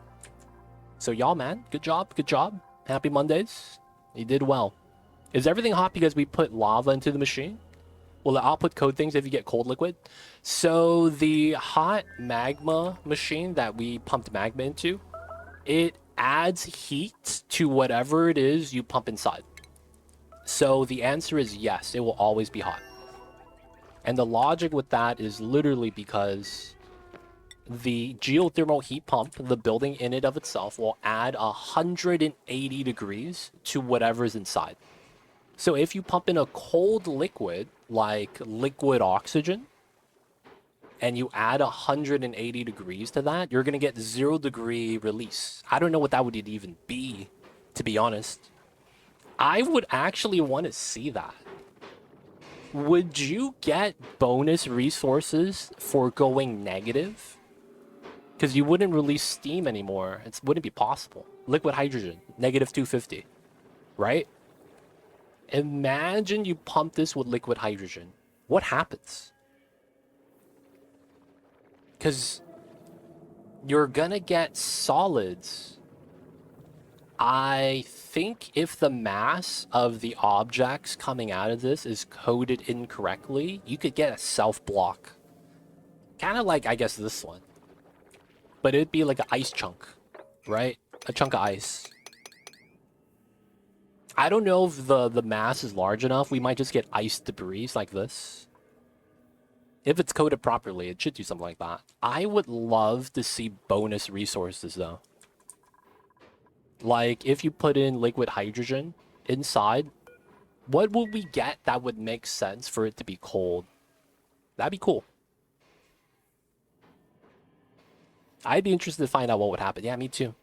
So y'all, man, good job, good job. Happy Mondays. You did well. Is everything hot because we put lava into the machine? Will the output code things if you get cold liquid? So the hot magma machine that we pumped magma into, it adds heat to whatever it is you pump inside. So the answer is yes, it will always be hot. And the logic with that is literally because the geothermal heat pump, the building in it of itself, will add 180 degrees to whatever's inside. So if you pump in a cold liquid, like liquid oxygen, and you add 180 degrees to that, you're going to get 0-degree release. I don't know what that would even be, to be honest. I would actually want to see that. Would you get bonus resources for going negative? Because you wouldn't release steam anymore. It wouldn't be possible. Liquid hydrogen, negative 250, right? Imagine you pump this with liquid hydrogen. What happens? Because you're gonna get solids. I think if the mass of the objects coming out of this is coded incorrectly, you could get a self-block. Kind of like, I guess, this one. But it'd be like an ice chunk, right? A chunk of ice. I don't know if the mass is large enough. We might just get ice debris like this. If it's coded properly, it should do something like that. I would love to see bonus resources, though. Like, if you put in liquid hydrogen inside, what would we get that would make sense for it to be cold? That'd be cool. I'd be interested to find out what would happen. Yeah, me too.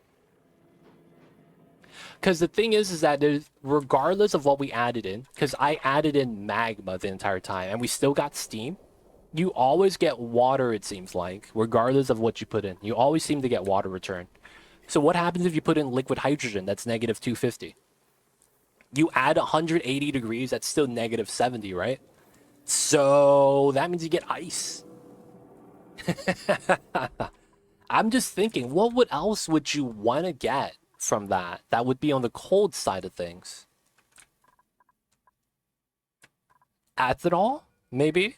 Because the thing is that regardless of what we added in, because I added in magma the entire time, and we still got steam, you always get water, it seems like, regardless of what you put in. You always seem to get water return. So what happens if you put in liquid hydrogen that's negative 250? You add 180 degrees, that's still negative 70, right? So that means you get ice. I'm just thinking, what else would you want to get from that? That would be on the cold side of things. Ethanol, maybe?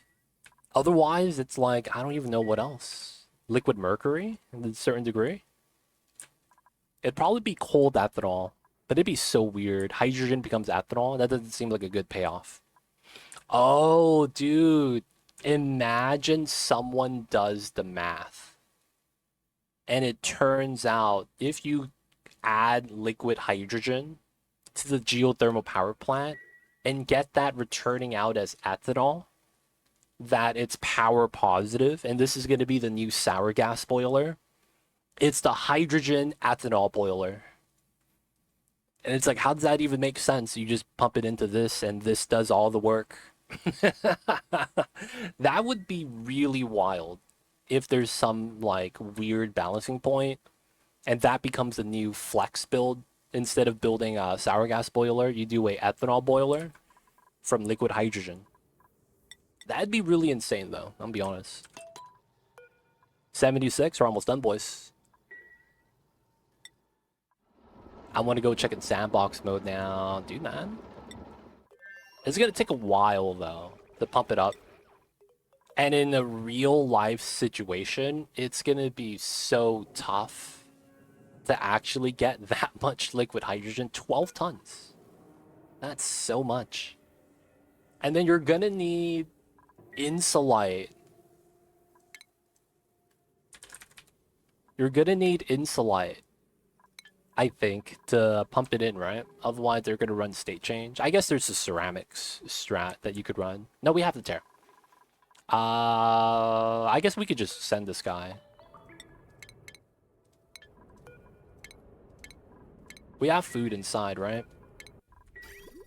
Otherwise, it's like, I don't even know what else. Liquid mercury, to a certain degree? It'd probably be cold ethanol, but it'd be so weird. Hydrogen becomes ethanol? That doesn't seem like a good payoff. Oh, dude. Imagine someone does the math. And it turns out if you add liquid hydrogen to the geothermal power plant and get that returning out as ethanol, that it's power positive, and this is going to be the new sour gas boiler. It's the hydrogen ethanol boiler. And it's like, how does that even make sense? You just pump it into this and this does all the work. That would be really wild if there's some like weird balancing point and that becomes a new flex build. Instead of building a sour gas boiler, you do a ethanol boiler from liquid hydrogen. That'd be really insane though, I'll be honest. 76, we're almost done, boys. I want to go check in sandbox mode now. Dude, man. It's going to take a while, though, to pump it up. And in a real life situation, it's going to be so tough to actually get that much liquid hydrogen. 12 tons. That's so much. And then you're going to need insulite. You're going to need insulite, I think, to pump it in, right? Otherwise, they're going to run state change. I guess there's a ceramics strat that you could run. No, we have the tear. I guess we could just send this guy. We have food inside, right?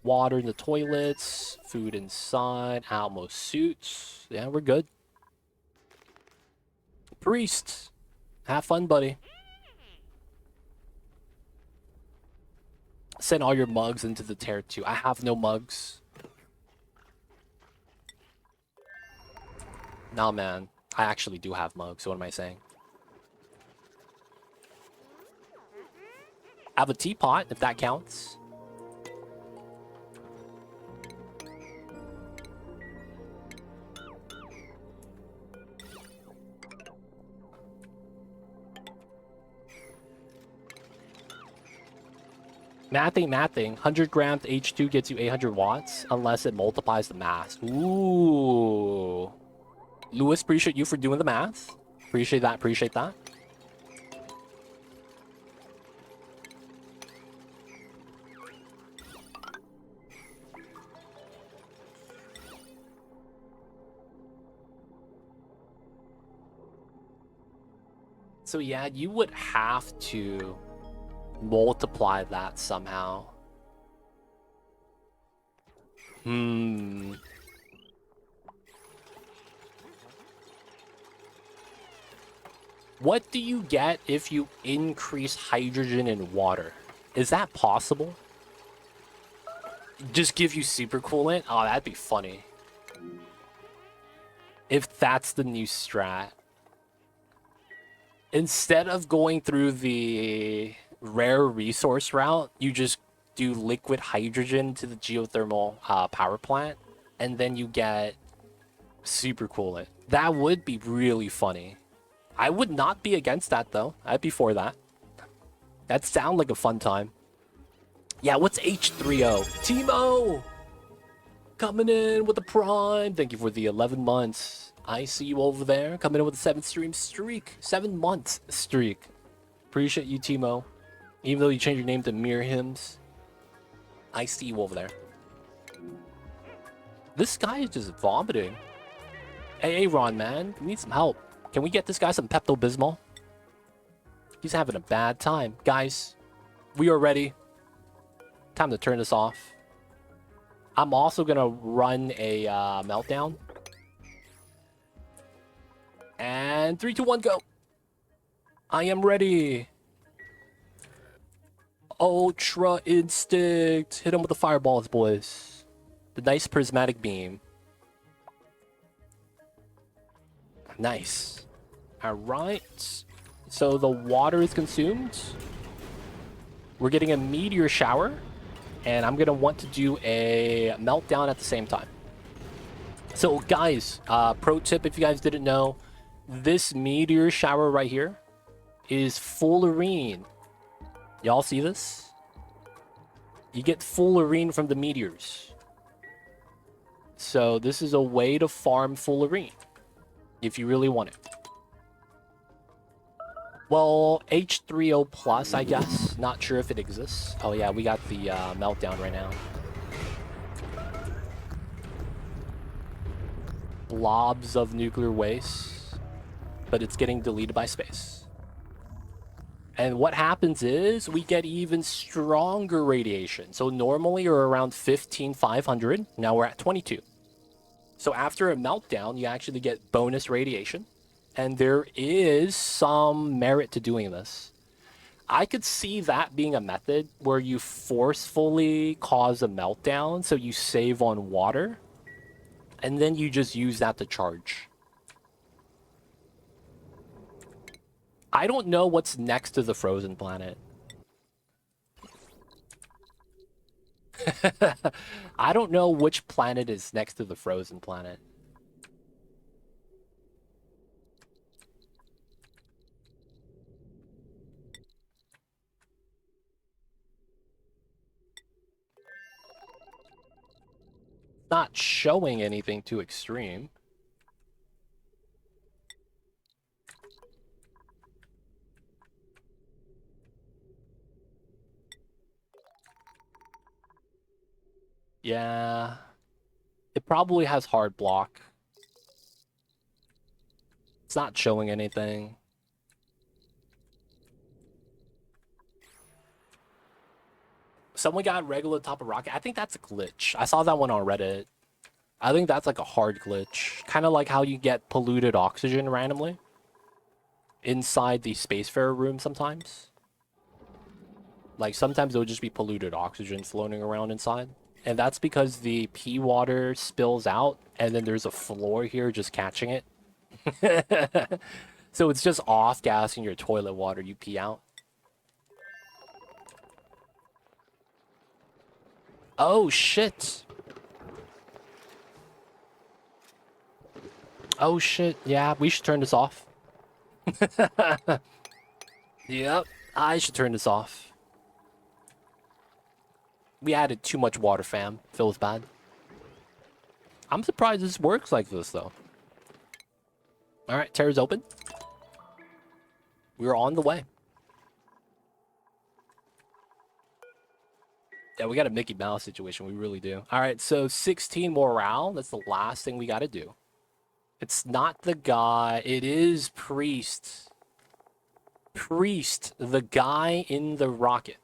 Water in the toilets, food inside, Almo suits. Yeah, we're good. Priest, have fun, buddy. Send all your mugs into the tear too. I have no mugs. Nah, man. I actually do have mugs. What am I saying? I have a teapot, if that counts. Mathing. 100 grams H2 gets you 800 watts unless it multiplies the mass. Ooh. Lewis, appreciate you for doing the math. Appreciate that. So yeah, you would have to multiply that somehow. What do you get if you increase hydrogen in water? Is that possible? Just give you super coolant? Oh, that'd be funny. If that's the new strat. Instead of going through the rare resource route, you just do liquid hydrogen to the geothermal power plant, and then you get super coolant. That would be really funny. I would not be against that, though. I'd be for that. That sounds like a fun time. Yeah, what's H3O? Timo! Coming in with the prime. Thank you for the 11 months. I see you over there. Coming in with a 7-stream streak. 7-month streak. Appreciate you, Timo. Even though you changed your name to Mere Hymns. I see you over there. This guy is just vomiting. Hey, Ron, man. We need some help. Can we get this guy some Pepto-Bismol? He's having a bad time. Guys, we are ready. Time to turn this off. I'm also going to run a meltdown. And 3, 2, 1, go. I am ready. Ultra Instinct. Hit him with the fireballs, boys. The nice prismatic beam. Nice. Alright. So the water is consumed. We're getting a meteor shower. And I'm going to want to do a meltdown at the same time. So guys, pro tip if you guys didn't know, this meteor shower right here is fullerene. Y'all see this? You get fullerene from the meteors. So this is a way to farm fullerene if you really want it. Well, H3O plus, I guess. Not sure if it exists. Oh yeah, we got the meltdown right now. Blobs of nuclear waste, but it's getting deleted by space. And what happens is we get even stronger radiation. So normally you're around 15,500. Now we're at 22. So after a meltdown, you actually get bonus radiation. And there is some merit to doing this. I could see that being a method where you forcefully cause a meltdown so you save on water. And then you just use that to charge. I don't know what's next to the frozen planet. I don't know which planet is next to the frozen planet. Not showing anything too extreme. Yeah. It probably has hard block. It's not showing anything. Someone got regular top of rocket. I think that's a glitch. I saw that one on Reddit. I think that's like a hard glitch. Kind of like how you get polluted oxygen randomly inside the Spacefarer room sometimes. Like sometimes it would just be polluted oxygen floating around inside. And that's because the pee water spills out and then there's a floor here just catching it. So it's just off gassing your toilet water you pee out. Oh shit. Oh shit. Yeah, we should turn this off. Yep, I should turn this off. We added too much water, fam. Feels bad. I'm surprised this works like this, though. Alright, Terra's open. We're on the way. Yeah, we got a Mickey Mouse situation. We really do. Alright, so 16 morale. That's the last thing we got to do. It's not the guy. It is Priest. Priest, the guy in the rocket.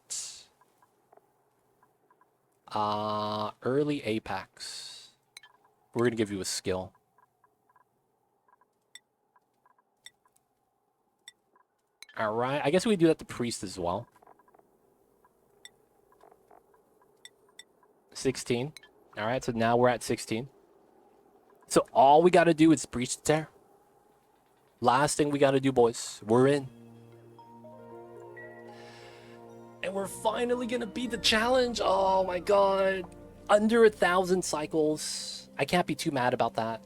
Early Apex. We're gonna give you a skill. Alright, I guess we do that to Priest as well. 16. Alright, so now we're at 16. So all we gotta do is breach the tear. Last thing we gotta do, boys. We're in. And we're finally gonna beat the challenge. Oh my god. Under 1,000 cycles. I can't be too mad about that.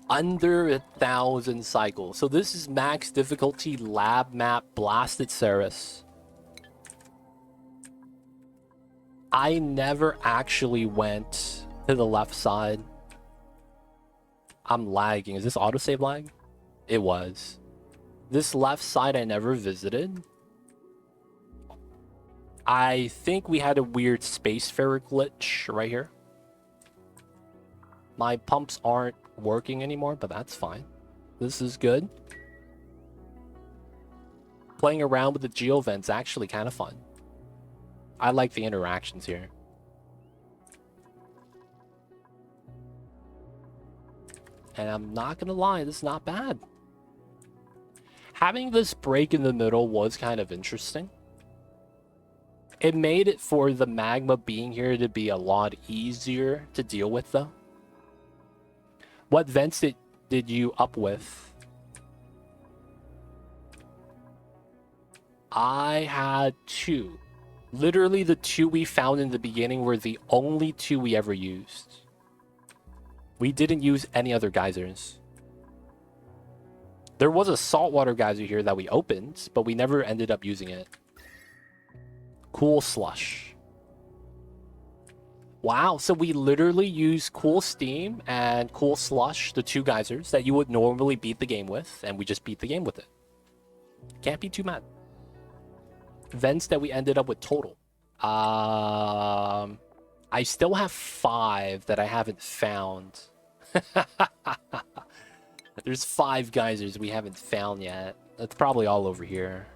Under 1,000 cycles. So this is max difficulty lab map blasted Ceres. I never actually went to the left side. I'm lagging. Is this autosave lag? It was. This left side I never visited. I think we had a weird Spacefarer glitch right here. My pumps aren't working anymore, but that's fine. This is good. Playing around with the geovent's actually kind of fun. I like the interactions here. And I'm not gonna lie, this is not bad. Having this break in the middle was kind of interesting. It made it for the magma being here to be a lot easier to deal with, though. What vents did you up with? I had 2. Literally the 2 we found in the beginning were the only 2 we ever used. We didn't use any other geysers. There was a saltwater geyser here that we opened, but we never ended up using it. Cool slush. Wow, so we literally use cool steam and cool slush, the 2 geysers that you would normally beat the game with, and we just beat the game with it. Can't be too mad. Vents that we ended up with total. I still have 5 that I haven't found. There's 5 geysers we haven't found yet. That's probably all over here.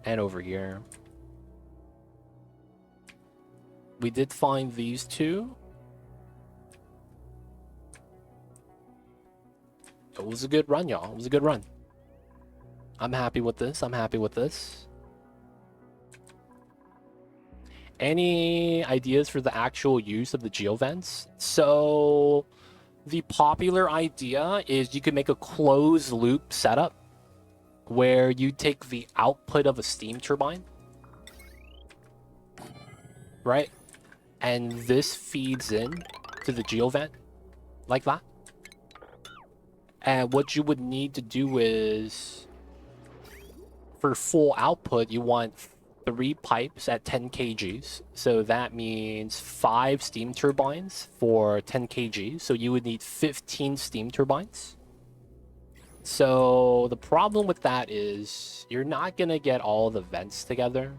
And over here. We did find these 2. It was a good run, y'all. It was a good run. I'm happy with this. I'm happy with this. Any ideas for the actual use of the geovents? So the popular idea is you can make a closed loop setup where you take the output of a steam turbine, right? And this feeds in to the geovent like that. And what you would need to do is, for full output, you want 3 pipes at 10 kgs. So that means 5 steam turbines for 10 kg. So you would need 15 steam turbines. So the problem with that is you're not going to get all the vents together.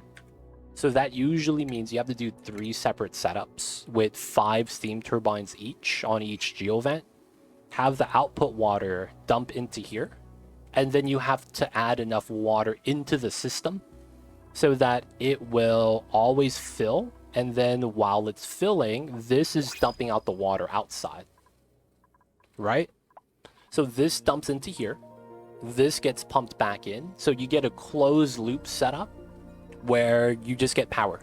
So that usually means you have to do 3 separate setups with 5 steam turbines each on each geovent. Have the output water dump into here. And then you have to add enough water into the system so that it will always fill. And then while it's filling, this is dumping out the water outside. Right? So this dumps into here. This gets pumped back in. So you get a closed loop setup where you just get power.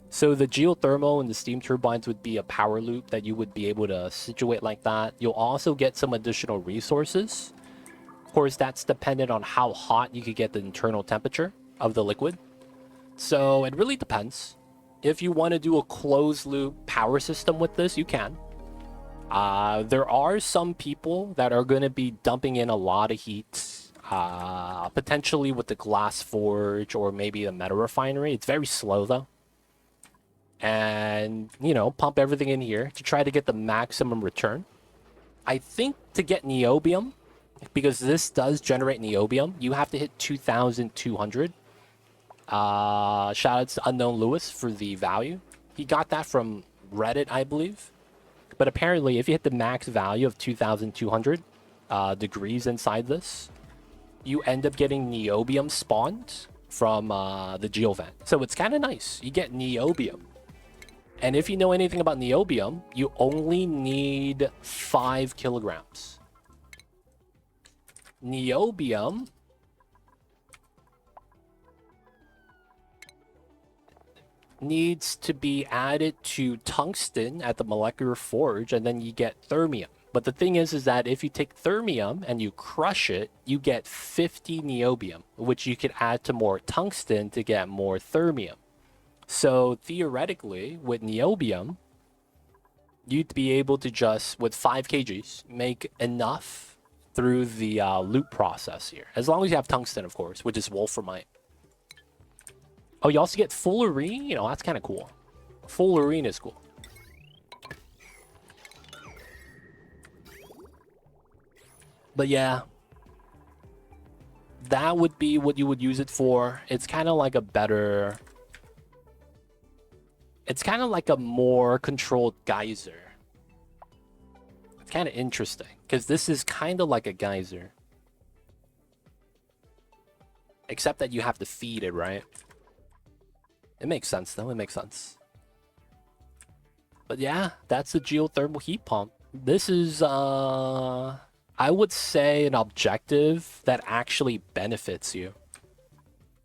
So the geothermal and the steam turbines would be a power loop that you would be able to situate like that. You'll also get some additional resources. Of course, that's dependent on how hot you could get the internal temperature of the liquid. So it really depends. If you want to do a closed loop power system with this, you can. There are some people that are going to be dumping in a lot of heat, potentially with the glass forge or maybe the metal refinery. It's very slow though. And, you know, pump everything in here to try to get the maximum return. I think to get niobium, because this does generate niobium, you have to hit 2,200. Shout out to Unknown Lewis for the value. He got that from Reddit, I believe. But apparently, if you hit the max value of 2,200 degrees inside this, you end up getting niobium spawned from the geovent. So it's kind of nice. You get niobium. And if you know anything about niobium, you only need 5 kilograms. Niobium needs to be added to tungsten at the molecular forge, and then you get thermium. But the thing is that if you take thermium and you crush it, you get 50 niobium, which you could add to more tungsten to get more thermium. So theoretically, with niobium, you'd be able to just, with 5 kgs, make enough through the loop process here. As long as you have tungsten, of course, which is wolframite. Oh, you also get fullerene? You know, that's kind of cool. Fullerene is cool. But yeah, that would be what you would use it for. It's kind of like a better... It's kind of like a more controlled geyser. It's kind of interesting, because this is kind of like a geyser. Except that you have to feed it, right? It makes sense, though. It makes sense. But yeah, that's the geothermal heat pump. This is, I would say, an objective that actually benefits you.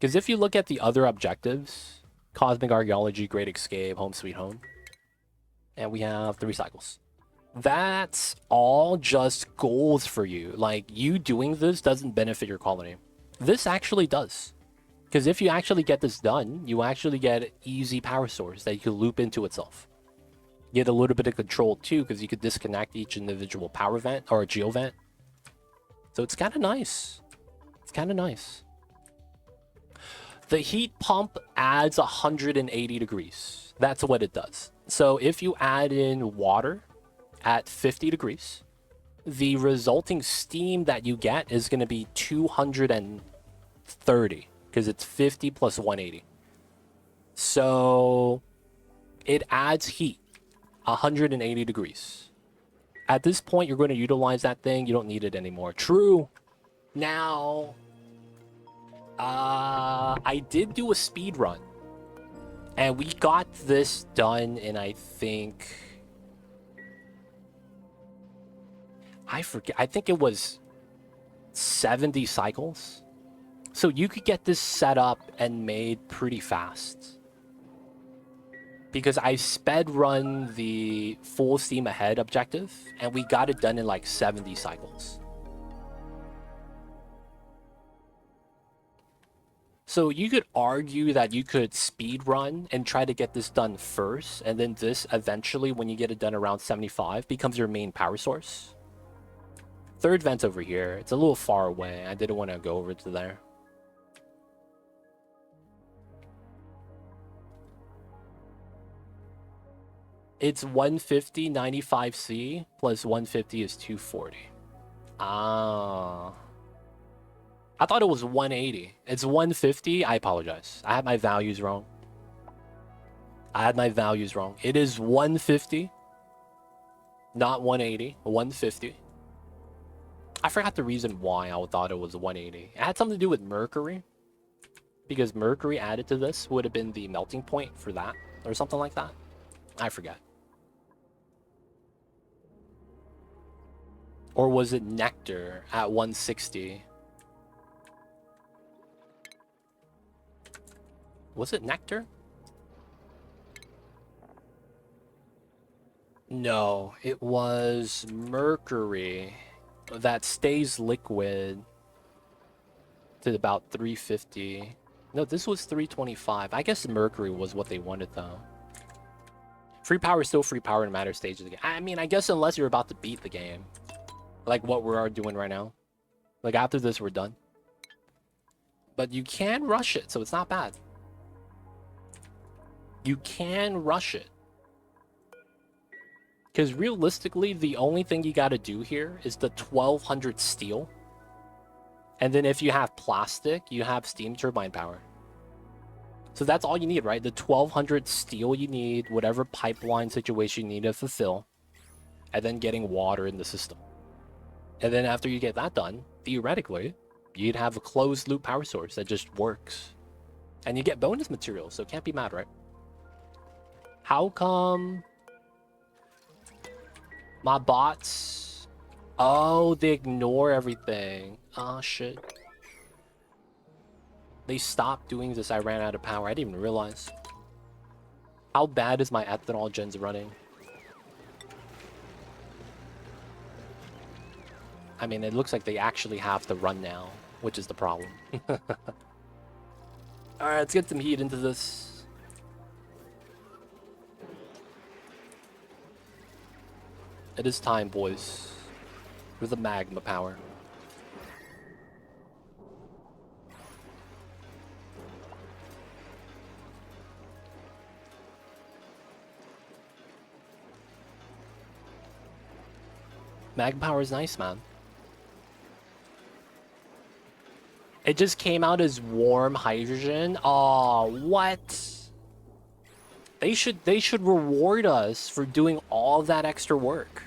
Because if you look at the other objectives... Cosmic Archaeology, Great Escape, Home Sweet Home. And we have 3 cycles. That's all just goals for you. Like, you doing this doesn't benefit your colony. This actually does. Because if you actually get this done, you actually get an easy power source that you can loop into itself. You get a little bit of control too, because you could disconnect each individual power vent or a geo vent. So it's kind of nice. It's kind of nice. The heat pump adds 180 degrees. That's what it does. So if you add in water at 50 degrees, the resulting steam that you get is going to be 230, because it's 50 plus 180. So it adds heat 180 degrees At this point, you're going to utilize that thing. You don't need it anymore. True. Now, I did do a speed run. And we got this done in, I think... I forget. I think it was 70 cycles. So you could get this set up and made pretty fast. Because I sped run the full steam ahead objective, and we got it done in like 70 cycles. So you could argue that you could speed run and try to get this done first, and then this eventually, when you get it done around 75, becomes your main power source. Third vent over here. It's a little far away. I didn't want to go over to there. It's 150 95C plus 150 is 240. Ah. I thought it was 180. It's 150. I apologize. I had my values wrong. It is 150. Not 180. 150. I forgot the reason why I thought it was 180. It had something to do with mercury. Because mercury added to this would have been the melting point for that. Or something like that. I forget. Or was it nectar at 160? Was it nectar? No, it was mercury that stays liquid to about 350. No, this was 325. I guess mercury was what they wanted, though. Free power is still free power no matter stage of the game. I mean, I guess unless you're about to beat the game. Like what we are doing right now. Like after this, we're done. But you can rush it, so it's not bad. You can rush it. Because realistically, the only thing you got to do here is the 1200 steel. And then if you have plastic, you have steam turbine power. So that's all you need, right? The 1200 steel you need, whatever pipeline situation you need to fulfill. And then getting water in the system. And then after you get that done, theoretically, you'd have a closed loop power source that just works. And you get bonus materials, so can't be mad, right? How come my bots... Oh, they ignore everything. Oh, shit. They stopped doing this. I ran out of power. I didn't even realize. How bad is my ethanol gens running? I mean, it looks like they actually have to run now, which is the problem. Alright, let's get some heat into this. It is time, boys. For the magma power. Magma power is nice, man. It just came out as warm hydrogen. Oh, what? They should reward us for doing all that extra work.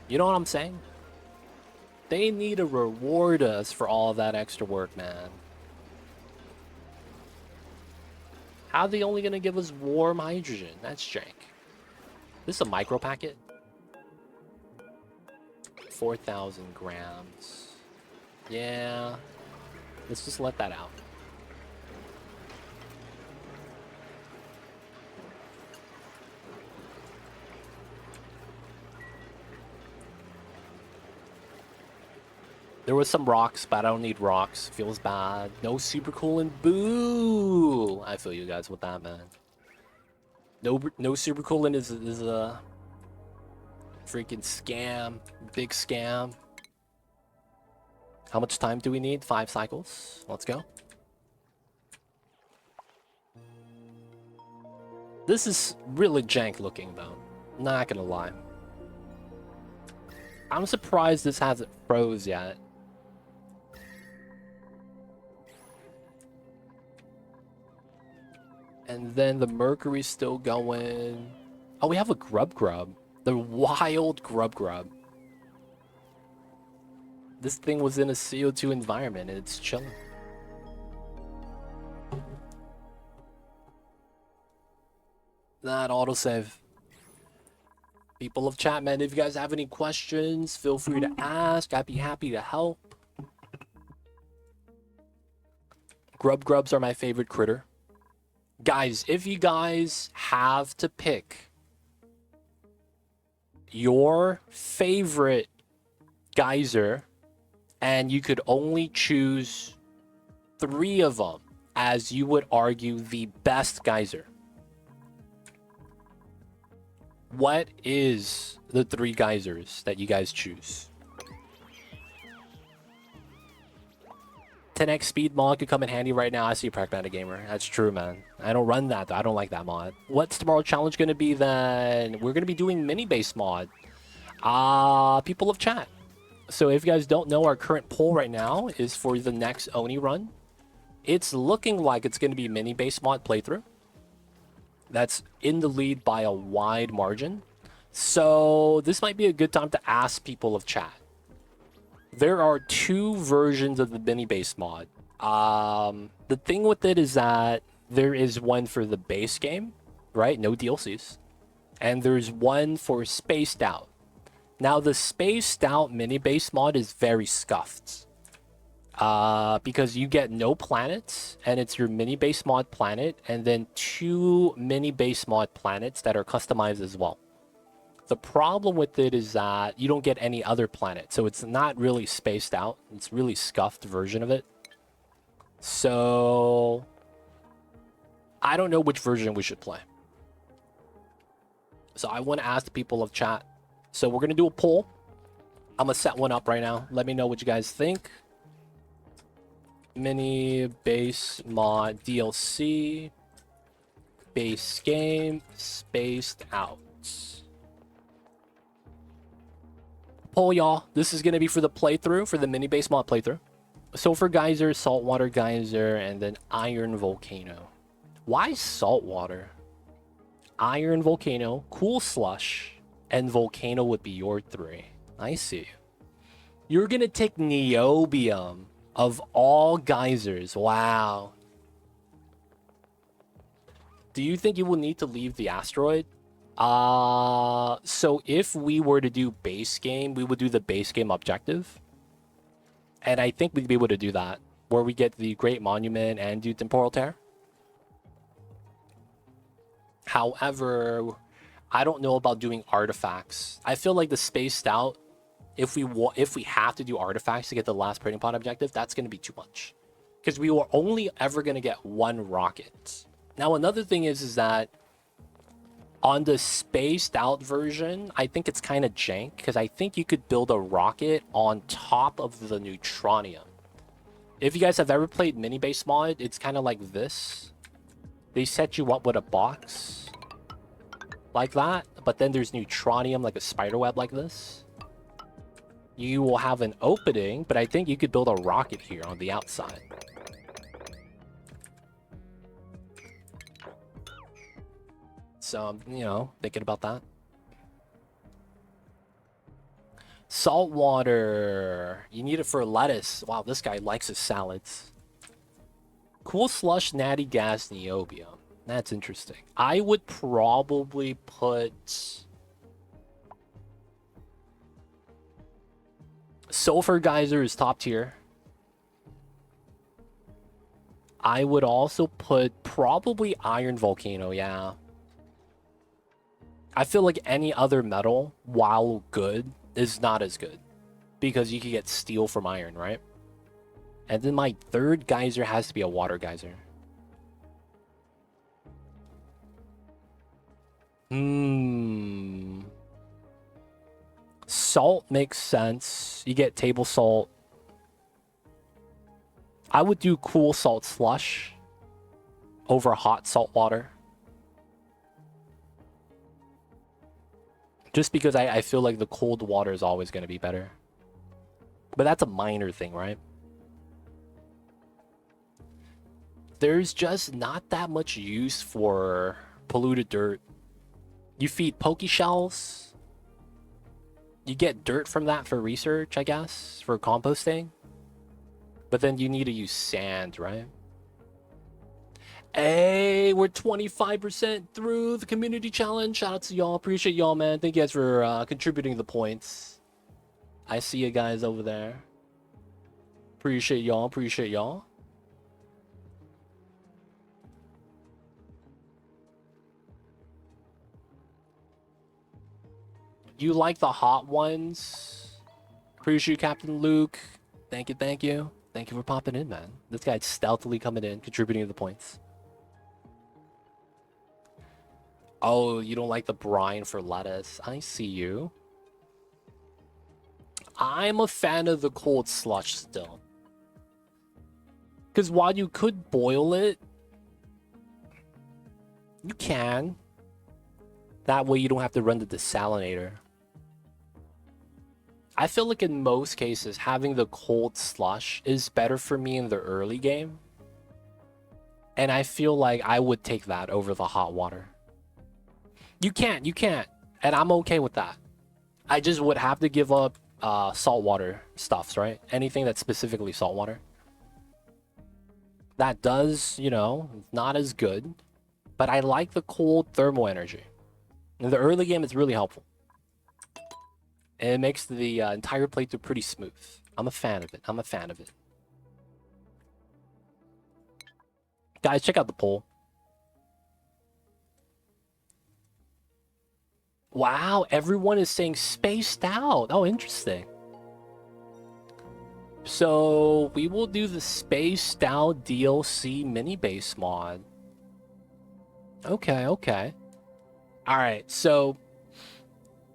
You know what I'm saying? They need to reward us for all that extra work, man. How are they only gonna give us warm hydrogen? That's jank. This is a micro packet. 4,000 grams. Yeah. Let's just let that out. There was some rocks, but I don't need rocks. Feels bad. No super coolant. Boo! I feel you guys with that, man. No super coolant is a freaking scam. Big scam. How much time do we need? 5 cycles. Let's go. This is really jank looking, though. Not gonna lie. I'm surprised this hasn't froze yet. And then the mercury's still going. Oh, we have a grub. The wild grub. This thing was in a CO2 environment and it's chilling. That autosave. People of chat, man, if you guys have any questions, feel free to ask. I'd be happy to help. Grubs are my favorite critter. Guys, if you guys have to pick your favorite geyser and you could only choose 3 of them as you would argue the best geyser, what is the 3 geysers that you guys choose? 10x speed mod could come in handy right now. I see Pragmatic Gamer. That's true, man. I don't run that, though. I don't like that mod. What's tomorrow's challenge going to be, then? We're going to be doing mini-base mod. People of chat. So if you guys don't know, our current poll right now is for the next Oni run. It's looking like it's going to be mini-base mod playthrough. That's in the lead by a wide margin. So this might be a good time to ask people of chat. There are 2 versions of the mini-base mod. The thing with it is that there is one for the base game, right? No DLCs. And there's one for Spaced Out. Now, the Spaced Out mini-base mod is very scuffed. Because you get no planets, and it's your mini-base mod planet, and then 2 mini-base mod planets that are customized as well. The problem with it is that you don't get any other planet, so it's not really spaced out. It's really scuffed version of it. So I don't know which version we should play. So I want to ask the people of chat. So we're going to do a poll. I'm going to set one up right now. Let me know what you guys think. Mini base mod DLC. Base game. Spaced out. Poll, y'all. This is going to be for the playthrough, for the mini base mod playthrough. So for geyser, saltwater geyser, and then iron volcano. Why saltwater? Iron volcano, cool slush, and volcano would be your 3. I see. You're going to take niobium of all geysers. Wow. Do you think you will need to leave the asteroid? So if we were to do base game, we would do the base game objective. And I think we'd be able to do that, where we get the Great Monument and do Temporal Tear. However, I don't know about doing artifacts. I feel like the Spaced Out, if we have to do artifacts to get the last Printing Pod objective, that's going to be too much. Because we were only ever going to get 1 rocket. Now, another thing is that on the Spaced Out version, I think it's kind of jank, because I think you could build a rocket on top of the neutronium. If you guys have ever played mini base mod, it's kind of like this. They set you up with a box like that, but then there's neutronium, like a spider web like this. You will have an opening, but I think you could build a rocket here on the outside. So I'm, thinking about that. Salt water. You need it for lettuce. Wow, this guy likes his salads. Cool slush, natty gas, niobium. That's interesting. I would probably put sulfur geyser is top tier. I would also put probably iron volcano, yeah. I feel like any other metal, while good, is not as good. Because you can get steel from iron, right? And then my 3rd geyser has to be a water geyser. Salt makes sense. You get table salt. I would do cool salt slush over hot salt water. Just because I feel like the cold water is always going to be better. But that's a minor thing, right? There's just not that much use for polluted dirt. You feed poke shells, You get dirt from that for research, I guess, for composting. But then you need to use sand, right? Hey, we're 25% through the community challenge. Shout out to y'all. Appreciate y'all, man. Thank you guys for contributing the points. I see you guys over there. Appreciate y'all. Appreciate y'all. You like the hot ones? Appreciate you, Captain Luke. Thank you, thank you. Thank you for popping in, man. This guy's stealthily coming in, contributing the points. Oh, you don't like the brine for lettuce. I see you. I'm a fan of the cold slush still. Because while you could boil it, you can. That way you don't have to run the desalinator. I feel like in most cases, having the cold slush is better for me in the early game. And I feel like I would take that over the hot water. You can't. And I'm okay with that. I just would have to give up saltwater stuffs, right? Anything that's specifically saltwater. That does, you know, not as good. But I like the cold thermal energy. In the early game, it's really helpful. And it makes the entire playthrough pretty smooth. I'm a fan of it. I'm a fan of it. Guys, check out the poll. Wow, everyone is saying spaced out. Oh, interesting. So we will do the spaced out DLC mini base mod. Okay. All right, so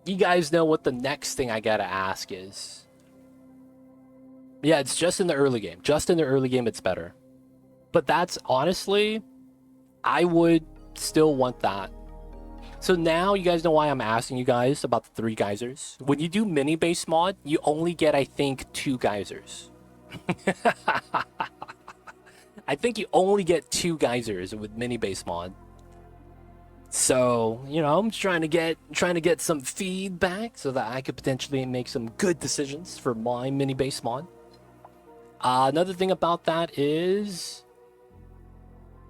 you guys know what the next thing I gotta ask is. Yeah, it's just in the early game. Just in the early game, it's better. But that's honestly, I would still want that. So now you guys know why I'm asking you guys about the 3 geysers. When you do mini base mod, you only get, I think, 2 geysers. I think you only get 2 geysers with mini base mod. So, you know, I'm just trying to get some feedback so that I could potentially make some good decisions for my mini base mod. Another thing about that is,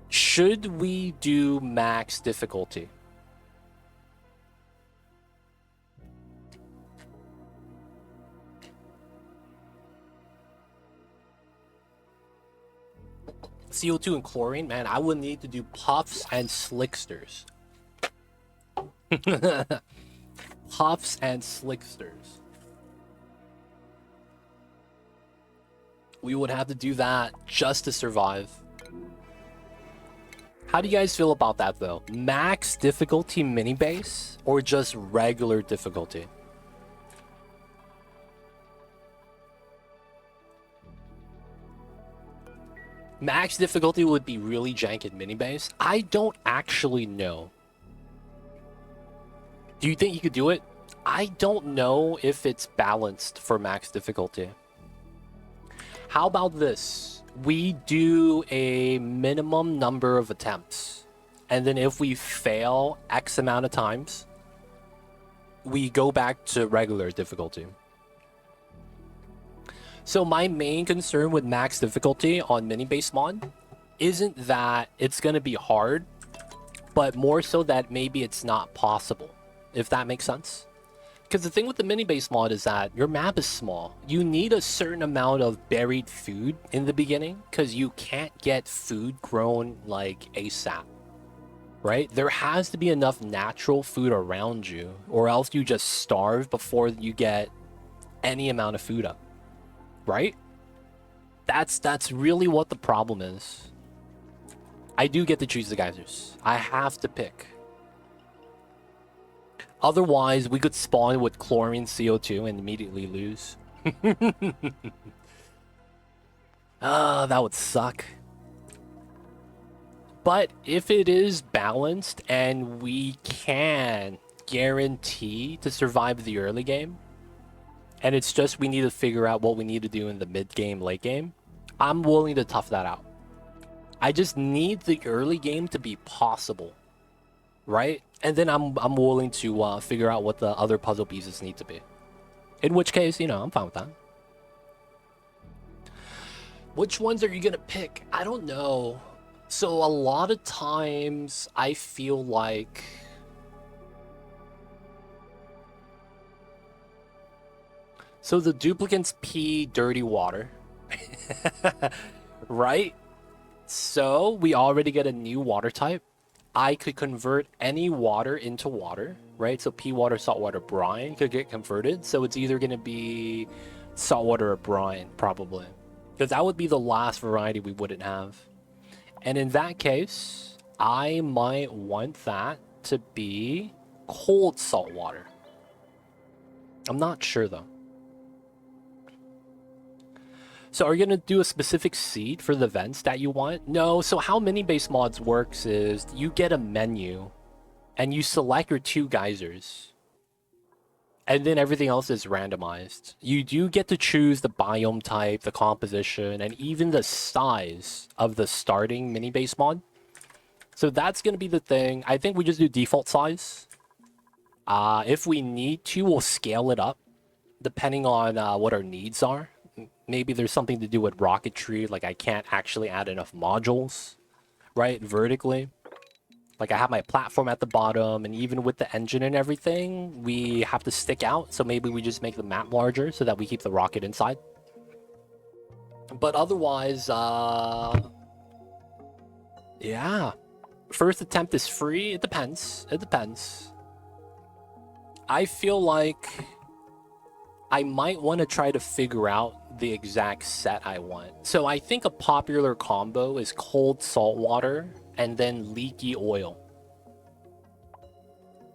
should we do max difficulty? CO2 and chlorine, man, I would need to do puffs and slicksters. Puffs and slicksters. We would have to do that just to survive. How do you guys feel about that, though? Max difficulty mini base or just regular difficulty? Max difficulty would be really jank in mini base. I don't actually know. Do you think you could do it? I don't know if it's balanced for max difficulty. How about this? We do a minimum number of attempts. And then if we fail X amount of times, we go back to regular difficulty. So my main concern with max difficulty on mini base mod isn't that it's going to be hard, but more so that maybe it's not possible, if that makes sense. Because the thing with the mini base mod is that your map is small. You need a certain amount of buried food in the beginning because you can't get food grown like ASAP, right? There has to be enough natural food around you or else you just starve before you get any amount of food up, right? That's really what the problem is. I do get to choose the geysers. I have to pick. Otherwise, we could spawn with chlorine CO2 and immediately lose. Ah, that would suck. But if it is balanced and we can guarantee to survive the early game, and it's just we need to figure out what we need to do in the mid game, late game, I'm willing to tough that out. I just need the early game to be possible, right? And then I'm willing to figure out what the other puzzle pieces need to be. In which case, you know, I'm fine with that. Which ones are you gonna pick? I don't know. So a lot of times I feel like so the duplicants pee dirty water. Right? So we already get a new water type. I could convert any water into water, right? So pea water, saltwater, brine could get converted. So it's either going to be saltwater or brine, probably. Because that would be the last variety we wouldn't have. And in that case, I might want that to be cold saltwater. I'm not sure, though. So are you going to do a specific seed for the vents that you want? No, so how mini-base mods works is you get a menu and you select your 2 geysers. And then everything else is randomized. You do get to choose the biome type, the composition, and even the size of the starting mini-base mod. So that's going to be the thing. I think we just do default size. If we need to, we'll scale it up depending on what our needs are. Maybe there's something to do with rocketry, like I can't actually add enough modules, right, vertically. Like I have my platform at the bottom, and even with the engine and everything, we have to stick out, so maybe we just make the map larger so that we keep the rocket inside. But otherwise, yeah. First attempt is free. It depends. It depends. I feel like I might want to try to figure out the exact set I want. So I think a popular combo is cold salt water and then leaky oil.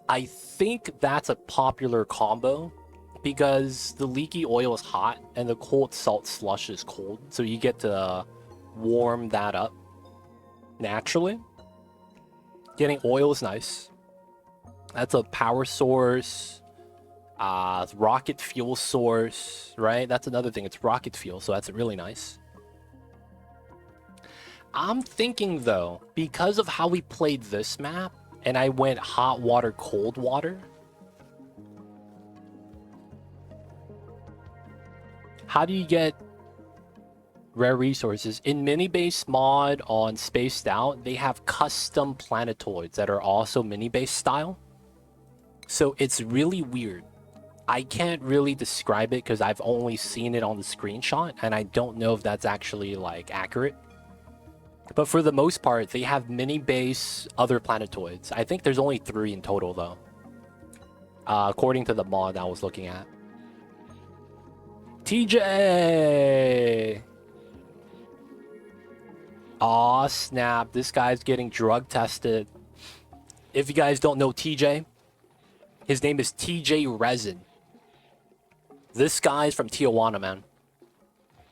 I think that's a popular combo because the leaky oil is hot and the cold salt slush is cold. So you get to warm that up naturally. Getting oil is nice. That's a power source. Rocket fuel source, right? That's another thing. It's rocket fuel, so that's really nice. I'm thinking, though, because of how we played this map, and I went hot water, cold water. How do you get rare resources? In mini-base mod on Spaced Out, they have custom planetoids that are also mini-base style. So it's really weird. I can't really describe it because I've only seen it on the screenshot, and I don't know if that's actually, like, accurate. But for the most part, they have mini-base other planetoids. I think there's only 3 in total, though. According to the mod I was looking at. TJ! Aw, snap. This guy's getting drug tested. If you guys don't know TJ, his name is TJ Resin. This guy's from Tijuana, man.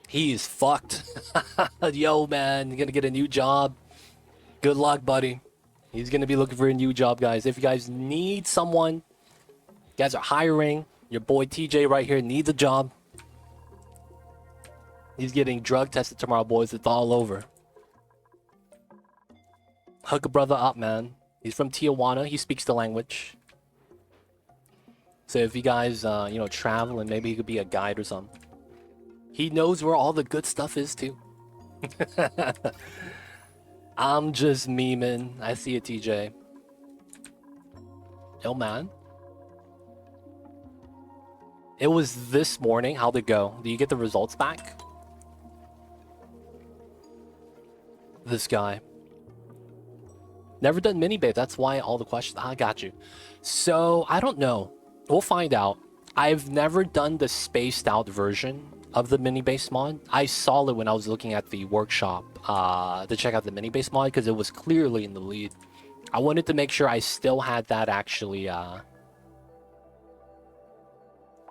He is fucked. Yo, man, you're gonna get a new job. Good luck, buddy. He's gonna be looking for a new job, guys. If you guys need someone, you guys are hiring. Your boy TJ right here needs a job. He's getting drug tested tomorrow, boys. It's all over. Hook a brother up, man. He's from Tijuana. He speaks the language. So if you guys, you know, travel and maybe he could be a guide or something. He knows where all the good stuff is, too. I'm just memeing. I see it, TJ. Yo, man. It was this morning. How'd it go? Do you get the results back? This guy. Never done mini babe. That's why all the questions. I got you. So, I don't know. We'll find out. I've never done the spaced out version of the mini base mod. I saw it when I was looking at the workshop to check out the mini base mod because it was clearly in the lead. I wanted to make sure I still had that actually.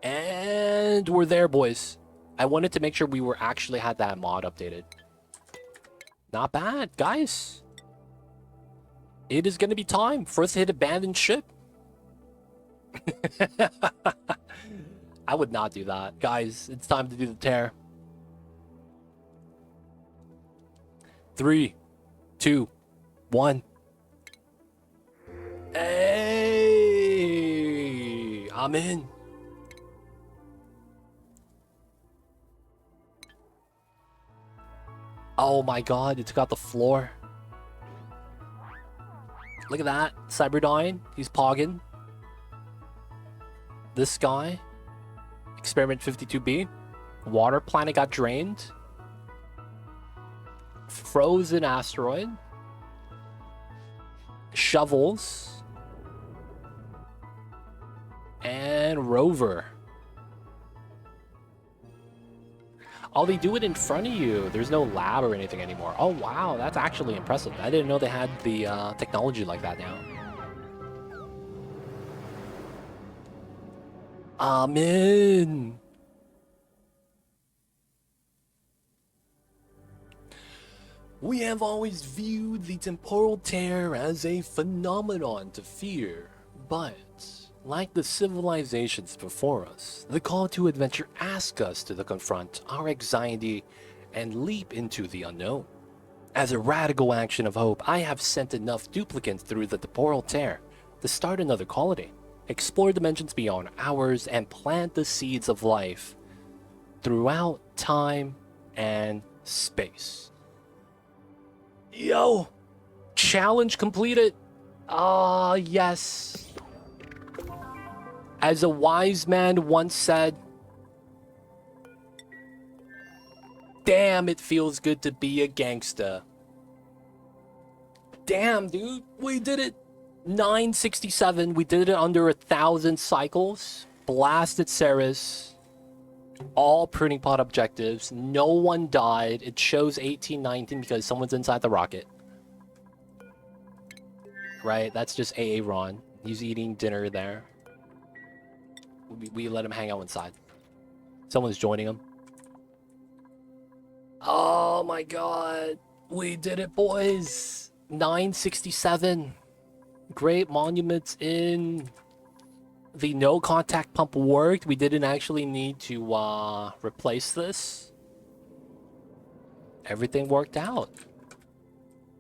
And we're there, boys. I wanted to make sure we were actually had that mod updated. Not bad, guys. It is going to be time for us to hit abandoned ship. I would not do that. Guys, it's time to do the tear. 3, 2, 1. Hey! I'm in. Oh my god, it took out the floor. Look at that. Cyberdyne, he's pogging. This guy, Experiment 52B. Water planet got drained. Frozen asteroid. Shovels. And rover. Oh, they do it in front of you. There's no lab or anything anymore. Oh, wow. That's actually impressive. I didn't know they had the technology like that now. Amen. We have always viewed the temporal tear as a phenomenon to fear, but like the civilizations before us, the call to adventure asks us to confront our anxiety and leap into the unknown. As a radical action of hope, I have sent enough duplicates through the temporal tear to start another colony, explore dimensions beyond ours, and plant the seeds of life throughout time and space. Yo! Challenge completed! Ah, yes. As a wise man once said, damn, it feels good to be a gangsta. Damn, dude, we did it. 967, we did it under 1,000 cycles. Blasted Ceres. All pruning pod objectives. No one died. It shows 1819 because someone's inside the rocket. Right, that's just AA Ron. He's eating dinner there. We let him hang out inside. Someone's joining him. Oh my god. We did it, boys. 967. Great monuments in. The no contact pump worked. We didn't actually need to replace this. Everything worked out.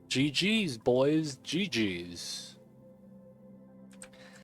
GG's, boys. GG's.